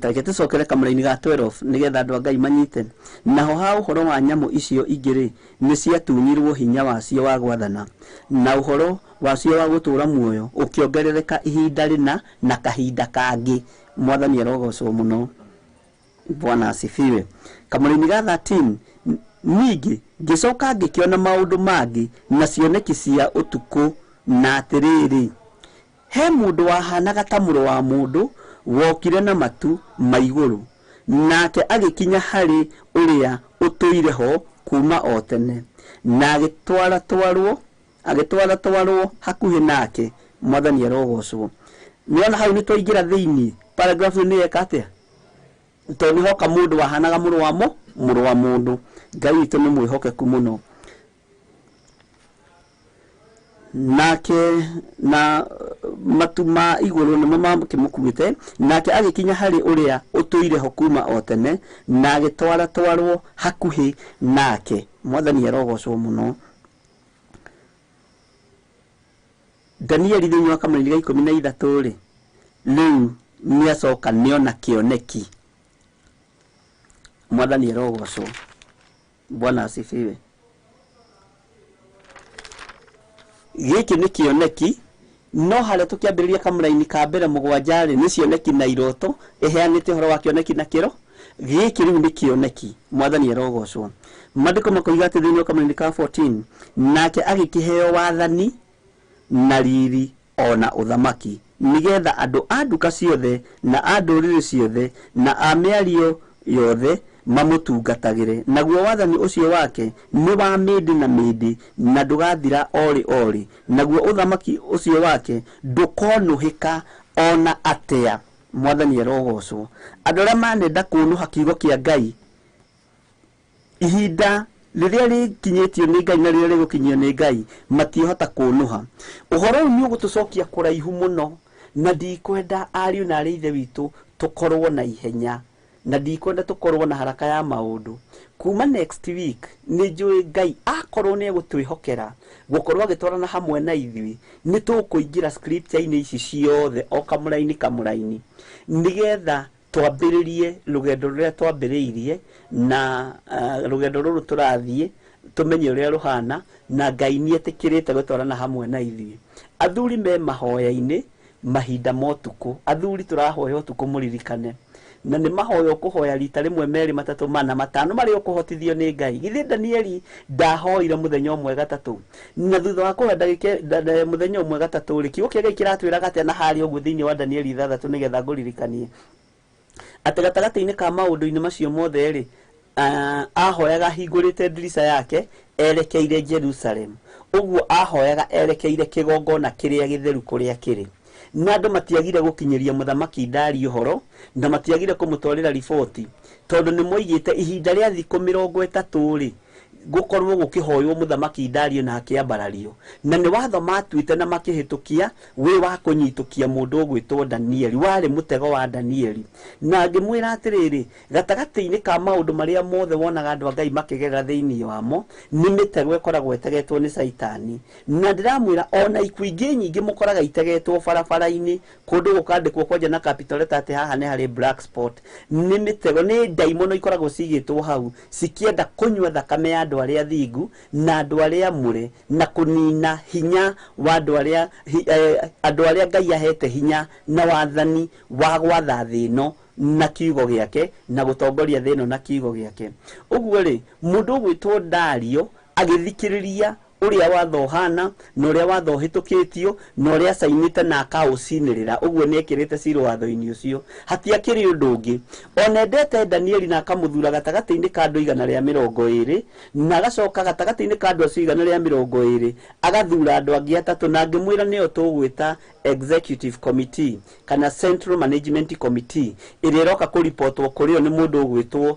Tareke tũcokere kamũra-inĩ ga 12 nĩgetha andũ a Ngai manyite. Naho ha ũhoro wa nyamũ icio igĩrĩ nĩ ciatunyirwo hinya wacio wa gwathana, na ũhoro wacio wa gũtũũra muoyo ũkĩongerereka ihinda rĩna na kahinda kangĩ. Mwathani arogocwo mũno. Bwana asifiwe. Kamũra-inĩ ga 13 ningĩ ngĩcoka ngĩkĩona maũndũ mangĩ na cioneki cia ũtukũ, na atĩrĩrĩ, he mũndũ wahanaga ta mũrũ wa mũndũ wokire na matu ma igũrũ, nake agĩkinya harĩ ũrĩa ũtũire ho kuma o tene, na agĩtwara twarwo hakuhĩ nake. Mwathani arogocwo. Nĩona hau nĩ twaingĩra thĩinĩ paragraph nĩ eka atĩa, tondũ hoka mũndũ wahanaga mũrũ wa mũndũ. Ngai witũ nĩ mwĩhokeku mũno. Nake na matu ma igũrũ nĩmo makĩmũkuĩte, nake agĩkinya harĩ ũrĩa ũtũire ho kuma o tene, na agĩtwarwo hakuhĩ nake. Mwathani arogocwo mũno. Danieli thĩinĩ wa kamũra-inĩ ga 13 rĩu nĩacoka nĩona kĩoneki. Mwathani arogocwo. Bwana asifiwe. Gĩkĩ nĩ kĩoneki, no harĩa tũkĩambĩrĩria kamũra-inĩ ka mbere 7 nĩ cioneki na iroto, ĩheanĩte ũhoro wa kĩoneki na kĩro. Gĩkĩ rĩu nĩ kĩoneki. Mwathani arogocwo. Maandĩko makoiga atĩ thĩinĩ wa kamũra-inĩ ka 14 nake agĩkĩheo wathani na riri ona ũthamaki, nĩgetha andũ a nduka ciothe na a ndũrĩrĩ ciothe na a mĩario yothe mamũtungatagĩre. Naguo wathani ũcio wake nĩ wa mĩndĩ na mĩndĩ, na ndũgathira ori. Naguo ũthamaki ũcio wake ndũkonũhĩka ona atĩa. Mwathani arogocwo. Andũ arĩa manenda kũnũha kiugo kĩa Ngai, ihinda rĩrĩa rĩkinyĩtio nĩ Ngai na rĩrĩa rĩgũkinyio nĩ Ngai, matiĩhota kũnũha. Ũhoro ũyũ nĩ ũgũtũcokia kũraihu mũno, na ndikwenda ariũ na arĩ ithe witũ tũkorwo na ihenya, na ndikwenda tũkorwo na haraka ya maũndũ. Kuma next week nĩ njũĩ Ngai akorwo nĩ egũtwĩhokera gũkorwo agĩtwarana hamwe na ithuĩ, nĩ tũkũingĩra scripture-inĩ ici ciothe o kamũra-inĩ, nĩgetha twambĩrĩrie rũgendo rũrĩa twambĩrĩirie, na rũgendo rũrũ tũrathiĩ tũmenye ũrĩa rũhana, na Ngai nĩ etĩkĩrĩte gũtwarana hamwe na ithuĩ. Athuri me mahoya-inĩ mahinda ma ũtukũ, athuri tũrahoya ũtukũ mũririkane, na nĩ mahoya ũkũhoya rita rĩmwe 2 3 4 5 marĩa ũkũhotithio nĩ Ngai. Githĩ Danieli ndahoire mũthenya ũmwe gatatũ, na thutha wa kũhoya mũthenya ũmwe gatatũ kiugo kĩa Ngai kĩratwĩraga atĩa na harĩa ũguo thĩinĩ wa Danieli 6 nĩgetha ngũririkanie atĩ gatagatĩ-inĩ ka maũndũ-inĩ macio mothe rĩ, ahoyaga hingũrĩte ndirica yake erekeire Jerusalem. Ũguo ahoyaga erekeire kĩgongona kĩrĩa gĩtheru kũrĩa kĩrĩ, na andũ matiagire gũkinyĩria mũthamaki Dario ũhoro, na matiagire kũmũtwarĩra riboti, tondũ nĩ moigĩte ihinda rĩa thikũ 30 rĩ gũkorwo gũkĩhoywo mũthamaki Dario na akĩambarario, na nĩ watho matuĩte na makĩhĩtũkia wĩ wa kũnyitũkia mũndũ ũgwĩtwo Danieli, warĩ mũtego wa Danieli. Na ngĩmwĩra atĩrĩrĩ, gatagatĩ-inĩ ka maũndũ marĩa mothe wonaga andũ a Ngai makĩgerera thĩinĩ wamo, nĩ mĩtego ĩkoragwo ĩtegetwo nĩ Saitani. Na ndĩramwĩra ona ikuũ ingĩ nyingĩ mũkoraga itegetwo barabara-inĩ, kũndũ gũkandĩkwo kwanja na capital letter atĩ haha nĩ harĩ black spot. Nĩ mĩtego, nĩ ndaimono ikoragwo cigĩtwo hau cikĩenda kũnyua thakame ya andũ arĩa thingu na andũ arĩa amũre, na kũnina hinya wa andũ arĩa Ngai ahete hinya na wathani wa gwatha thĩ ĩno na kiugo gĩake, na gũtongoria thĩ ĩno na kiugo gĩake. Ũguo rĩ, mũndũ ũgwĩtwo Dario agĩthikĩrĩria ũrĩa watho hana na ũrĩa watho hĩtũkĩtio na ũrĩa acainĩte na akaũcinĩrĩra. Ũguo nĩ ekĩrĩte ciro watho-inĩ ũcio, hatiakĩrĩ ũndũ ũngĩ. Ona endete Danieli na akamũthura gatagatĩ-inĩ ka andũ 120, na agacoka gatagatĩ-inĩ ka andũ acio 120 agathura andũ angĩ 3, na ngĩmwĩra nĩyo tũgwĩta executive committee kana central management committee, ĩrĩa ĩroka kũripotwo kũrĩ o nĩ mũndũ ũgwĩtwo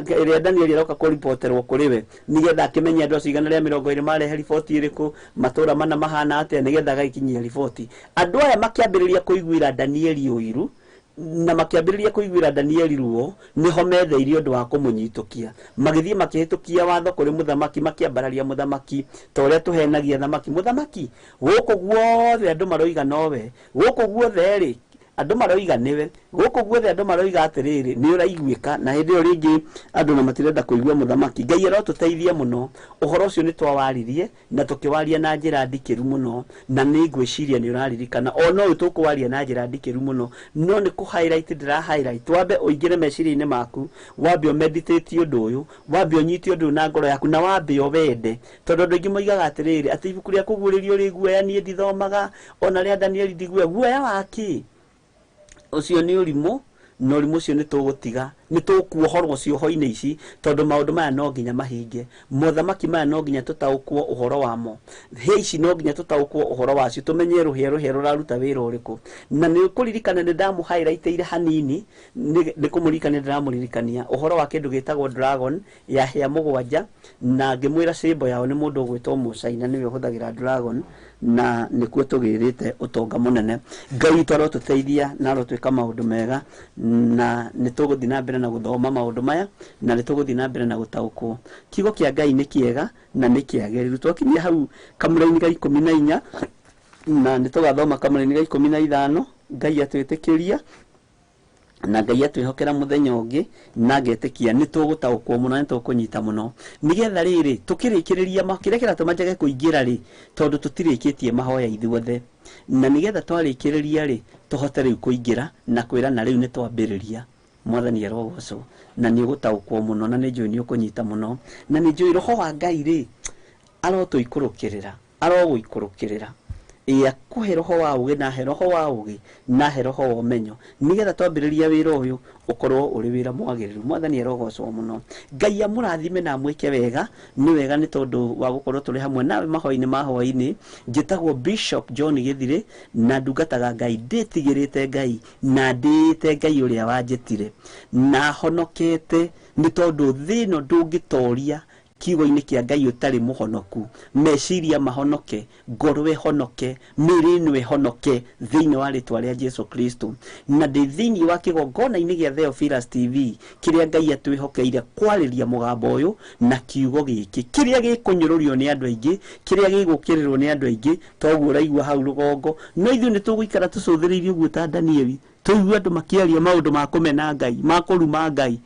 ĩrĩa Danieli ĩroka kũripoterwo kũrĩ we, nĩgetha akĩmenye andũ acio 120 marehe riboti ĩrĩkũ, matũra mana mahana atĩa, nĩgetha agaikinyia riboti. Andũ aya makĩambĩrĩria kũiguĩra Danieli ũiru, na makiambĩrĩria kũiguĩra Danieli ruo niho metheire ũndũ wa kũmũnyitũkia magĩthiĩ makĩhĩtũkia watho kũrĩ mũthamaki makiambararia mũthamaki ta ũrĩa tũhenagia thamaki mũthamaki gũkũ guothe andũ maroiga nowe gũkũ guothe rĩ andũ maroiga niwe gũkũ guothe andũ maroiga atĩrĩrĩ nĩ ũraiguĩka na hĩndĩ ĩyo rĩngĩ andũ na matirenda kũigua mũthamaki Ngai arotũteithia mũno ũhoro ũcio nĩ twawaririe na tũkĩwaria na njĩra ndikĩru mũno na nĩ ngwĩciria nĩ ũraririkana o no tũkũwaria na njĩra ndikĩru mũno no nĩ kũ highlight ndĩra highlight wambe ũingĩre meciria-inĩ maku wambe meditate ũndũ ũyũ wambe ũnyite ũndũ na ngoro yaku na wambe wende tondũ andũ aingĩ moigaga atĩrĩrĩ atĩ ibuku rĩa kũguũrĩrio rĩ guoya niĩ ndithomaga ona rĩa Danieli ndiguoya guoya waki ucio ni ũrimũ na ũrimũ ũcio nĩ tũgũtiga nĩ tũkuohorwo cioho-inĩ ici tondũ maũndũ maya no nginya mahinge mothamaki maya no nginya tũtaũkwo ũhoro wamo he ici no nginya tũtaũkwo ũhoro wacio tũmenye rũhĩa rũraruta wĩra ũrĩkũ na nĩ kũririkana nĩ ndamu highlightire hanini nĩ kũmũririkania ndĩramũririkania ũhoro wa kĩndũ gĩtagwo dragon ya hĩa mũgwanja na ngĩmwĩra symbol yao nĩ mũndũ ũgwĩtwo Mũcaina nĩwe ũhũthagĩra dragon na nĩkuo tũgĩrĩte ũtonga mũnene Ngai witũ arotũteithia na arotwĩka maũndũ mega na nĩ tũgũthiĩ na mbere na gũthoma maũndũ maya na nĩ tũgũthiĩ na mbere na gũtaũkwo kiugo kĩa Ngai nĩ kĩega na nĩ kĩagĩrĩru twakinyia hau kamũra-inĩ ga 14 na nĩ tũgathoma kamũra-inĩ ga 15 Ngai atwĩtĩkĩria na Ngai atwĩhokera mũthenya ũngĩ na ngetĩkia nĩ tũgũtaũkwo mũno nĩ tũkũnyita mũno nĩgetha rĩrĩ tũkĩrĩkĩrĩria makĩrekera tũmanjage kũingĩra rĩ tondũ tũtirĩkĩtie mahoya ithuothe na nĩgetha twarĩkĩrĩria rĩ tũhote rĩu kũingĩra na kwĩra na rĩu nĩ twambĩrĩria Mwathani arogocwo na nĩ ũgũtaũkwo mũno na nĩ njũĩ nĩ ũkũnyita mũno na nĩ njũĩ roho wa Ngai rĩ arogũikũrũkĩrĩra akũhe roho wa ũgĩ na he roho wa ũgĩ na he roho wa ũmenyo nĩgetha twambĩrĩria wĩra ũyũ ũkorwo ũrĩ wĩra mwagĩrĩru Mwathani arogocwo mũno Ngai amũrathime na amwĩke wega nĩ wega nĩ tondũ wa gũkorwo tũrĩ hamwe nawe mahoya-inĩ ma hwaĩ-inĩ njĩtagwo Bishop John Gĩthirĩ na ndungataga Ngai ndĩtigĩrĩte Ngai na ndĩte Ngai ũrĩa wanjĩtire na honokete nĩ tondũ thĩ ĩno ndũngĩtoria kiugo-inĩ kĩa Ngai ũtarĩ mũhonoku meciria mahonoke ngoro ĩhonoke mĩĩrĩ ĩno ĩhonoke thĩinĩ wa rĩtwa rĩa Jesu Kristo na ndĩ thĩinĩ wa kĩgongona-inĩ gĩa Theophilus TV kĩrĩa Ngai atwĩhokeire kwarĩria mũgambo ũyũ na kiugo gĩkĩ kĩrĩa gĩkũnyũrũrio nĩ andũ aingĩ kĩrĩa gĩgũkĩrĩrwo nĩ andũ aingĩ toguo ũraigua hau rũgongo no ithuĩ nĩ tũgũikara tũcũthĩrĩirie ũguo ta Danieli tũigue andũ makĩaria maũndũ ma kũmena Ngai ma kũruma Ngai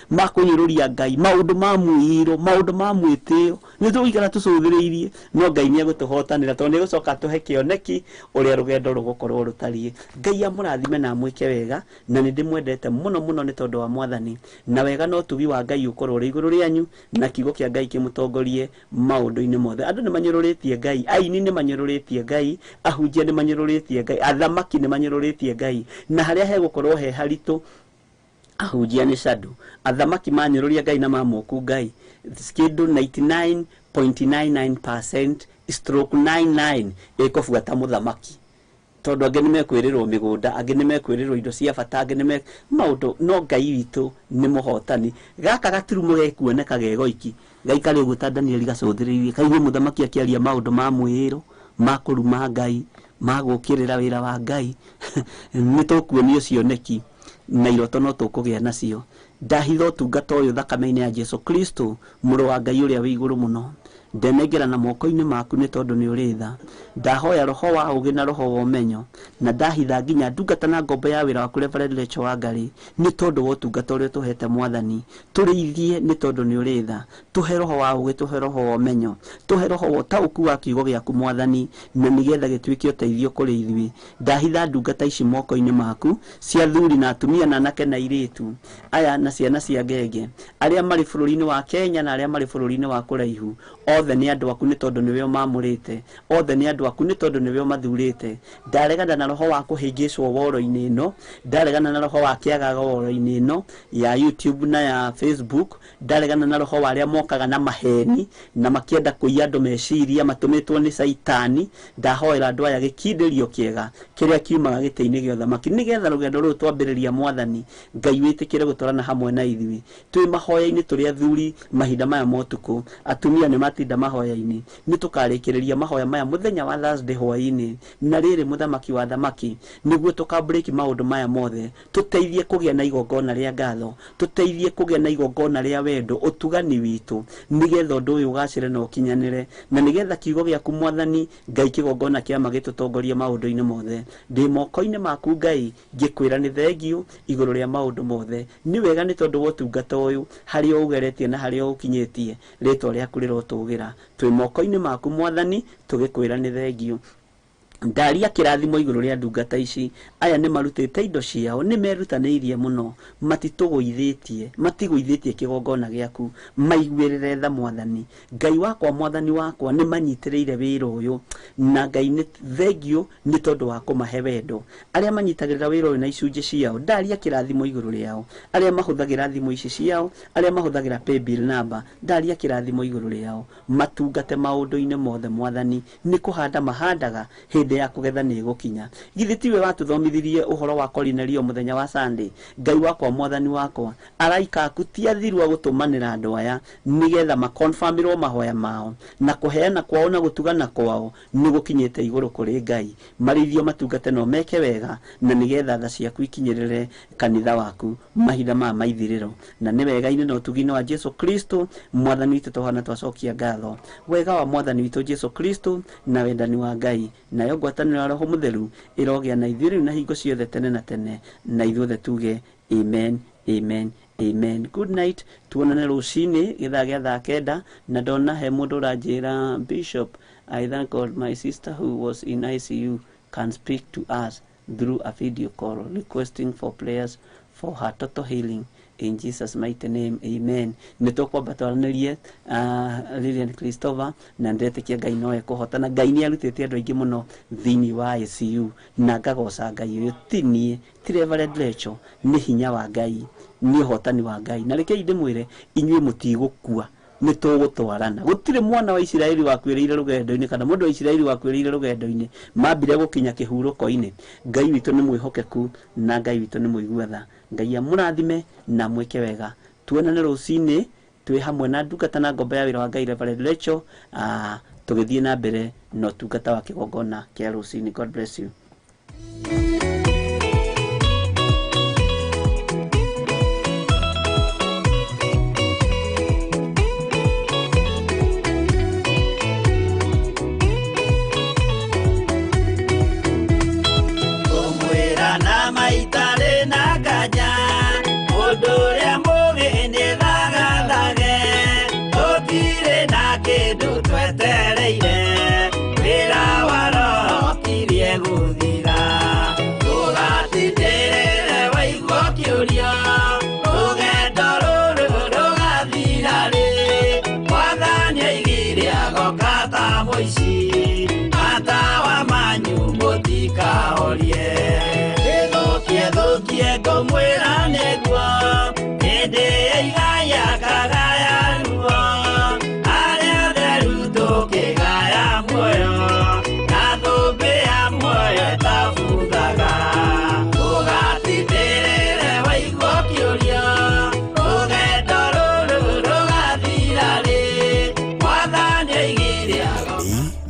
ma kũnyũrũria Ngai maũndũ ma mwĩhĩro maũndũ ma mwĩtĩo nĩ tũgũikara tũcũthĩrĩirie no Ngai nĩ egũtũhotanĩra tondũ nĩ egũcoka tũhe kĩoneki ũrĩa rũgendo rũgũkorwo rũtariĩ Ngai amũrathime na amwĩke wega na nĩ ndĩmwendete mũno mũno nĩ tondũ wa Mwathani na wega no tugi wa Ngai ũkorwo ũrĩ igũrũ rĩanyu na kiugo kĩa Ngai kĩmũtongorie maũndũ-inĩ mothe andũ nĩ manyũrũrĩtie Ngai aini nĩ manyũrũrĩtie Ngai ahunjia nĩ manyũrũrĩtie Ngai athamaki nĩ manyũrũrĩtie Ngai na harĩa hegũkorwo he haritũ ahunjia nĩ candu athamaki manyũrũria Ngai na mamũku Ngai kĩndũ 99.99% stroke 99 ĩkũbuata mũthamaki tondũ angĩ nĩ mekwĩrĩrwo mĩgũnda angĩ nĩ mekwĩrĩrwo indo cia bata angĩ nĩ maũndũ no Ngai witũ nĩ mũhotani gaka gaturumo gekuoneka gegoiki gaikare ũguo ta Danieli gacũthĩrĩirie kaigue mũthamaki akĩaria maũndũ ma mwĩhĩro ma kũruma Ngai ma gũkĩrĩra wĩra wa Ngai nĩ tũkuonio cioneki na iroto no tũkũgĩa nacio ndahitha ũtungata ũyũ thakame-inĩ ya Jesu Kristo mũrũ wa Ngai ũrĩa wĩ igũrũ mũno ndenengera na moko-inĩ maku nĩ tondũ nĩ ũrĩ tha ndahoya roho wa ũgĩ na roho wa ũmenyo na ndahitha nginya ndungata na ngombo ya wĩra waku Reverend Rachel Wangarĩ nĩ tondũ wa ũtungata ũrĩa tũhete Mwathani tũrĩithie nĩ tondũ nĩ ũrĩ tha tũhe roho wa ũgĩ tũhe roho wa ũmenyo tũhe roho wa ũtaũku wa kiugo gĩaku Mwathani na nĩgetha gĩtuĩke ũteithio kũrĩ ithuĩ ndahitha ndungata ici moko-inĩ maku cia thuri na atumia na anake na airĩtu aya na ciana cia ngenge arĩa marĩ bũrũri-inĩ wa Kenya na arĩa marĩ bũrũri-inĩ wa kũraihu othe nĩ andũ aku nĩ tondũ nĩwe ũmamũrĩte othe nĩ andũ aku nĩ tondũ nĩwe ũmathurĩte ndaregana na roho wa kũhĩngĩcwo woro-inĩ ĩno ndaregana na roho wa kĩagaga woro-inĩ ĩno ya YouTube na ya Facebook ndaregana na roho wa arĩa mokaga na maheni na makĩenda kũiya andũ meciria matũmĩtwo nĩ Saitani ndahoera andũ aya gĩkindĩrio kĩega kĩrĩa kiumaga gĩtĩ-inĩ gĩa ũthamaki nĩgetha rũgendo rũrũ twambĩrĩria Mwathani Ngai wĩtĩkĩre gũtwarana hamwe na ithuĩ twĩ mahoya-inĩ tũrĩa athuri mahinda maya motukũ atumia nĩ tũgatinda mahoya-inĩ. Nĩ tũkarĩkĩrĩria mahoya maya mũthenya wa Thursday hwaĩ-inĩ na rĩrĩ mũthamaki wa thamaki, nĩguo tũka-break maũndũ maya mothe, tũteithie kũgĩa na igongona rĩa ngatho, tũteithie kũgĩa na igongona rĩa wendo, ũtugani witũ, nĩgetha ũndũ ũyũ ũgacĩre na ũkinyanĩre, na nĩgetha kiugo gĩaku Mwathani Ngai kĩgongona kĩama gĩtũtongorie maũndũ-inĩ mothe. Ndĩ moko-inĩ maku Ngai, ngĩkwĩra nĩ thengiũ igũrũ rĩa maũndũ mothe. Nĩ wega nĩ tondũ wa ũtungata ũyũ, harĩa ũgeretie na harĩa ũkinyĩtie, rĩtwa rĩaku rĩrotũgĩra. Twĩ moko-inĩ maku Mwathani, tũgĩkwĩra nĩ thengiũ. Ndaria kĩrathimo igũrũ rĩa ndungata ici. Aya nĩ marutĩte indo ciao, nĩ merutanĩirie mũno, matigũithĩtie kĩgongona gĩaku, maiguĩrĩre tha Mwathani Ngai wakwa. Mwathani wakwa nĩ manyitĩrĩire wĩra ũyũ, na Ngai nĩ thengiũ nĩ tondũ wa kũmahe wendo. Arĩa manyitagĩrĩra wĩra ũyũ na icunjĩ ciao, ndaria kĩrathimo igũrũ rĩao. Arĩa mahũthagĩra thimũ ici ciao, arĩa mahũthagĩra paybill number, ndaria kĩrathimo igũrũ rĩao, matungate maũndũ-inĩ mothe Mwathani. Nĩ kũhanda mahandaga, hĩndĩ ya kũgetha nĩ gũkinya. Githĩ tiwe watũthomithirie ũhoro wa Kornelio mũthenya wa Sunday? Ngai wakwa Mwathani wakwa, araika aku ti athiru a gũtũmanĩra andũ aya nĩgetha makonfirmĩrwo mahoya mao, na kũheana kwao na gũtugana kwao nĩ gũkinyĩte igũrũ kũrĩ Ngai. Marĩithio matungate no meke wega, na nĩgetha tha ciaku ikinyĩrĩre kanitha waku mahinda maya maithirĩro. Na nĩ wega-inĩ na ũtugi-inĩ wa Jesu Kristo Mwathani witũ tũhana twacokia ngatho. Wega wa Mwathani witũ Jesu Kristo na wendani wa Ngai nayo ngwatanĩro ya Roho Mũtheru ĩrogĩa na ithuĩ rĩu na hingo ciothe tene na tene, na ithuothe tuge amen, amen, amen. Good night, tuonane rũcinĩ gĩthaa gĩa thaa kenda. Na ndona he mũndũ ũranjĩra Bishop, I thank God my sister who was in ICU can speak to us through a video call requesting for prayers for her total healing in Jesus mighty name, amen. Nĩtũkwamba twaranĩrie Lilian Christopher, na ndĩretĩkia Ngai nowe kũhotana. Ngai nĩ arutĩte andũ aingĩ mũno thĩinĩ wa ICU, na ngagoca Ngai ũyũ. Ti niĩ, ti Reverend Rachel, nĩ hinya wa Ngai, nĩ ũhotani wa Ngai. Na rekei ndĩmwĩre inyuĩ mũtigũkua, nĩ tũgũtwarana. Gũtirĩ mwana wa Isiraeli wakuĩrĩire rũgendo-inĩ, kana mũndũ wa Isiraeli wakuĩrĩire rũgendo-inĩ, mambire gũkinya kĩhurũko-inĩ. Ngai witũ nĩ mwĩhokeku, na Ngai witũ nĩ mũigua tha. Ngai amũrathime na mwĩke wega. Tuonane rũcinĩ twĩ hamwe na ndungata na ngombo ya wĩra wa Ngai Reverend Rachel, tũgĩthiĩ na mbere na ũtungata wa kĩgongona kĩa rũcinĩ. God bless you.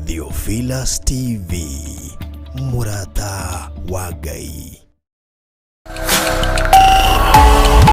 Theophilus TV, mũrata wa Ngai.